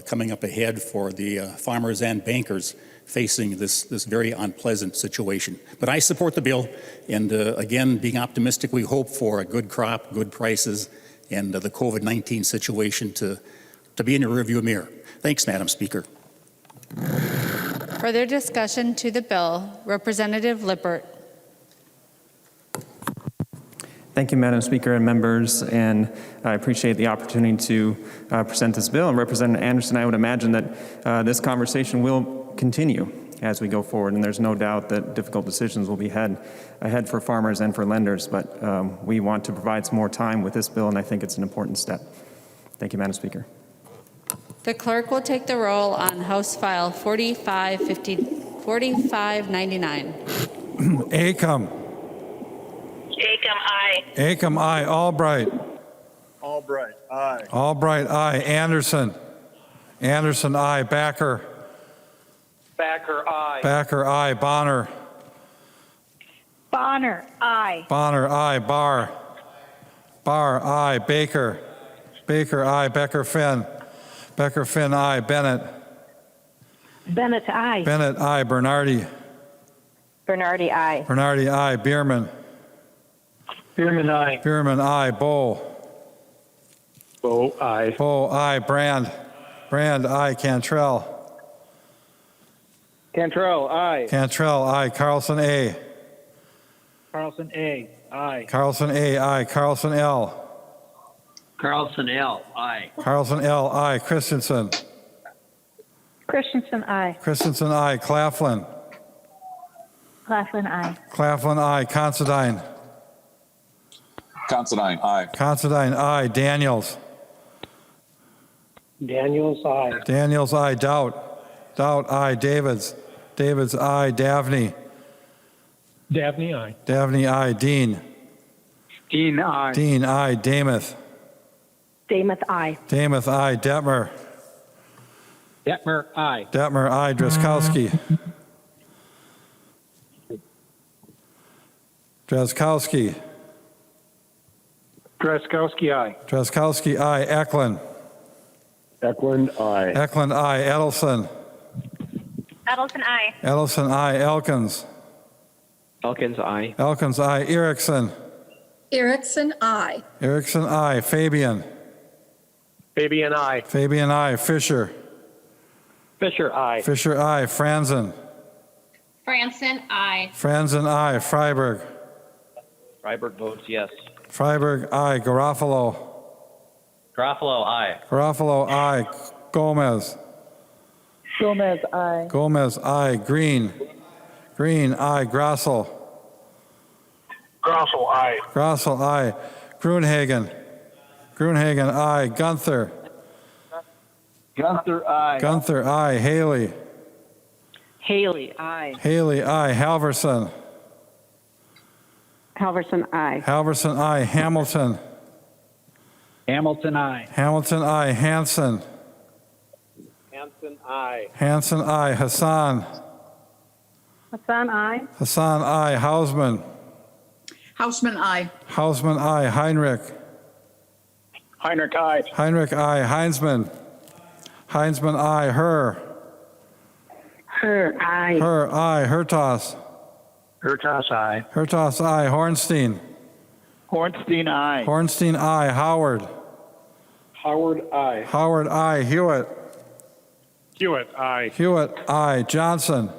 coming up ahead for the farmers and bankers facing this very unpleasant situation. But I support the bill, and again, being optimistic, we hope for a good crop, good prices, and the COVID-19 situation to be in the rearview mirror. Thanks, Madam Speaker. Further discussion to the bill, Representative Lippert. Thank you, Madam Speaker and members, and I appreciate the opportunity to present this bill. And Representative Anderson, I would imagine that this conversation will continue as we go forward, and there's no doubt that difficult decisions will be ahead for farmers and for lenders, but we want to provide some more time with this bill, and I think it's an important step. Thank you, Madam Speaker. The clerk will take the roll on House File 4599. Acom. Aye. Acom, aye. Albright. Albright, aye. Albright, aye. Anderson. Anderson, aye. Backer. Backer, aye. Backer, aye. Bonner. Bonner, aye. Bonner, aye. Barr. Barr, aye. Baker. Baker, aye. Becker Finn. Becker Finn, aye. Bennett. Bennett, aye. Bennett, aye. Bernardi. Bernardi, aye. Bernardi, aye. Bierman. Bierman, aye. Bierman, aye. Bow. Bow, aye. Bow, aye. Brand. Brand, aye. Cantrell. Cantrell, aye. Cantrell, aye. Carlson, A. Carlson, A, aye. Carlson, A, aye. Carlson, L. Carlson, L, aye. Carlson, L, aye. Christensen. Christensen, aye. Christensen, aye. Claflin. Claflin, aye. Claflin, aye. Considine. Considine, aye. Considine, aye. Daniels. Daniels, aye. Daniels, aye. Doubt. Doubt, aye. Davids. Davids, aye. Davney. Dabney, aye. Davney, aye. Dean. Dean, aye. Dean, aye. Damuth. Damuth, aye. Damuth, aye. Detmer. Detmer, aye. Detmer, aye. Drazkowski. Drazkowski. Drazkowski, aye. Drazkowski, aye. Eklund. Eklund, aye. Eklund, aye. Edelson. Edelson, aye. Edelson, aye. Elkins. Elkins, aye. Elkins, aye. Erickson. Erickson, aye. Erickson, aye. Fabian. Fabian, aye. Fabian, aye. Fisher. Fisher, aye. Fisher, aye. Franzen. Franson, aye. Franzen, aye. Freiberg. Freiberg votes yes. Freiberg, aye. Garofalo. Garofalo, aye. Garofalo, aye. Gomez. Gomez, aye. Gomez, aye. Green. Green, aye. Grossel. Grossel, aye. Grossel, aye. Gruenhagen. Gruenhagen, aye. Gunther. Gunther, aye. Gunther, aye. Haley. Haley, aye. Haley, aye. Halverson. Halverson, aye. Halverson, aye. Hamilton. Hamilton, aye. Hamilton, aye. Hanson. Hanson, aye. Hanson, aye. Hassan. Hassan, aye. Hassan, aye. Hausman. Hausman, aye. Hausman, aye. Heinrich. Heinrich, aye. Heinrich, aye. Heinzman. Heinzman, aye. Herr. Her, aye. Herr, aye. Hertas. Hertas, aye. Hertas, aye. Hornstein. Hornstein, aye. Hornstein, aye. Howard. Howard, aye. Howard, aye. Hewitt. Hewitt, aye. Hewitt, aye. Johnson.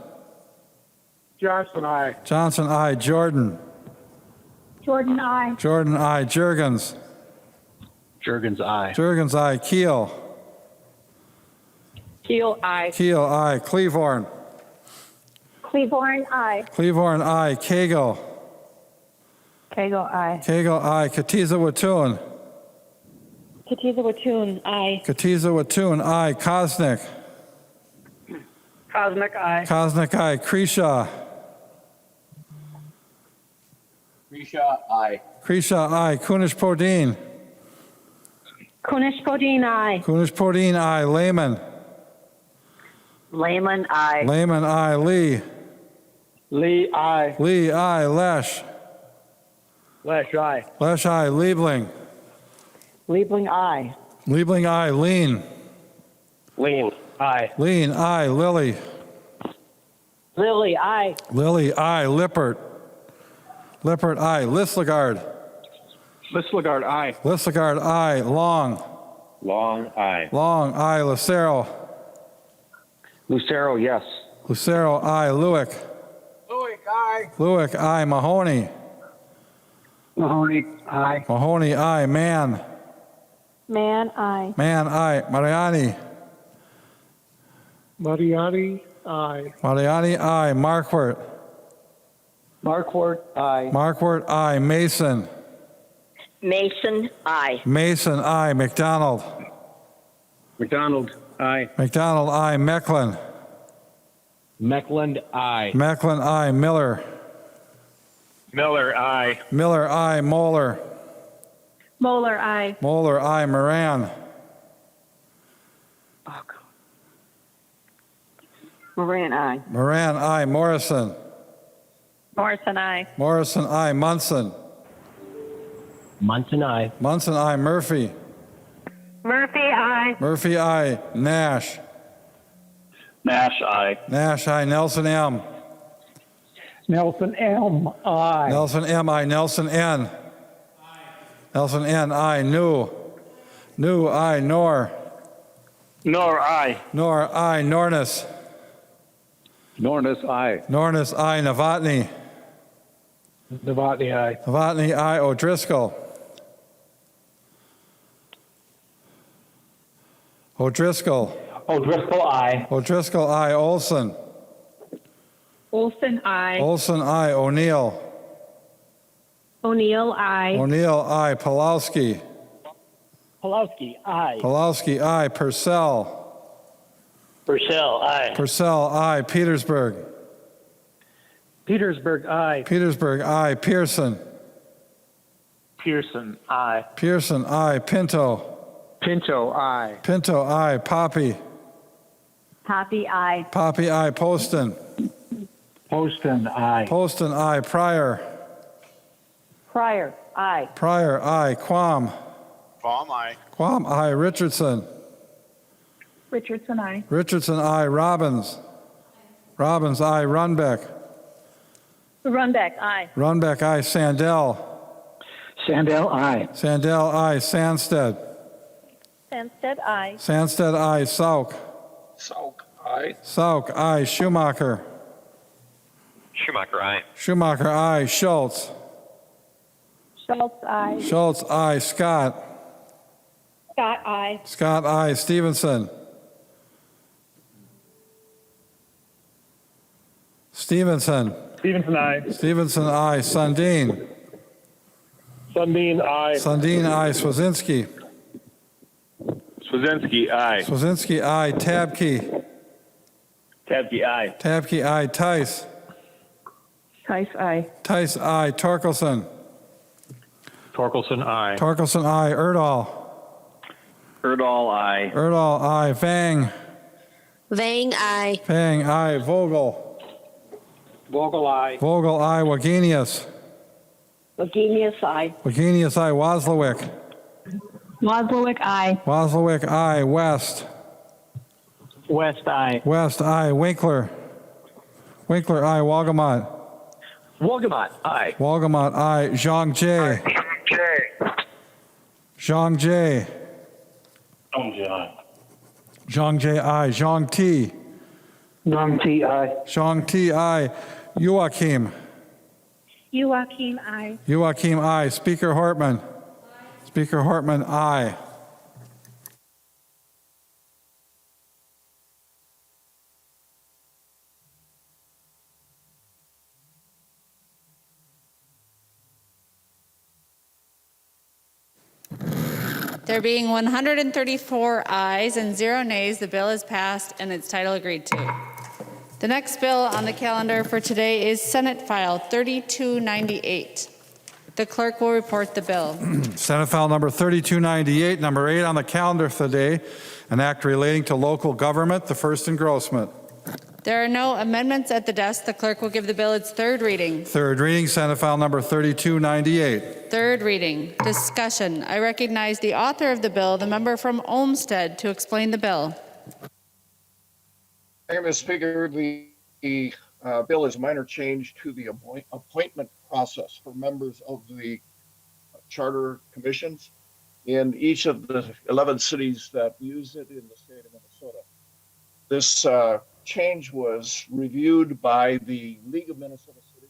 Johnson, aye. Johnson, aye. Jordan. Jordan, aye. Jordan, aye. Jurgens. Jurgens, aye. Jurgens, aye. Keel. Keel, aye. Keel, aye. Cleavorn. Cleaborn, aye. Cleavorn, aye. Koegel. Koegel, aye. Koegel, aye. Katiza Watun. Katiza Watun, aye. Katiza Watun, aye. Kosnick. Cosmic, aye. Kosnick, aye. Kreshaw. Risha, aye. Kreshaw, aye. Kunish-Podine. Kunish Podine, aye. Kunish-Podine, aye. Lehman. Lehman, aye. Lehman, aye. Lee. Lee, aye. Lee, aye. Lesch. Lesch, aye. Lesch, aye. Liebling. Liebling, aye. Liebling, aye. Lean. Lean, aye. Lean, aye. Lilly. Lily, aye. Lilly, aye. Lippert. Lippert, aye. Listlegard. Listlegard, aye. Listlegard, aye. Long. Long, aye. Long, aye. Lucero. Lucero, yes. Lucero, aye. Lewick. Lewick, aye. Lewick, aye. Mahoney. Mahoney, aye. Mahoney, aye. Mann. Man, I. Mann, aye. Mariani. Mariani, aye. Mariani, aye. Markwart. Markwart, aye. Markwart, aye. Mason. Mason, aye. Mason, aye. McDonald. McDonald, aye. McDonald, aye. Mecklin. Meckland, aye. Mecklin, aye. Miller. Miller, aye. Miller, aye. Moeller. Moeller, aye. Moeller, aye. Moran. Moran, aye. Moran, aye. Morrison. Morrison, aye. Morrison, aye. Munson. Munson, aye. Munson, aye. Murphy. Murphy, aye. Murphy, aye. Nash. Nash, aye. Nash, aye. Nelson M. Nelson M, aye. Nelson M, aye. Nelson N. Nelson N, aye. New. New, aye. Nor. Nor, aye. Nor, aye. Nornis. Nornis, aye. Nornis, aye. Novotny. Novotny, aye. Novotny, aye. O'Driscoll. O'Driscoll. O'Driscoll, aye. O'Driscoll, aye. Olson. Olson, aye. Olson, aye. O'Neill. O'Neill, aye. O'Neill, aye. Pulowski. Pulowski, aye. Pulowski, aye. Purcell. Purcell, aye. Purcell, aye. Petersburg. Petersburg, aye. Petersburg, aye. Pearson. Pearson, aye. Pearson, aye. Pinto. Pinto, aye. Pinto, aye. Poppe. Poppe, aye. Poppe, aye. Poston. Poston, aye. Poston, aye. Pryor. Pryor, aye. Pryor, aye. Quam. Quam, aye. Quam, aye. Richardson. Richardson, aye. Richardson, aye. Robbins. Robbins, aye. Runbeck. Runbeck, aye. Runbeck, aye. Sandell. Sandell, aye. Sandell, aye. Sandsted. Sandsted, aye. Sandsted, aye. Sauke. Sauke, aye. Sauke, aye. Schumacher. Schumacher, aye. Schumacher, aye. Schultz. Schultz, aye. Schultz, aye. Scott. Scott, aye. Scott, aye. Stevenson. Stevenson. Stevenson, aye. Stevenson, aye. Sundin. Sundin, aye. Sundin, aye. Swazinski. Swazinski, aye. Swazinski, aye. Tabke. Tabke, aye. Tabke, aye. Tice. Tice, aye. Tice, aye. Torkelson. Torkelson, aye. Torkelson, aye. Erdahl. Erdahl, aye. Erdahl, aye. Vang. Vang, aye. Vang, aye. Vogel. Vogel, aye. Vogel, aye. Wagenius. Wagenius, aye. Wagenius, aye. Wazlawik. Wazlawik, aye. Wazlawik, aye. West. West, aye. West, aye. Winkler. Winkler, aye. Walgamot. Wolgamott, aye. Walgamot, aye. Zhang J. Zhang J. Zhang J, aye. Zhang T. Zhang T, aye. Zhang T, aye. Joachim. Joachim, aye. Joachim, aye. Speaker Hortman. Speaker Hortman, aye. There being 134 ayes and 0 nays, the bill is passed and its title agreed to. The next bill on the calendar for today is Senate File 3298. The clerk will report the bill. Senate File number 3298, number 8 on the calendar for the day, an act relating to local government, the first engrossment. There are no amendments at the desk. The clerk will give the bill its third reading. Third reading, Senate File number 3298. Third reading. Discussion. I recognize the author of the bill, the member from Olmsted, to explain the bill. Thank you, Mr. Speaker. The bill is a minor change to the appointment process for members of the charter commissions in each of the 11 cities that use it in the state of Minnesota. This change was reviewed by the League of Minnesota Cities,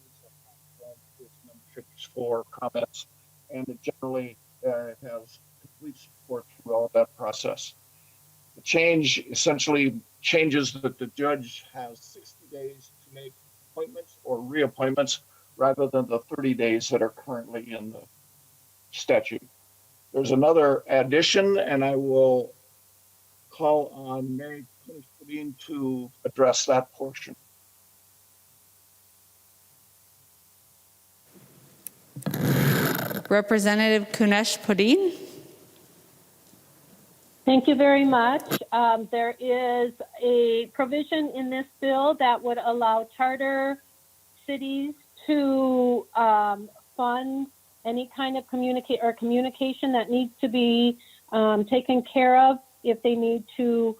its membership for comments, and it generally has complete support throughout that process. The change essentially changes that the judge has 60 days to make appointments or reappointments rather than the 30 days that are currently in the statute. There's another addition, and I will call on Mary Kunesh-Poddin to address that portion. Representative Kunesh-Poddin. Thank you very much. There is a provision in this bill that would allow charter cities to fund any kind of communication that needs to be taken care of if they need to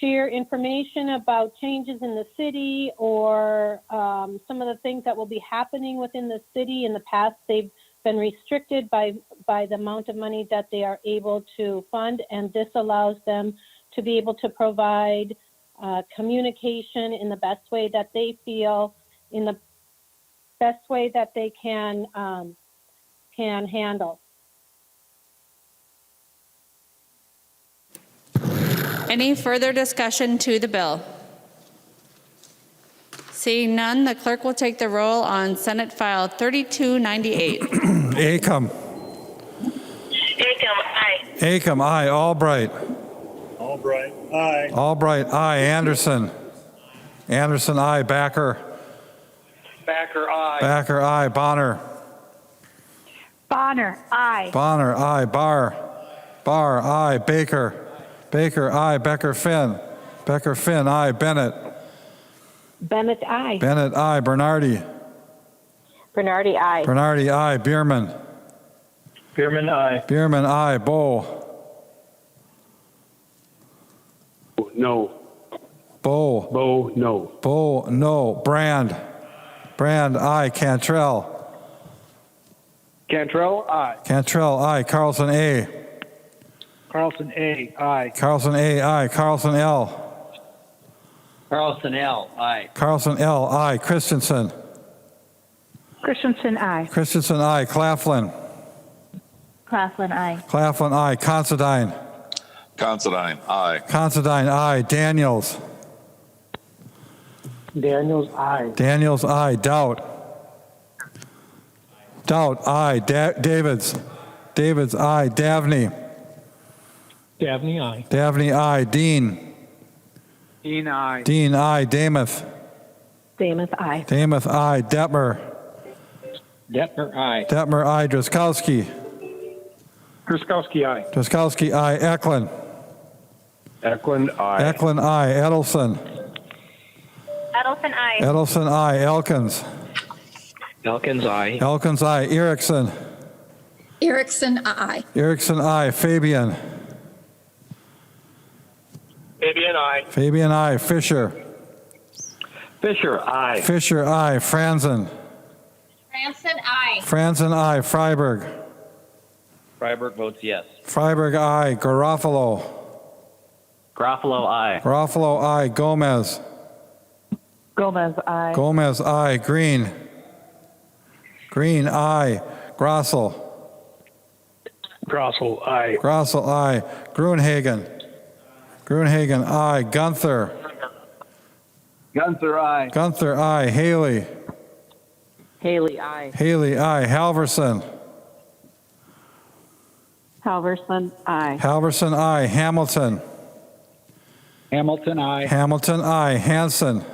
share information about changes in the city or some of the things that will be happening within the city. In the past, they've been restricted by the amount of money that they are able to fund, and this allows them to be able to provide communication in the best way that they feel, in the best way that they can handle. Any further discussion to the bill? Seeing none, the clerk will take the roll on Senate File 3298. Acom. aye. Acom, aye. Albright. Albright, aye. Albright, aye. Anderson. Anderson, aye. Backer. Backer, aye. Backer, aye. Bonner. Bonner, aye. Bonner, aye. Barr. Barr, aye. Baker. Baker, aye. Becker, Finn. Becker, Finn, aye. Bennett. Bennett, aye. Bennett, aye. Bernardi. Bernardi, aye. Bernardi, aye. Bierman. Bierman, aye. Bierman, aye. Bow. No. Bow. Bo, no. Bow, no. Brand. Brand, aye. Cantrell. Cantrell, aye. Cantrell, aye. Carlson, A. Carlson, A, aye. Carlson, A, aye. Carlson, L. Carlson, L, aye. Carlson, L, aye. Christensen. Christensen, aye. Christensen, aye. Claflin. Claflin, aye. Claflin, aye. Considine. Considine, aye. Considine, aye. Daniels. Daniels, aye. Daniels, aye. Doubt. Doubt, aye. Davids. Davids, aye. Davney. Dabney, aye. Davney, aye. Dean. Dean, aye. Dean, aye. Damuth. Damuth, aye. Damuth, aye. Detmer. Detmer, aye. Detmer, aye. Druskowski. Truskowski, aye. Druskowski, aye. Eklund. Eklund, aye. Eklund, aye. Edelson. Edelson, aye. Edelson, aye. Elkins. Elkins, aye. Elkins, aye. Erickson. Erickson, aye. Erickson, aye. Fabian. Fabian, aye. Fabian, aye. Fisher. Fisher, aye. Fisher, aye. Franzen. Franson, aye. Franzen, aye. Freiberg. Freiberg votes yes. Freiberg, aye. Garofalo. Garofalo, aye. Garofalo, aye. Gomez. Gomez, aye. Gomez, aye. Green. Green, aye. Grossel. Grossel, aye. Grossel, aye. Gruenhagen. Gruenhagen, aye. Gunther. Gunther, aye. Gunther, aye. Haley. Haley, aye. Haley, aye. Halverson. Halverson, aye. Halverson, aye. Hamilton. Hamilton, aye. Hamilton, aye. Hanson.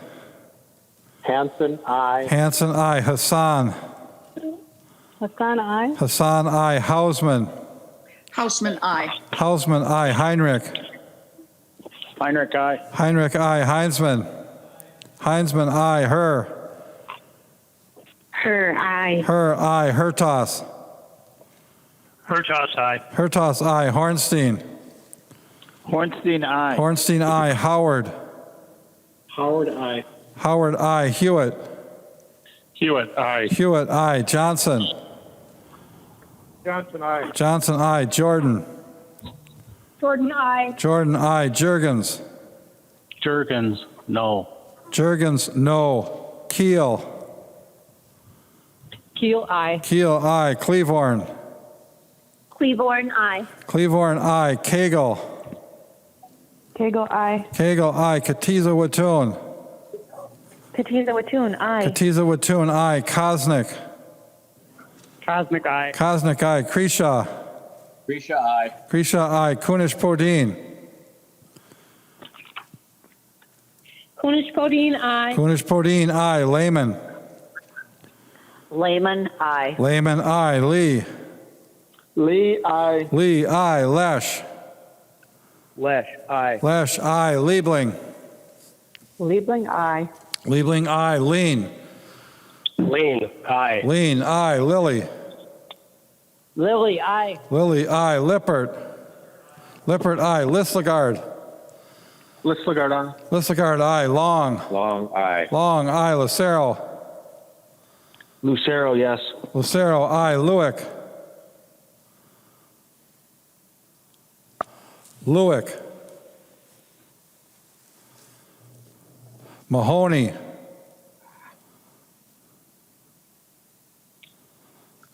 Hanson, aye. Hanson, aye. Hassan. Hassan, aye. Hassan, aye. Hausman. Hausman, aye. Hausman, aye. Heinrich. Heinrich, aye. Heinrich, aye. Heinzman. Heinzman, aye. Her. Her, aye. Her, aye. Hertos. Hertos, aye. Hertos, aye. Hornstein. Hornstein, aye. Hornstein, aye. Howard. Howard, aye. Howard, aye. Hewitt. Hewitt, aye. Hewitt, aye. Johnson. Johnson, aye. Johnson, aye. Jordan. Jordan, aye. Jordan, aye. Jurgens. Jurgens, no. Jurgens, no. Keel. Keel, aye. Keel, aye. Cleavorn. Cleaborn, aye. Cleaborn, aye. Koegel. Koegel, aye. Koegel, aye. Katiza Watun. Katiza Watun, aye. Katiza Watun, aye. Kosnick. Kosnick, aye. Kosnick, aye. Kresha. Grisha, aye. Kresha, aye. Kunish Podine. Kunish Podine, aye. Kunish Podine, aye. Lehman. Lehman, aye. Lehman, aye. Lee. Lee, aye. Lee, aye. Lesch. Lesch, aye. Lesch, aye. Liebling. Liebling, aye. Liebling, aye. Lean. Lean, aye. Lean, aye. Lilly. Lily, aye. Lilly, aye. Lippert. Lippert, aye. Listlegard. Listlegard, aye. Listlegard, aye. Long. Long, aye. Long, aye. Lucero. Lucero, yes. Lucero, aye. Lewick. Lewick. Mahoney.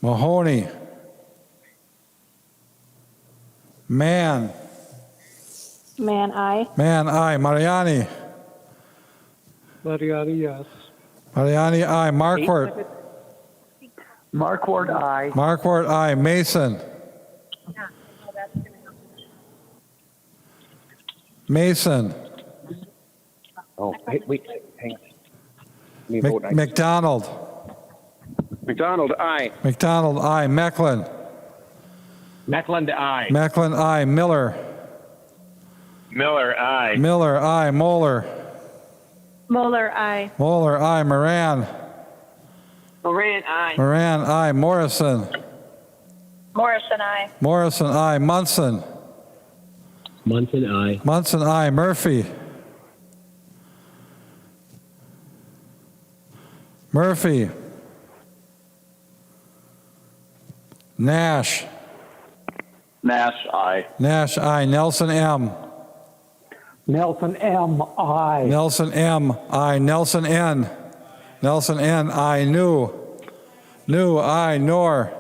Mahoney. Mann. Man, aye. Mann, aye. Mariani. Mariani, yes. Mariani, aye. Marquardt. Marquardt, aye. Marquardt, aye. Mason. Mason. Oh, wait, hang on. Let me vote. McDonald. McDonald, aye. McDonald, aye. Mecklin. Meckland, aye. Mecklin, aye. Miller. Miller, aye. Miller, aye. Moeller. Moeller, aye. Moeller, aye. Moran. Moran, aye. Moran, aye. Morrison. Morrison, aye. Morrison, aye. Munson. Munson, aye. Munson, aye. Murphy. Murphy. Nash. Nash, aye. Nash, aye. Nelson M. Nelson M, aye. Nelson M, aye. Nelson N. Nelson N, aye. New. New, aye. Nor.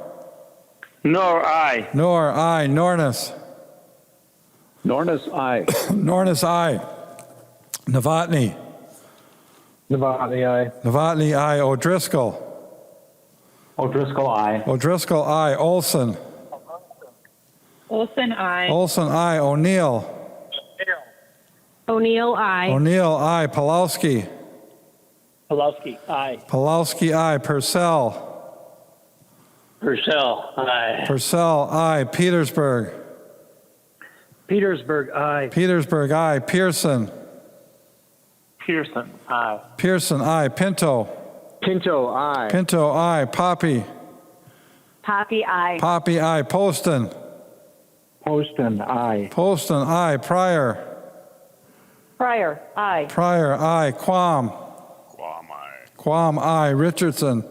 Nor, aye. Nor, aye. Nornis. Nornis, aye. Nornis, aye. Novotny. Novotny, aye. Novotny, aye. O'Driscoll. O'Driscoll, aye. O'Driscoll, aye. Olson. Olson, aye. Olson, aye. O'Neill. O'Neill, aye. O'Neill, aye. Pulowski. Pulowski, aye. Pulowski, aye. Purcell. Purcell, aye. Purcell, aye. Petersburg. Petersburg, aye. Petersburg, aye. Pearson. Pearson, aye. Pearson, aye. Pinto. Pinto, aye. Pinto, aye. Poppe. Poppe, aye. Poppe, aye. Poston. Poston, aye. Poston, aye. Pryor. Pryor, aye. Pryor, aye. Quam. Quam, aye. Richardson.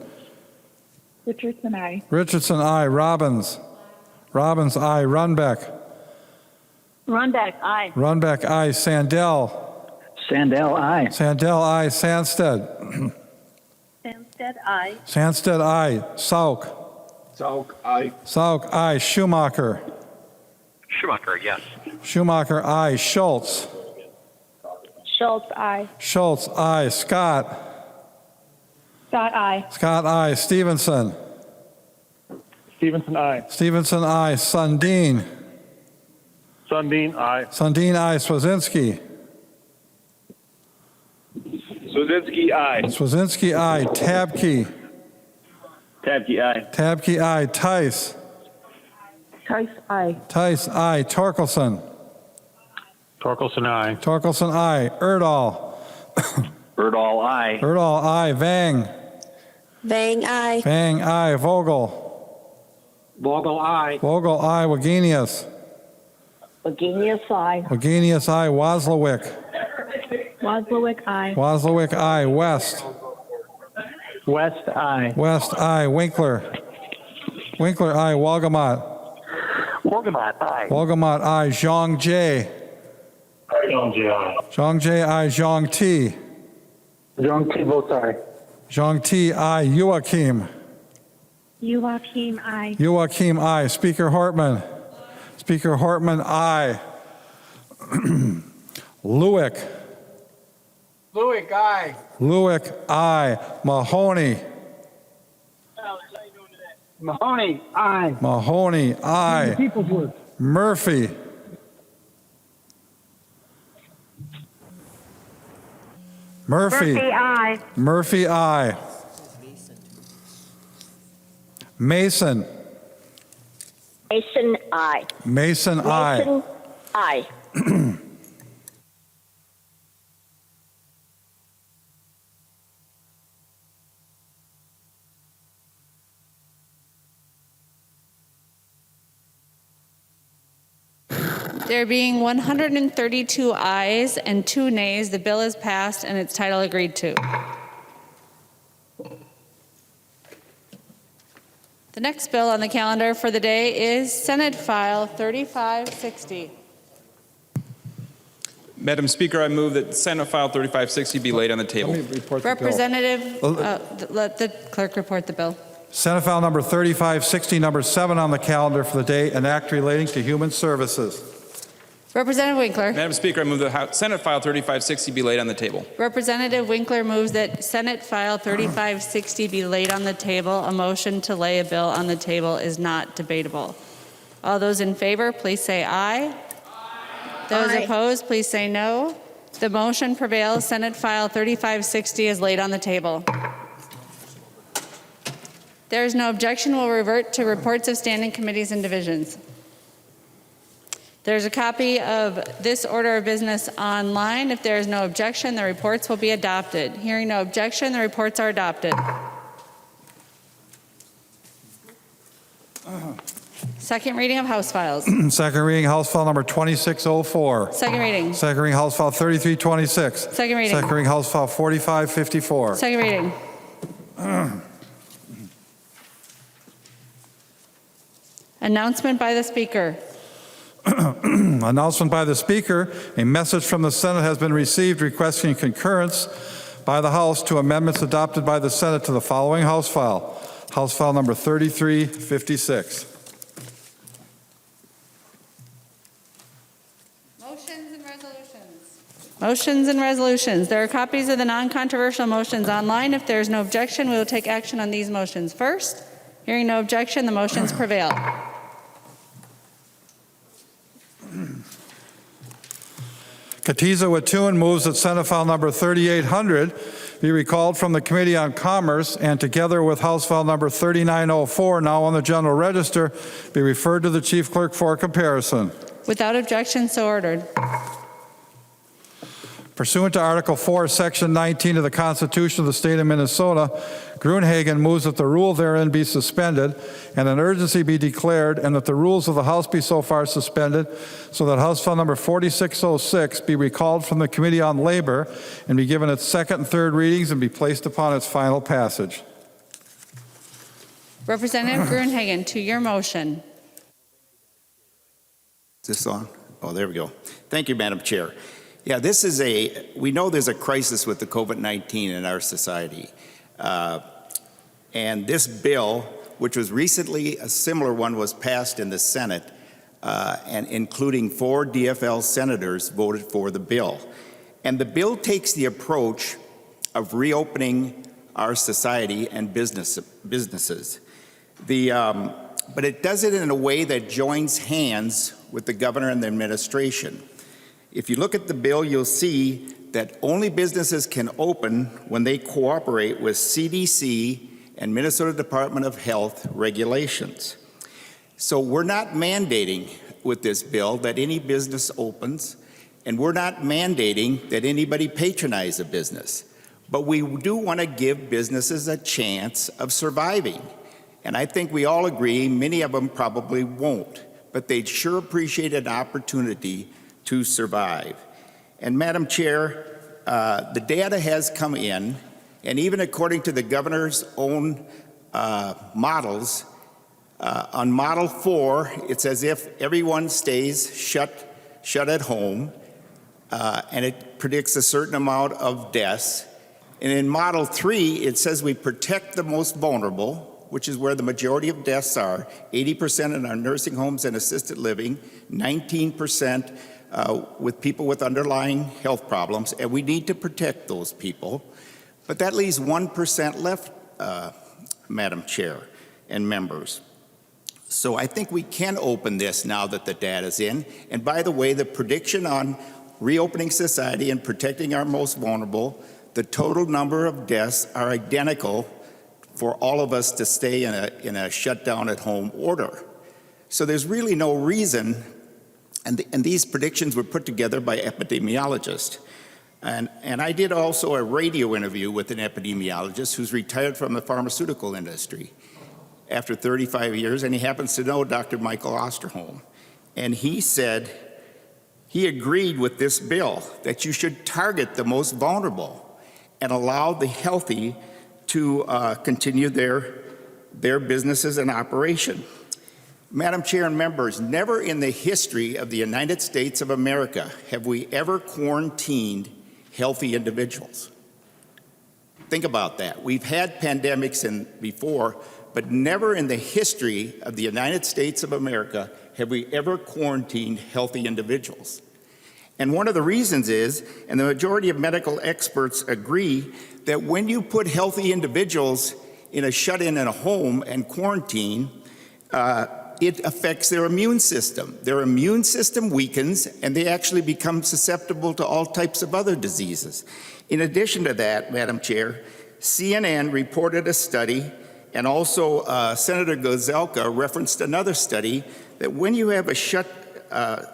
Richardson, aye. Richardson, aye. Robbins. Robbins, aye. Runbeck. Runbeck, aye. Runbeck, aye. Sandell. Sandell, aye. Sandell, aye. Sandsted. Sandsted, aye. Sandsted, aye. Sauke. Sauke, aye. Sauke, aye. Schumacher. Schumacher, yes. Schumacher, aye. Schultz. Schultz, aye. Schultz, aye. Scott. Scott, aye. Scott, aye. Stevenson. Stevenson, aye. Stevenson, aye. Sundin. Sundin, aye. Sundin, aye. Swazinski. Swazinski, aye. Swazinski, aye. Tabke. Tabke, aye. Tabke, aye. Tice. Tice, aye. Tice, aye. Torkelson. Torkelson, aye. Torkelson, aye. Erdahl. Erdahl, aye. Erdahl, aye. Vang. Vang, aye. Vang, aye. Vogel. Vogel, aye. Vogel, aye. Wagenius. Wagenius, aye. Wagenius, aye. Wazlawik. Wazlawik, aye. Wazlawik, aye. West. West, aye. West, aye. Winkler. Winkler, aye. Walgamot. Morgamot, aye. Walgamot, aye. Zhang J. Zhang Ji, aye. Zhang J, aye. Zhang T. Zhang Ti votes aye. Zhang T, aye. Joachim. Joachim, aye. Joachim, aye. Speaker Hortman. Speaker Hortman, aye. Lewick. Lewick, aye. Lewick, aye. Mahoney. Mahoney, aye. Mahoney, aye. People's work. Murphy. Murphy. aye. Murphy, aye. Mason. Mason, aye. Mason, aye. Mason, aye. There being 132 ayes and 2 nays, the bill is passed and its title agreed to. The next bill on the calendar for the day is Senate File 3560. Madam Speaker, I move that Senate File 3560 be laid on the table. Let me report the bill. Representative, let the clerk report the bill. Senate File number 3560, number 7 on the calendar for the day, an act relating to human services. Representative Winkler. Madam Speaker, I move that Senate File 3560 be laid on the table. Representative Winkler moves that Senate File 3560 be laid on the table. A motion to lay a bill on the table is not debatable. All those in favor, please say aye. Those opposed, please say no. The motion prevails. Senate File 3560 is laid on the table. There is no objection. We'll revert to reports of standing committees and divisions. There's a copy of this order of business online. If there is no objection, the reports will be adopted. Hearing no objection, the reports are adopted. Second reading of House Files. Second reading, House File number 2604. Second reading. Second reading, House File 3326. Second reading. Second reading, House File 4554. Second reading. Announcement by the Speaker. Announcement by the Speaker. A message from the Senate has been received requesting concurrence by the House to amendments adopted by the Senate to the following House File. House File number 3356. Motions and resolutions. Motions and resolutions. There are copies of the non-controversial motions online. If there is no objection, we will take action on these motions first. Hearing no objection, the motions prevail. Katiza Watun moves that Senate File number 3800 be recalled from the Committee on Commerce and together with House File number 3904, now on the General Register, be referred to the Chief Clerk for comparison. Without objection, so ordered. Pursuant to Article 4, Section 19 of the Constitution of the State of Minnesota, Gruenhagen moves that the rule therein be suspended and an urgency be declared and that the rules of the House be so far suspended so that House File number 4606 be recalled from the Committee on Labor and be given its second and third readings and be placed upon its final passage. Representative Gruenhagen, to your motion. Is this on? Oh, there we go. Thank you, Madam Chair. Yeah, we know there's a crisis with the COVID-19 in our society. And this bill, which was recently, a similar one was passed in the Senate, and including 4 DFL senators voted for the bill. And the bill takes the approach of reopening our society and businesses. But it does it in a way that joins hands with the governor and the administration. If you look at the bill, you'll see that only businesses can open when they cooperate with CDC and Minnesota Department of Health regulations. So we're not mandating with this bill that any business opens, and we're not mandating that anybody patronize a business. But we do want to give businesses a chance of surviving. And I think we all agree many of them probably won't, but they'd sure appreciate an opportunity to survive. And Madam Chair, the data has come in, and even according to the governor's own models, on Model 4, it's as if everyone stays shut at home, and it predicts a certain amount of deaths. And in Model 3, it says we protect the most vulnerable, which is where the majority of deaths are, 80% in our nursing homes and assisted living, 19% with people with underlying health problems, and we need to protect those people. But that leaves 1% left, Madam Chair and members. So I think we can open this now that the data's in. And by the way, the prediction on reopening society and protecting our most vulnerable, the total number of deaths are identical for all of us to stay in a shutdown at home order. So there's really no reason, and these predictions were put together by epidemiologists. And I did also a radio interview with an epidemiologist who's retired from the pharmaceutical industry after 35 years, and he happens to know Dr. Michael Osterholm. And he said, he agreed with this bill that you should target the most vulnerable and allow the healthy to continue their businesses and operation. Madam Chair and members, never in the history of the United States of America have we ever quarantined healthy individuals. Think about that. We've had pandemics before, but never in the history of the United States of America have we ever quarantined healthy individuals. And one of the reasons is, and the majority of medical experts agree, that when you put healthy individuals in a shut-in in a home and quarantine, it affects their immune system. Their immune system weakens, and they actually become susceptible to all types of other diseases. In addition to that, Madam Chair, CNN reported a study, and also Senator Gazelka referenced another study, that when you have a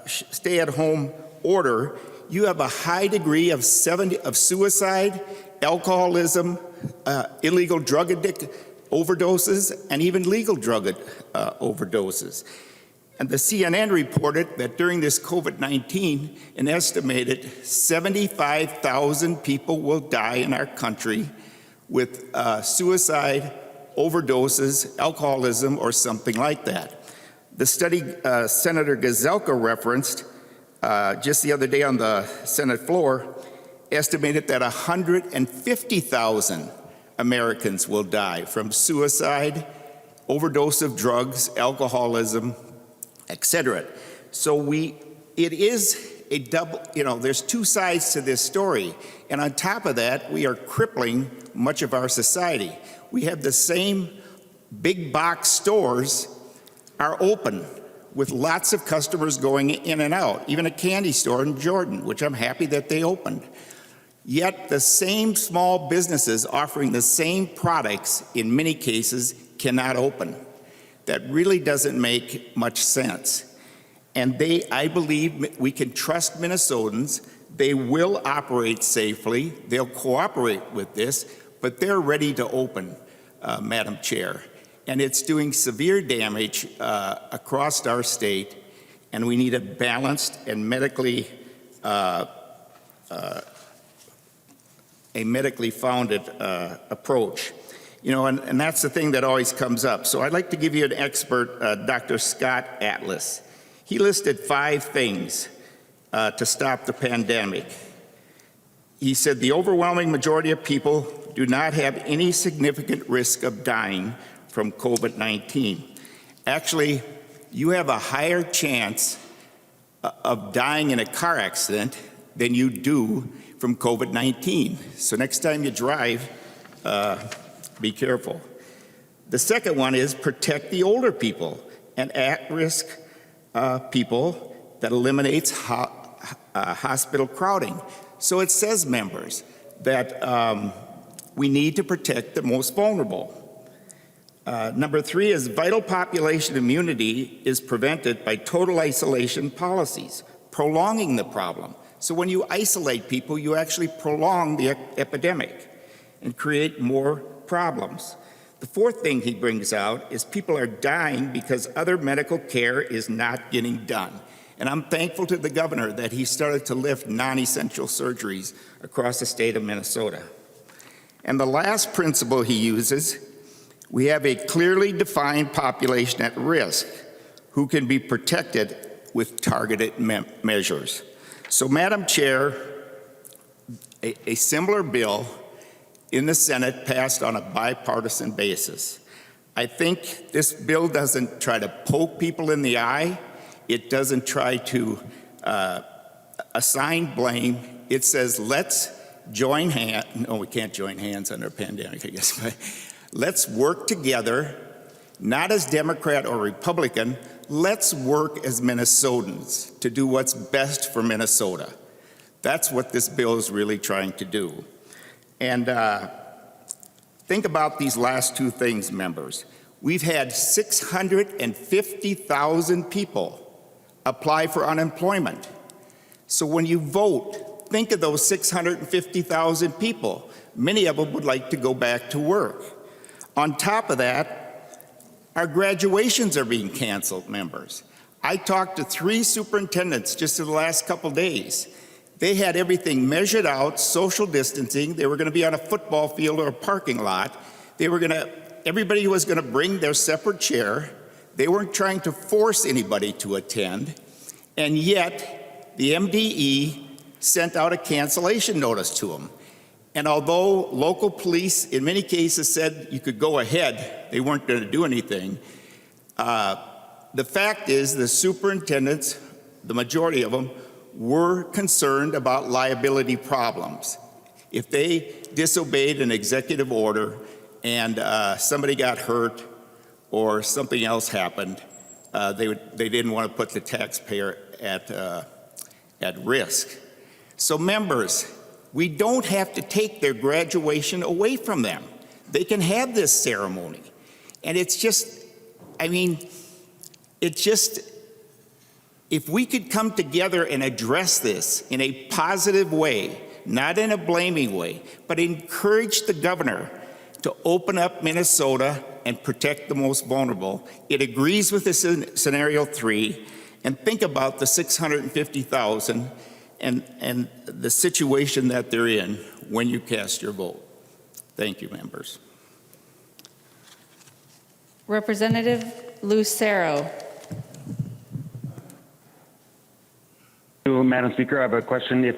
stay-at-home order, you have a high degree of suicide, alcoholism, illegal drug overdoses, and even legal drug overdoses. And the CNN reported that during this COVID-19, an estimated 75,000 people will die in our country with suicide, overdoses, alcoholism, or something like that. The study Senator Gazelka referenced just the other day on the Senate floor estimated that 150,000 Americans will die from suicide, overdose of drugs, alcoholism, etc. So it is a double, there's two sides to this story. And on top of that, we are crippling much of our society. We have the same big box stores are open with lots of customers going in and out, even a candy store in Jordan, which I'm happy that they opened. Yet the same small businesses offering the same products in many cases cannot open. That really doesn't make much sense. And I believe we can trust Minnesotans. They will operate safely. They'll cooperate with this, but they're ready to open, Madam Chair. And it's doing severe damage across our state, and we need a balanced and medically founded approach. And that's the thing that always comes up. So I'd like to give you an expert, Dr. Scott Atlas. He listed 5 things to stop the pandemic. He said the overwhelming majority of people do not have any significant risk of dying from COVID-19. Actually, you have a higher chance of dying in a car accident than you do from COVID-19. So next time you drive, be careful. The second one is protect the older people and at-risk people. That eliminates hospital crowding. So it says, members, that we need to protect the most vulnerable. Number 3 is vital population immunity is prevented by total isolation policies, prolonging the problem. So when you isolate people, you actually prolong the epidemic and create more problems. The 4th thing he brings out is people are dying because other medical care is not getting done. And I'm thankful to the governor that he started to lift non-essential surgeries across the state of Minnesota. And the last principle he uses, we have a clearly defined population at risk who can be protected with targeted measures. So, Madam Chair, a similar bill in the Senate passed on a bipartisan basis. I think this bill doesn't try to poke people in the eye. It doesn't try to assign blame. It says, let's join hands. No, we can't join hands under a pandemic, I guess. But let's work together, not as Democrat or Republican. Let's work as Minnesotans to do what's best for Minnesota. That's what this bill is really trying to do. And think about these last two things, members. We've had 650,000 people apply for unemployment. So when you vote, think of those 650,000 people. Many of them would like to go back to work. On top of that, our graduations are being canceled, members. I talked to 3 superintendents just in the last couple days. They had everything measured out, social distancing. They were going to be on a football field or a parking lot. Everybody was going to bring their separate chair. They weren't trying to force anybody to attend. And yet, the MDE sent out a cancellation notice to them. And although local police, in many cases, said you could go ahead, they weren't going to do anything, the fact is the superintendents, the majority of them, were concerned about liability problems. If they disobeyed an executive order and somebody got hurt or something else happened, they didn't want to put the taxpayer at risk. So members, we don't have to take their graduation away from them. They can have this ceremony. And it's just, if we could come together and address this in a positive way, not in a blaming way, but encourage the governor to open up Minnesota and protect the most vulnerable. It agrees with this scenario 3, and think about the 650,000 and the situation that they're in when you cast your vote. Thank you, members. Representative Lucero. Madam Speaker, I have a question.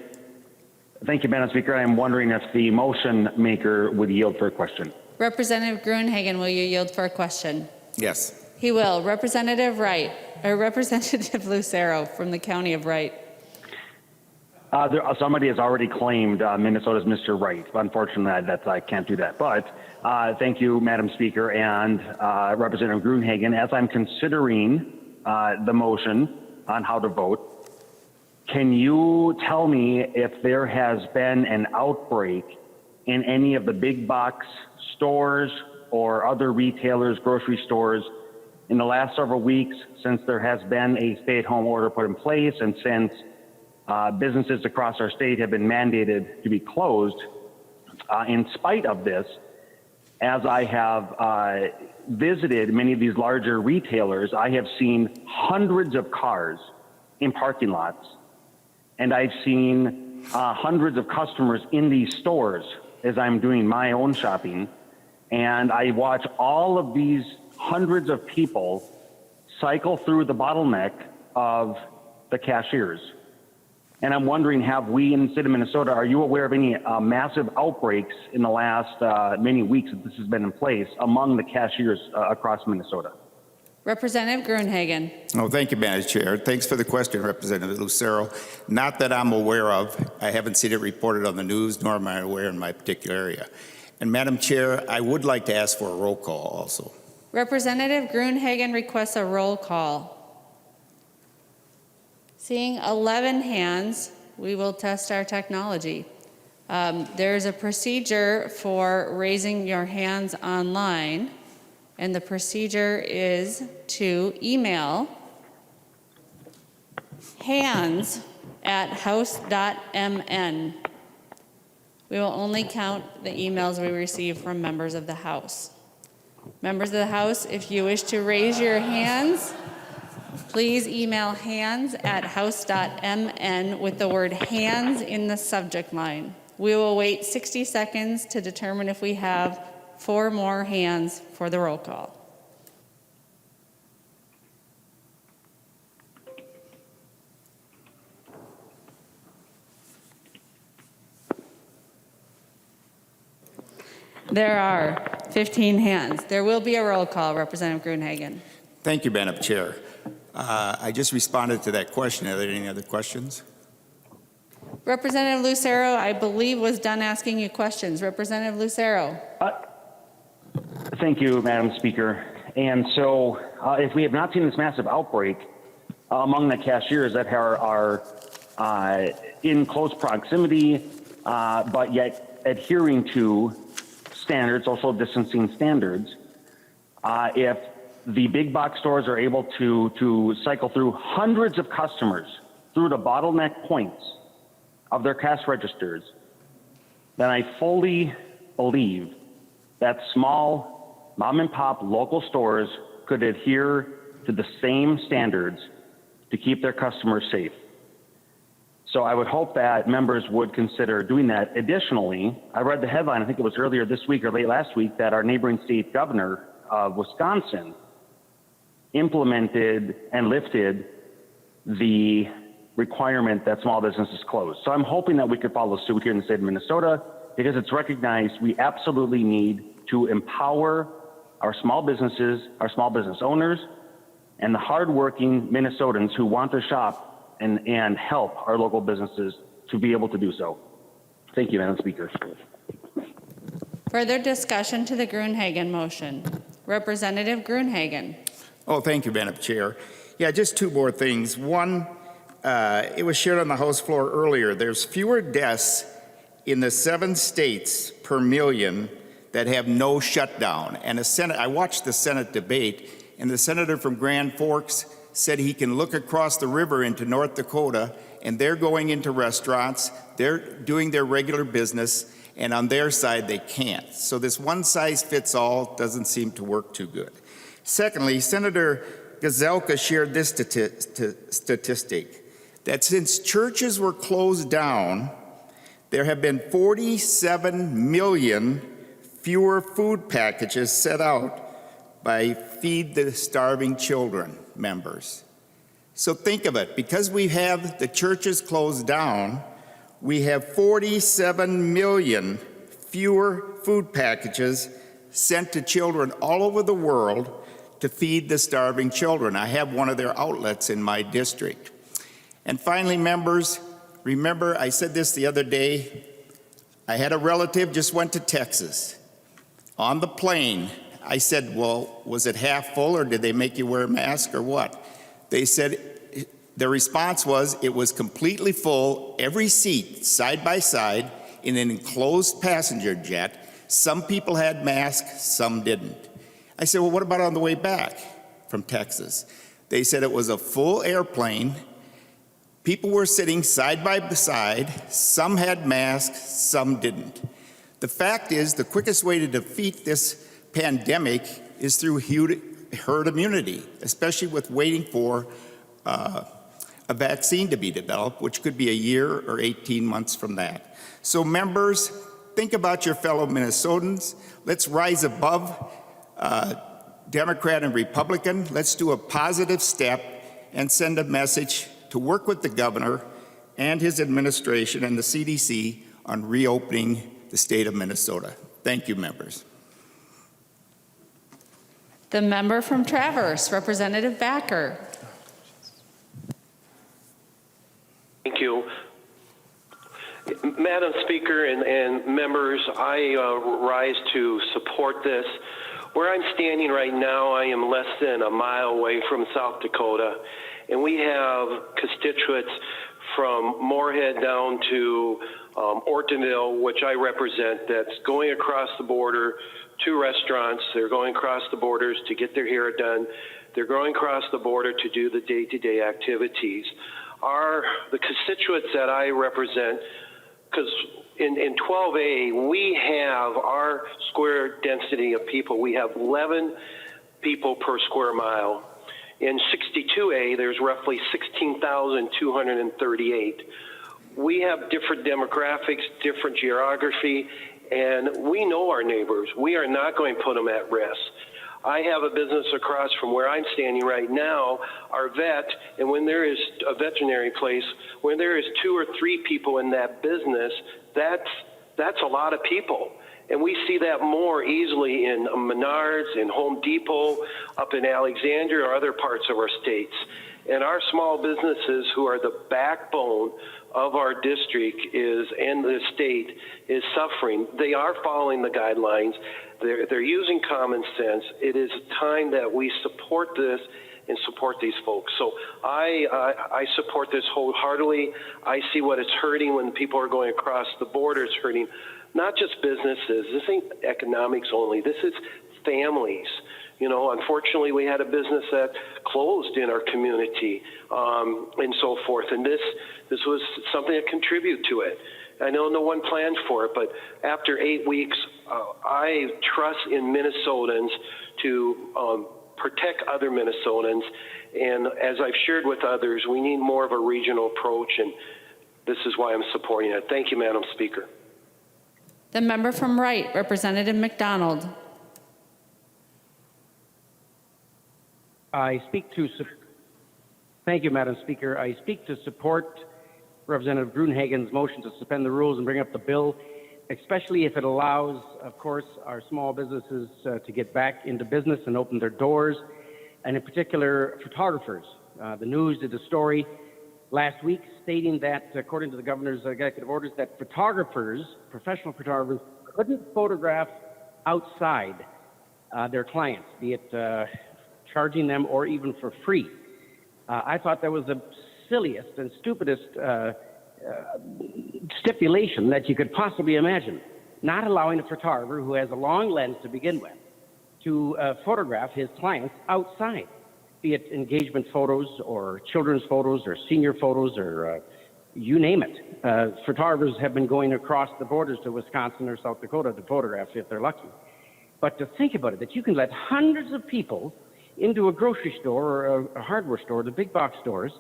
Thank you, Madam Speaker. I am wondering if the motion maker would yield for a question. Representative Gruenhagen, will you yield for a question? Yes. He will. Representative Wright, or Representative Lucero from the County of Wright. Somebody has already claimed Minnesota's Mr. Wright. Unfortunately, I can't do that. But thank you, Madam Speaker, and Representative Gruenhagen. As I'm considering the motion on how to vote, can you tell me if there has been an outbreak in any of the big box stores or other retailers, grocery stores, in the last several weeks since there has been a stay-at-home order put in place and since businesses across our state have been mandated to be closed? In spite of this, as I have visited many of these larger retailers, I have seen hundreds of cars in parking lots, and I've seen hundreds of customers in these stores as I'm doing my own shopping, and I watch all of these hundreds of people cycle through the bottleneck of the cashiers. And I'm wondering, have we in the state of Minnesota, are you aware of any massive outbreaks in the last many weeks that this has been in place among the cashiers across Minnesota? Representative Gruenhagen. Oh, thank you, Madam Chair. Thanks for the question, Representative Lucero. Not that I'm aware of. I haven't seen it reported on the news, nor am I aware in my particular area. And Madam Chair, I would like to ask for a roll call also. Representative Gruenhagen requests a roll call. Seeing 11 hands, we will test our technology. There's a procedure for raising your hands online, and the procedure is to email hands@house.mn. We will only count the emails we receive from members of the House. Members of the House, if you wish to raise your hands, please email hands@house.mn with the word hands in the subject line. We will wait 60 seconds to determine if we have 4 more hands for the roll call. There are 15 hands. There will be a roll call. Representative Gruenhagen. Thank you, Madam Chair. I just responded to that question. Are there any other questions? Representative Lucero, I believe, was done asking you questions. Representative Lucero. Thank you, Madam Speaker. And so if we have not seen this massive outbreak among the cashiers that are in close proximity, but yet adhering to standards, social distancing standards, if the big box stores are able to cycle through hundreds of customers through the bottleneck points of their cash registers, then I fully believe that small mom and pop local stores could adhere to the same standards to keep their customers safe. So I would hope that members would consider doing that. Additionally, I read the headline, I think it was earlier this week or late last week, that our neighboring state governor of Wisconsin implemented and lifted the requirement that small businesses close. So I'm hoping that we could follow suit here in the state of Minnesota, because it's recognized we absolutely need to empower our small businesses, our small business owners, and the hardworking Minnesotans who want to shop and help our local businesses to be able to do so. Thank you, Madam Speaker. Further discussion to the Gruenhagen motion. Representative Gruenhagen. Oh, thank you, Madam Chair. Yeah, just two more things. One, it was shared on the House floor earlier. There's fewer deaths in the 7 states per million that have no shutdown. And I watched the Senate debate, and the senator from Grand Forks said he can look across the river into North Dakota, and they're going into restaurants, they're doing their regular business, and on their side they can't. So this one-size-fits-all doesn't seem to work too good. Secondly, Senator Sauke shared this statistic, that since churches were closed down, there have been 47 million fewer food packages set out by Feed the Starving Children members. So think of it, because we have the churches closed down, we have 47 million fewer food packages sent to children all over the world to feed the starving children. I have one of their outlets in my district. And finally, members, remember I said this the other day, I had a relative just went to Texas. On the plane, I said, well, was it half full or did they make you wear a mask or what? They said, the response was, it was completely full, every seat side by side in an enclosed passenger jet. Some people had masks, some didn't. I said, well, what about on the way back from Texas? They said it was a full airplane. People were sitting side by side. Some had masks, some didn't. The fact is, the quickest way to defeat this pandemic is through herd immunity, especially with waiting for a vaccine to be developed, which could be a year or 18 months from that. So members, think about your fellow Minnesotans. Let's rise above Democrat and Republican. Let's do a positive step and send a message to work with the governor and his administration and the CDC on reopening the state of Minnesota. Thank you, members. The member from Traverse, Representative Backer. Thank you. Madam Speaker and members, I rise to support this. Where I'm standing right now, I am less than a mile away from South Dakota, and we have constituents from Moorhead down to Ortonville, which I represent, that's going across the border to restaurants. They're going across the borders to get their hair done. They're going across the border to do the day-to-day activities. The constituents that I represent, because in 12A, we have our square density of people. We have 11 people per square mile. In 62A, there's roughly 16,238. We have different demographics, different geography, and we know our neighbors. We are not going to put them at risk. I have a business across from where I'm standing right now, our vet, and when there is a veterinary place, when there is 2 or 3 people in that business, that's a lot of people. And we see that more easily in Menards, in Home Depot, up in Alexandria, or other parts of our states. And our small businesses, who are the backbone of our district and the state, is suffering. They are following the guidelines. They're using common sense. It is time that we support this and support these folks. So I support this wholeheartedly. I see what it's hurting when people are going across the border. It's hurting not just businesses. This ain't economics only. This is families. You know, unfortunately, we had a business that closed in our community and so forth. And this was something that contributed to it. I know no one planned for it, but after 8 weeks, I trust in Minnesotans to protect other Minnesotans. And as I've shared with others, we need more of a regional approach, and this is why I'm supporting it. Thank you, Madam Speaker. The member from Wright, Representative McDonald. Thank you, Madam Speaker. I speak to support Representative Gruenhagen's motion to suspend the rules and bring up the bill, especially if it allows, of course, our small businesses to get back into business and open their doors, and in particular, photographers. The news did a story last week stating that, according to the governor's executive orders, that photographers, professional photographers, couldn't photograph outside their clients, be it charging them or even for free. I thought that was the silliest and stupidest stipulation that you could possibly imagine. Not allowing a photographer who has a long lens to begin with to photograph his clients outside, be it engagement photos or children's photos or senior photos or you name it. Photographers have been going across the borders to Wisconsin or South Dakota to photograph if they're lucky. But to think about it, that you can let hundreds of people into a grocery store or a hardware store, the big box stores,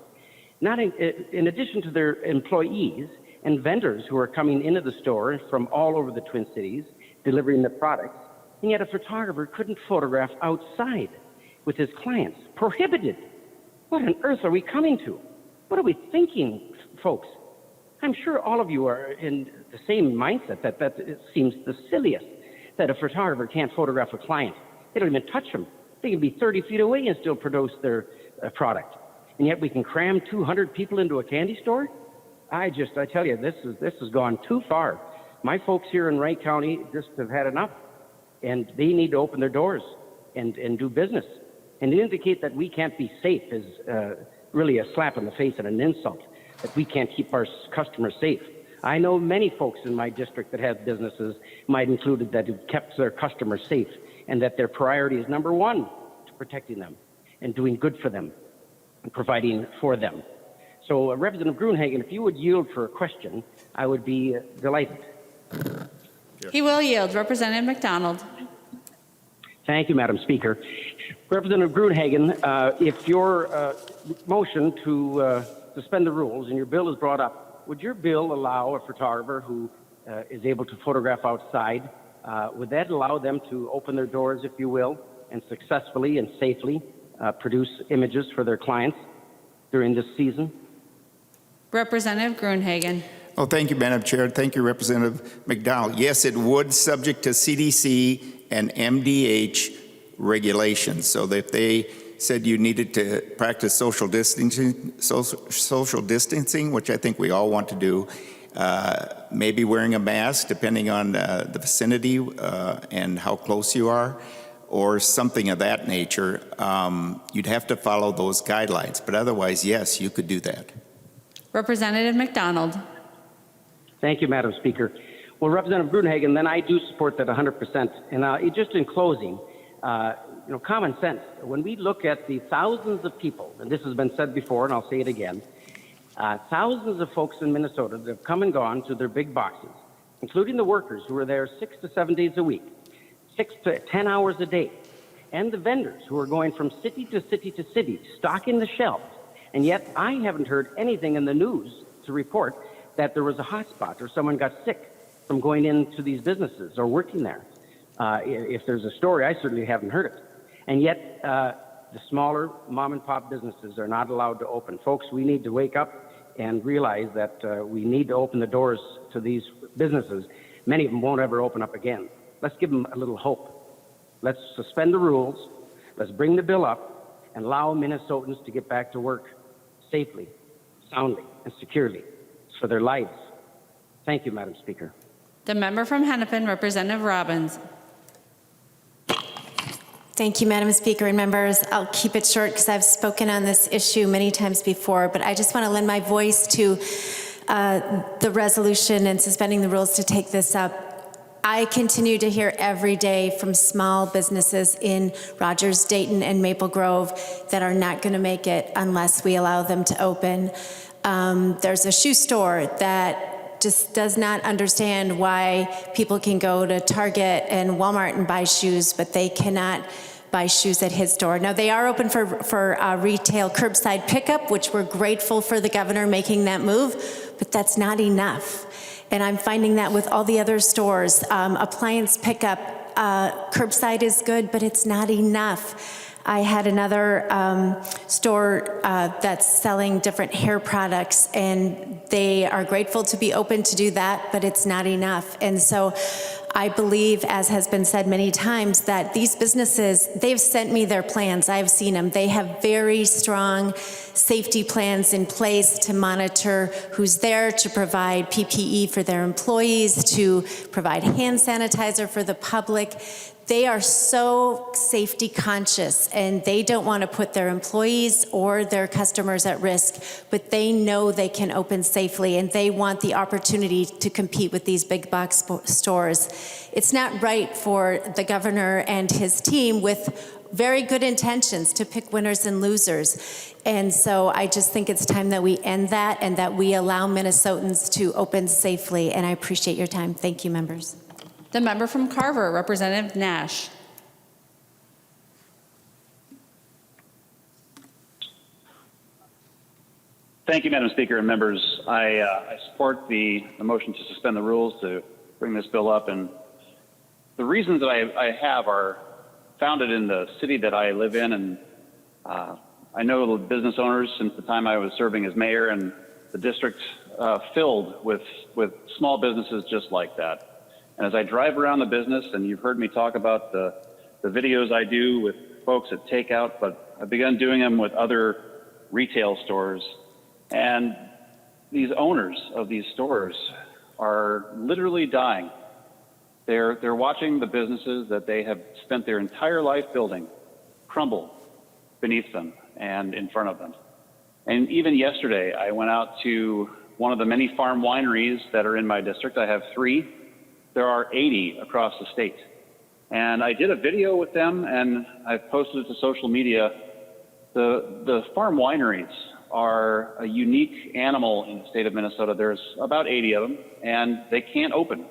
not in addition to their employees and vendors who are coming into the store from all over the Twin Cities, delivering the products, and yet a photographer couldn't photograph outside with his clients. Prohibited. What on earth are we coming to? What are we thinking, folks? I'm sure all of you are in the same mindset that it seems the silliest that a photographer can't photograph a client. They don't even touch them. They can be 30 feet away and still produce their product. And yet we can cram 200 people into a candy store? I tell you, this has gone too far. My folks here in Wright County just have had enough, and they need to open their doors and do business. And to indicate that we can't be safe is really a slap in the face and an insult, that we can't keep our customers safe. I know many folks in my district that have businesses, might included, that have kept their customers safe, and that their priority is number one to protecting them and doing good for them and providing for them. So Representative Gruenhagen, if you would yield for a question, I would be delighted. He will yield. Representative McDonald. Thank you, Madam Speaker. Representative Gruenhagen, if your motion to suspend the rules and your bill is brought up, would your bill allow a photographer who is able to photograph outside, would that allow them to open their doors, if you will, and successfully and safely produce images for their clients during this season? Representative Gruenhagen. Oh, thank you, Madam Chair. Thank you, Representative McDonald. Yes, it would, subject to CDC and MDH regulations. So that if they said you needed to practice social distancing, which I think we all want to do, maybe wearing a mask, depending on the vicinity and how close you are, or something of that nature, you'd have to follow those guidelines. But otherwise, yes, you could do that. Representative McDonald. Thank you, Madam Speaker. Well, Representative Gruenhagen, then I do support that 100%. And just in closing, common sense. When we look at the thousands of people, and this has been said before, and I'll say it again, thousands of folks in Minnesota that have come and gone to their big boxes, including the workers who are there 6 to 7 days a week, 6 to 10 hours a day, and the vendors who are going from city to city to city, stocking the shelves. And yet I haven't heard anything in the news to report that there was a hot spot or someone got sick from going into these businesses or working there. If there's a story, I certainly haven't heard it. And yet the smaller mom and pop businesses are not allowed to open. Folks, we need to wake up and realize that we need to open the doors to these businesses Many of them won't ever open up again. Let's give them a little hope. Let's suspend the rules. Let's bring the bill up and allow Minnesotans to get back to work safely, soundly, and securely for their lives. Thank you, Madam Speaker. The member from Hennepin, Representative Robbins. Thank you, Madam Speaker and members. I'll keep it short because I've spoken on this issue many times before, but I just want to lend my voice to the resolution and suspending the rules to take this up. I continue to hear every day from small businesses in Rogers, Dayton, and Maple Grove that are not going to make it unless we allow them to open. There's a shoe store that just does not understand why people can go to Target and Walmart and buy shoes, but they cannot buy shoes at his store. Now, they are open for retail curbside pickup, which we're grateful for the governor making that move, but that's not enough. And I'm finding that with all the other stores. Appliance pickup, curbside is good, but it's not enough. I had another store that's selling different hair products, and they are grateful to be open to do that, but it's not enough. And so I believe, as has been said many times, that these businesses, they've sent me their plans. I've seen them. They have very strong safety plans in place to monitor who's there, to provide PPE for their employees, to provide hand sanitizer for the public. They are so safety conscious, and they don't want to put their employees or their customers at risk, but they know they can open safely, and they want the opportunity to compete with these big box stores. It's not right for the governor and his team with very good intentions to pick winners and losers. And so I just think it's time that we end that and that we allow Minnesotans to open safely, and I appreciate your time. Thank you, members. The member from Carver, Representative Nash. Thank you, Madam Speaker and members. I support the motion to suspend the rules to bring this bill up, and the reasons that I have are founded in the city that I live in, and I know the business owners since the time I was serving as mayor, and the district filled with small businesses just like that. And as I drive around the business, and you've heard me talk about the videos I do with folks at Takeout, but I've begun doing them with other retail stores. And these owners of these stores are literally dying. They're watching the businesses that they have spent their entire life building crumble beneath them and in front of them. And even yesterday, I went out to one of the many farm wineries that are in my district. I have 3. There are 80 across the state. And I did a video with them, and I've posted it to social media. The farm wineries are a unique animal in the state of Minnesota. There's about 80 of them, and they can't open.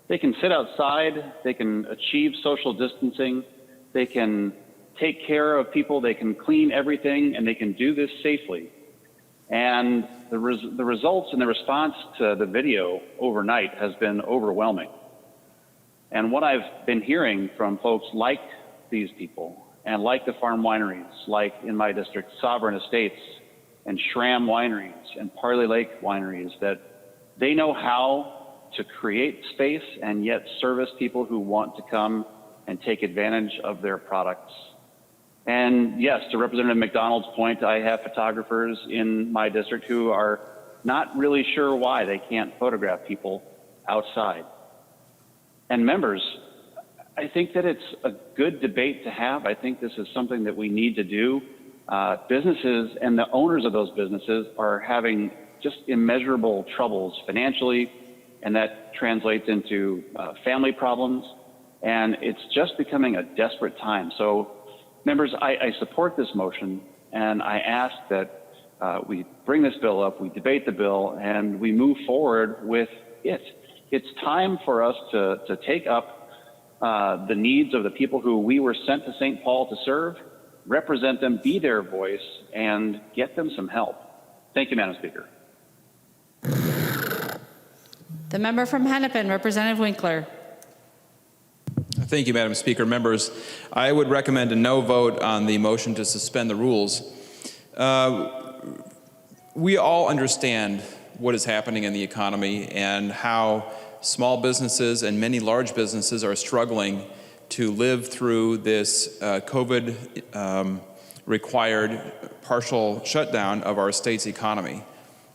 They can sit outside, they can achieve social distancing, they can take care of people, they can clean everything, and they can do this safely. And the results and the response to the video overnight has been overwhelming. And what I've been hearing from folks like these people and like the farm wineries, like in my district, Sovereign Estates and Schramm Wineries and Parley Lake Wineries, that they know how to create space and yet service people who want to come and take advantage of their products. And yes, to Representative McDonald's point, I have photographers in my district who are not really sure why they can't photograph people outside. And members, I think that it's a good debate to have. I think this is something that we need to do. Businesses and the owners of those businesses are having just immeasurable troubles financially, and that translates into family problems. And it's just becoming a desperate time. So members, I support this motion, and I ask that we bring this bill up, we debate the bill, and we move forward with it. It's time for us to take up the needs of the people who we were sent to St. Paul to serve, represent them, be their voice, and get them some help. Thank you, Madam Speaker. The member from Hennepin, Representative Winkler. Thank you, Madam Speaker. Members, I would recommend a no vote on the motion to suspend the rules. We all understand what is happening in the economy and how small businesses and many large businesses are struggling to live through this COVID-required partial shutdown of our state's economy.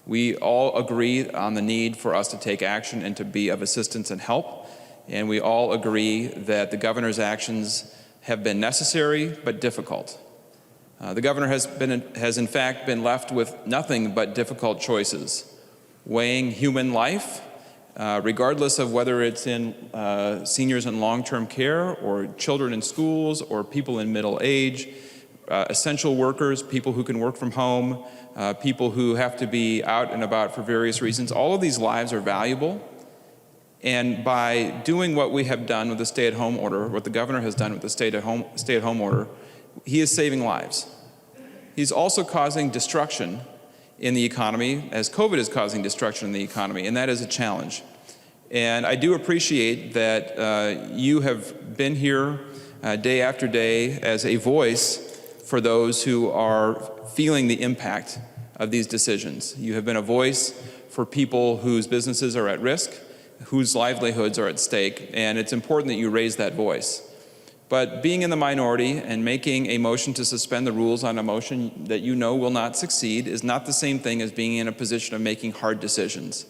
We all agree on the need for us to take action and to be of assistance and help, and we all agree that the governor's actions have been necessary but difficult. The governor has in fact been left with nothing but difficult choices, weighing human life, regardless of whether it's in seniors in long-term care or children in schools or people in middle age, essential workers, people who can work from home, people who have to be out and about for various reasons. All of these lives are valuable. And by doing what we have done with the stay-at-home order, what the governor has done with the stay-at-home order, he is saving lives. He's also causing destruction in the economy, as COVID is causing destruction in the economy, and that is a challenge. And I do appreciate that you have been here day after day as a voice for those who are feeling the impact of these decisions. You have been a voice for people whose businesses are at risk, whose livelihoods are at stake, and it's important that you raise that voice. But being in the minority and making a motion to suspend the rules on a motion that you know will not succeed is not the same thing as being in a position of making hard decisions.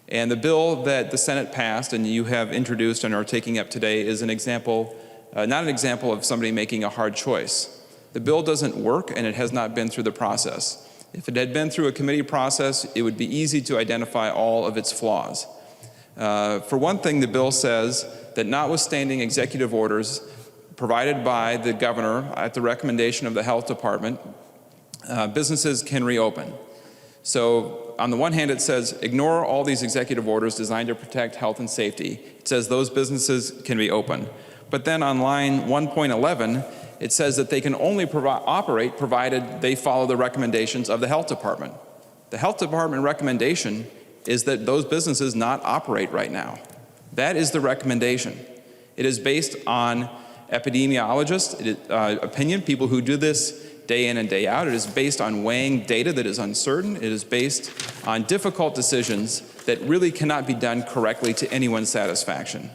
And the bill that the Senate passed and you have introduced and are taking up today is an example, not an example of somebody making a hard choice. The bill doesn't work, and it has not been through the process. If it had been through a committee process, it would be easy to identify all of its flaws. For one thing, the bill says that notwithstanding executive orders provided by the governor at the recommendation of the health department, businesses can reopen. So on the one hand, it says ignore all these executive orders designed to protect health and safety. It says those businesses can reopen. But then on line 1.11, it says that they can only operate provided they follow the recommendations of the health department. The health department recommendation is that those businesses not operate right now. That is the recommendation. It is based on epidemiologists' opinion, people who do this day in and day out. It is based on weighing data that is uncertain. It is based on difficult decisions that really cannot be done correctly to anyone's satisfaction.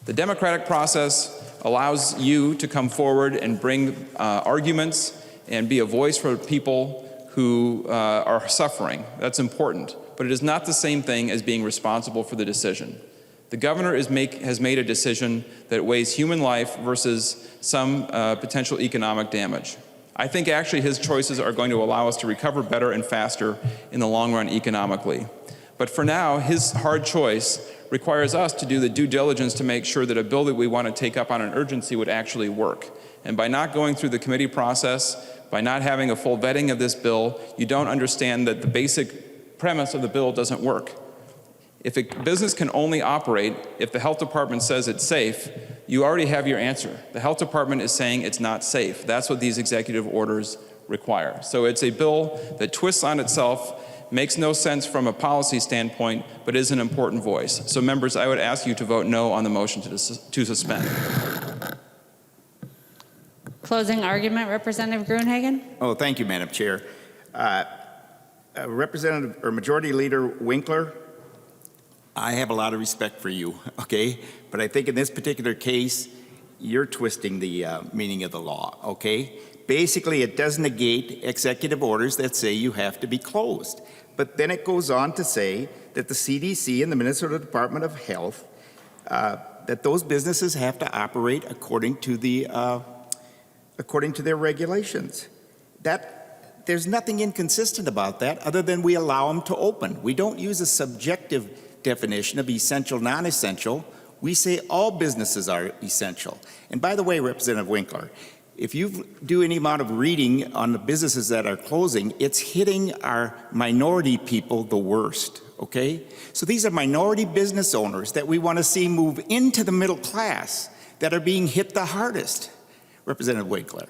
The democratic process allows you to come forward and bring arguments and be a voice for people who are suffering. That's important. But it is not the same thing as being responsible for the decision. The governor has made a decision that weighs human life versus some potential economic damage. I think actually his choices are going to allow us to recover better and faster in the long run economically. But for now, his hard choice requires us to do the due diligence to make sure that a bill that we want to take up on an urgency would actually work. And by not going through the committee process, by not having a full vetting of this bill, you don't understand that the basic premise of the bill doesn't work. If a business can only operate if the health department says it's safe, you already have your answer. The health department is saying it's not safe. That's what these executive orders require. So it's a bill that twists on itself, makes no sense from a policy standpoint, but is an important voice. So members, I would ask you to vote no on the motion to suspend. Closing argument, Representative Gruenhagen. Oh, thank you, Madam Chair. Representative or Majority Leader Winkler, I have a lot of respect for you, okay? But I think in this particular case, you're twisting the meaning of the law, okay? Basically, it does negate executive orders that say you have to be closed. But then it goes on to say that the CDC and the Minnesota Department of Health, that those businesses have to operate according to their regulations. There's nothing inconsistent about that other than we allow them to open. We don't use a subjective definition of essential, non-essential. We say all businesses are essential. And by the way, Representative Winkler, if you do any amount of reading on the businesses that are closing, it's hitting our minority people the worst, okay? So these are minority business owners that we want to see move into the middle class that are being hit the hardest, Representative Winkler.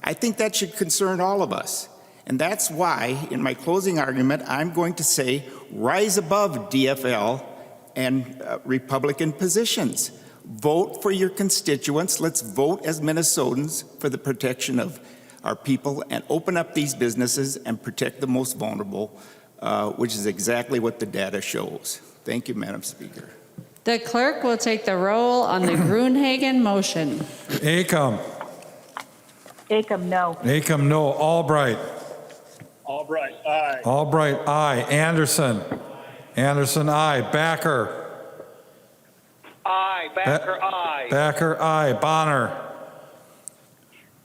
I think that should concern all of us. And that's why, in my closing argument, I'm going to say rise above DFL and Republican positions. Vote for your constituents. Let's vote as Minnesotans for the protection of our people and open up these businesses and protect the most vulnerable, which is exactly what the data shows. Thank you, Madam Speaker. The clerk will take the roll on the Gruenhagen motion. Acom. Acom, no. Acom, no. Albright. Albright, aye. Albright, aye. Anderson. Anderson, aye. Backer. Aye. Backer, aye. Backer, aye. Bonner.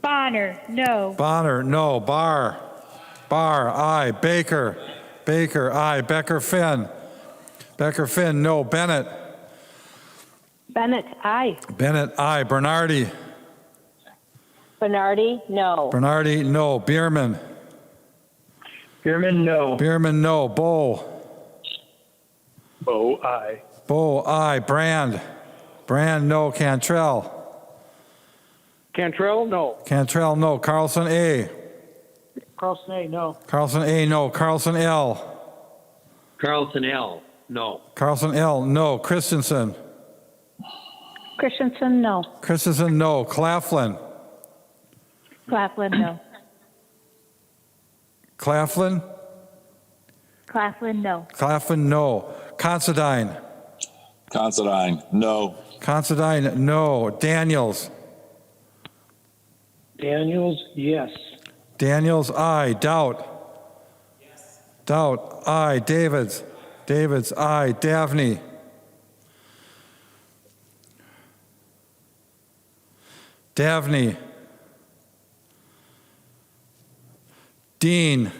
Bonner, no. Bonner, no. Barr. Barr, aye. Baker. Baker, aye. Becker Finn. Becker Finn, no. Bennett. Bennett, aye. Bennett, aye. Bernardi. Bernardi, no. Bernardi, no. Bierman. Bierman, no. Bierman, no. Bow. Bow, aye. Bow, aye. Brand. Brand, no. Cantrell. Cantrell, no. Cantrell, no. Carlson, A. Carlson, A, no. Carlson, A, no. Carlson, L. Carlson, L, no. Carlson, L, no. Christensen. Christensen, no. Christensen, no. Claflin. Claflin, no. Claflin. Claflin, no. Claflin, no. Considine. Considine, no. Considine, no. Daniels. Daniels, yes. Daniels, aye. Doubt. Doubt, aye. Davids. Davids, aye. Davney. Davney. Dean.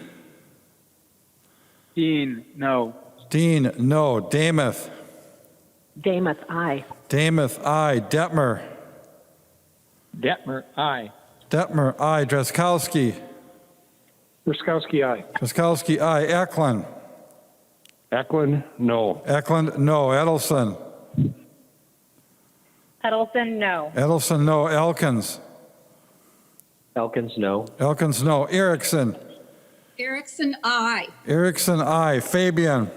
Dean, no. Dean, no. Damath. Damath, aye. Damath, aye. Detmer. Detmer, aye. Detmer, aye. Drazkowski. Ruskowski, aye. Drazkowski, aye. Eklund. Eklund, no. Eklund, no. Edelson. Edelson, no. Edelson, no. Elkins. Elkins, no. Elkins, no. Erickson. Erickson, aye. Erickson, aye. Fabian.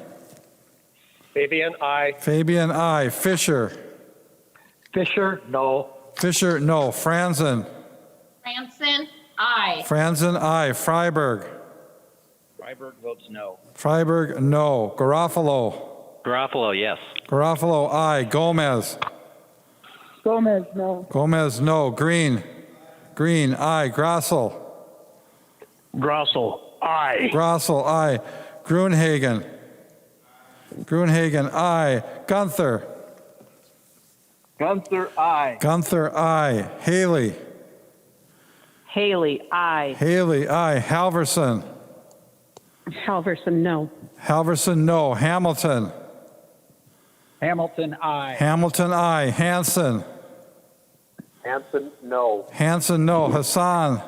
Fabian, aye. Fabian, aye. Fisher. Fisher, no. Fisher, no. Franzen. Franson, aye. Franzen, aye. Freiberg. Freiberg votes no. Freiberg, no. Garofalo. Garofalo, yes. Garofalo, aye. Gomez. Gomez, no. Gomez, no. Green. Green, aye. Grossel. Grossel, aye. Grossel, aye. Gruenhagen. Gruenhagen, aye. Gunther. Gunther, aye. Gunther, aye. Haley. Haley, aye. Haley, aye. Halverson. Halverson, no. Halverson, no. Hamilton. Hamilton, aye. Hamilton, aye. Hanson. Hanson, no. Hanson, no. Hassan.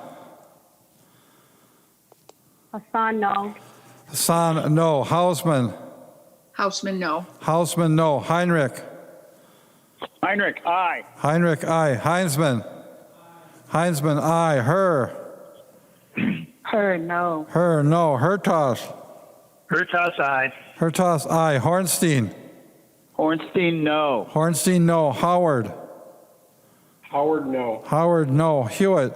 Hassan, no. Hassan, no. Hausman. Hausman, no. Hausman, no. Heinrich. Heinrich, aye. Heinrich, aye. Heinzman. Heinzman, aye. Her. Her, no. Her, no. Hertos. Hertas, aye. Hertos, aye. Hornstein. Hornstein, no. Hornstein, no. Howard. Howard, no. Howard, no. Hewitt.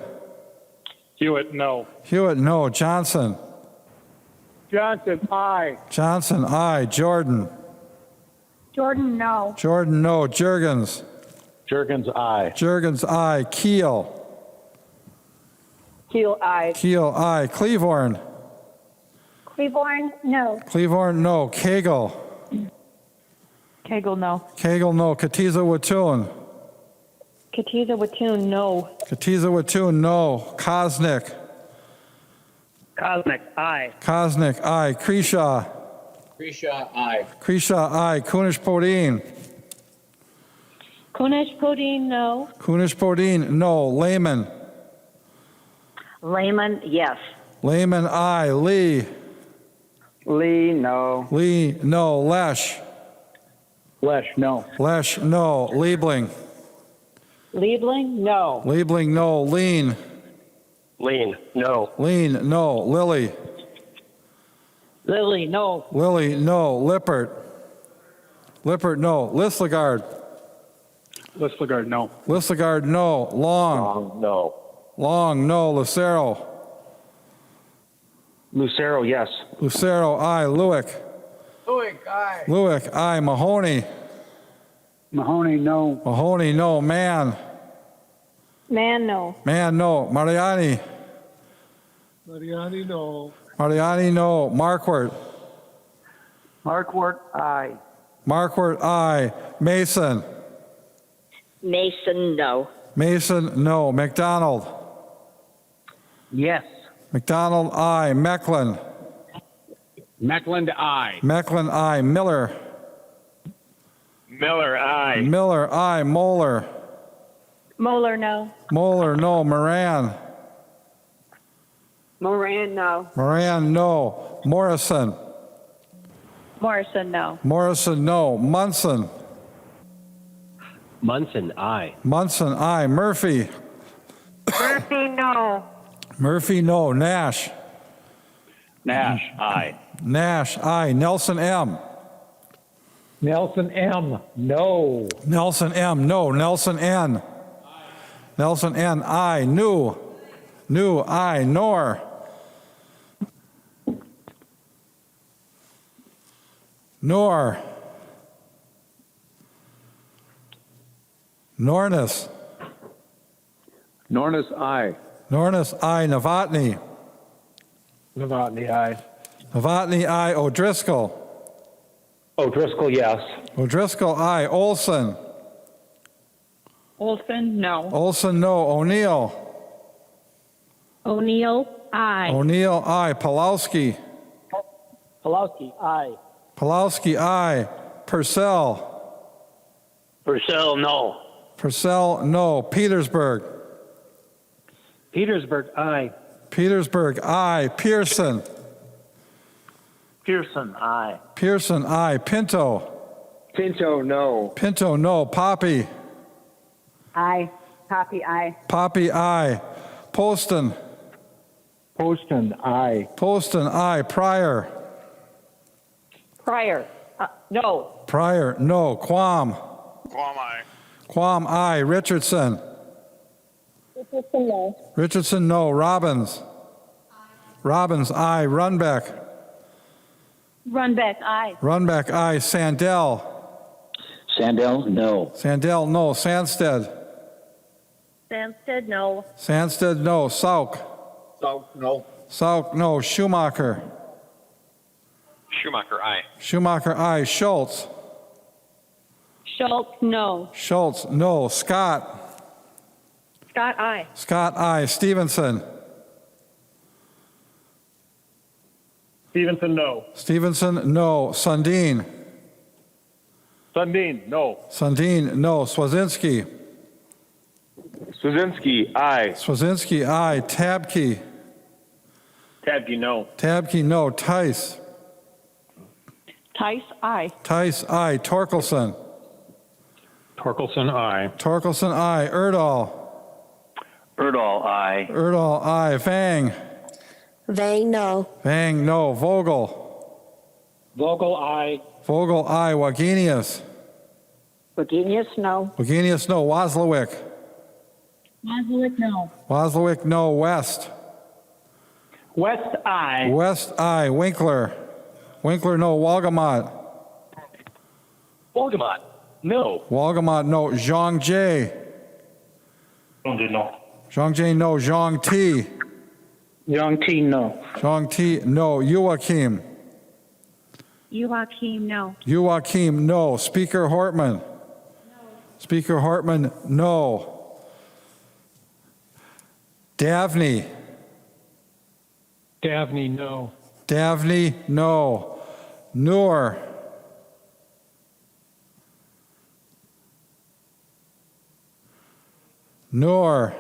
Hewitt, no. Hewitt, no. Johnson. Johnson, aye. Johnson, aye. Jordan. Jordan, no. Jordan, no. Jurgens. Jurgens, aye. Jurgens, aye. Keel. Keel, aye. Keel, aye. Cleavorn. Cleaborn, no. Cleavorn, no. Koegel. Koegel, no. Koegel, no. Katiza Watun. Katiza Watun, no. Katiza Watun, no. Kosnick. Kosnick, aye. Kosnick, aye. Kreshaw. Grisha, aye. Kreshaw, aye. Kunish Podine. Kunish Podine, no. Kunish Podine, no. Lehman. Lehman, yes. Lehman, aye. Lee. Lee, no. Lee, no. Lesch. Lesch, no. Lesch, no. Liebling. Liebling, no. Liebling, no. Lean. Lean, no. Lean, no. Lilly. Lily, no. Lilly, no. Lippert. Lippert, no. Listlegard. Listlegard, no. Listlegard, no. Long. Long, no. Long, no. Lucero. Lucero, yes. Lucero, aye. Lewick. Lewick, aye. Lewick, aye. Mahoney. Mahoney, no. Mahoney, no. Mann. Man, no. Mann, no. Mariani. Mariani, no. Mariani, no. Markwart. Markwart, aye. Markwart, aye. Mason. Mason, no. Mason, no. McDonald. Yes. McDonald, aye. Mecklin. Meckland, aye. Mecklin, aye. Miller. Miller, aye. Miller, aye. Moeller. Moeller, no. Moeller, no. Moran. Moran, no. Moran, no. Morrison. Morrison, no. Morrison, no. Munson. Munson, aye. Munson, aye. Murphy. Murphy, no. Murphy, no. Nash. Nash, aye. Nash, aye. Nelson M. Nelson M, no. Nelson M, no. Nelson N. Nelson N, aye. New. New, aye. Nor. Nor. Nornis. Nornis, aye. Nornis, aye. Novotny. Novotny, aye. Novotny, aye. O'Driscoll. O'Driscoll, yes. O'Driscoll, aye. Olson. Olson, no. Olson, no. O'Neill. O'Neill, aye. O'Neill, aye. Pulowski. Pulowski, aye. Pulowski, aye. Purcell. Purcell, no. Purcell, no. Petersburg. Petersburg, aye. Petersburg, aye. Pearson. Pearson, aye. Pearson, aye. Pinto. Pinto, no. Pinto, no. Poppe. Aye. Poppe, aye. Poppe, aye. Poston. Poston, aye. Poston, aye. Pryor. Pryor, no. Pryor, no. Quam. Quam, aye. Quam, aye. Richardson. Richardson, no. Richardson, no. Robbins. Robbins, aye. Runbeck. Runbeck, aye. Runbeck, aye. Sandell. Sandell, no. Sandell, no. Sandsted. Sandsted, no. Sandsted, no. Sauke. Sauke, no. Sauke, no. Schumacher. Schumacher, aye. Schumacher, aye. Schultz. Schultz, no. Schultz, no. Scott. Scott, aye. Scott, aye. Stevenson. Stevenson, no. Stevenson, no. Sundin. Sundin, no. Sundin, no. Swazinski. Swazinski, aye. Swazinski, aye. Tabke. Tabke, no. Tabke, no. Tice. Tice, aye. Tice, aye. Torkelson. Torkelson, aye. Torkelson, aye. Erdahl. Erdahl, aye. Erdahl, aye. Vang. Vang, no. Vang, no. Vogel. Vogel, aye. Vogel, aye. Wagenius. Virginius, no. Wagenius, no. Wazlawik. Wazlawik, no. Wazlawik, no. West. West, aye. West, aye. Winkler. Winkler, no. Walgamot. Walgamot, no. Walgamot, no. Zhang Jie. No. Zhang Jie, no. Zhang Ti. Young T, no. Zhang Ti, no. Joachim. Joachim, no. Joachim, no. Speaker Hortman. Speaker Hortman, no. Davney. Davney, no. Davney, no. Noor. Noor.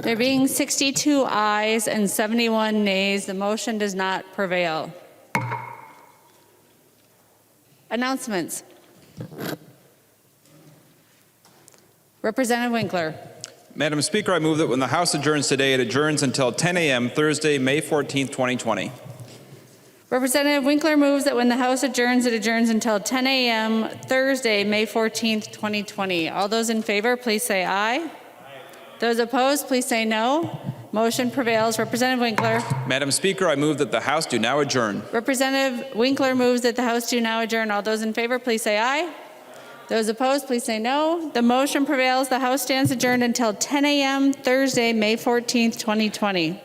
There being 62 ayes and 71 nays, the motion does not prevail. Announcements. Representative Winkler. Madam Speaker, I move that when the House adjourns today, it adjourns until 10 a.m. Thursday, May 14th, 2020. Representative Winkler moves that when the House adjourns, it adjourns until 10 a.m. Thursday, May 14th, 2020. All those in favor, please say aye. Those opposed, please say no. Motion prevails. Representative Winkler. Madam Speaker, I move that the House do now adjourn. Representative Winkler moves that the House do now adjourn. All those in favor, please say aye. Those opposed, please say no. The motion prevails. The House stands adjourned until 10 a.m. Thursday, May 14th, 2020.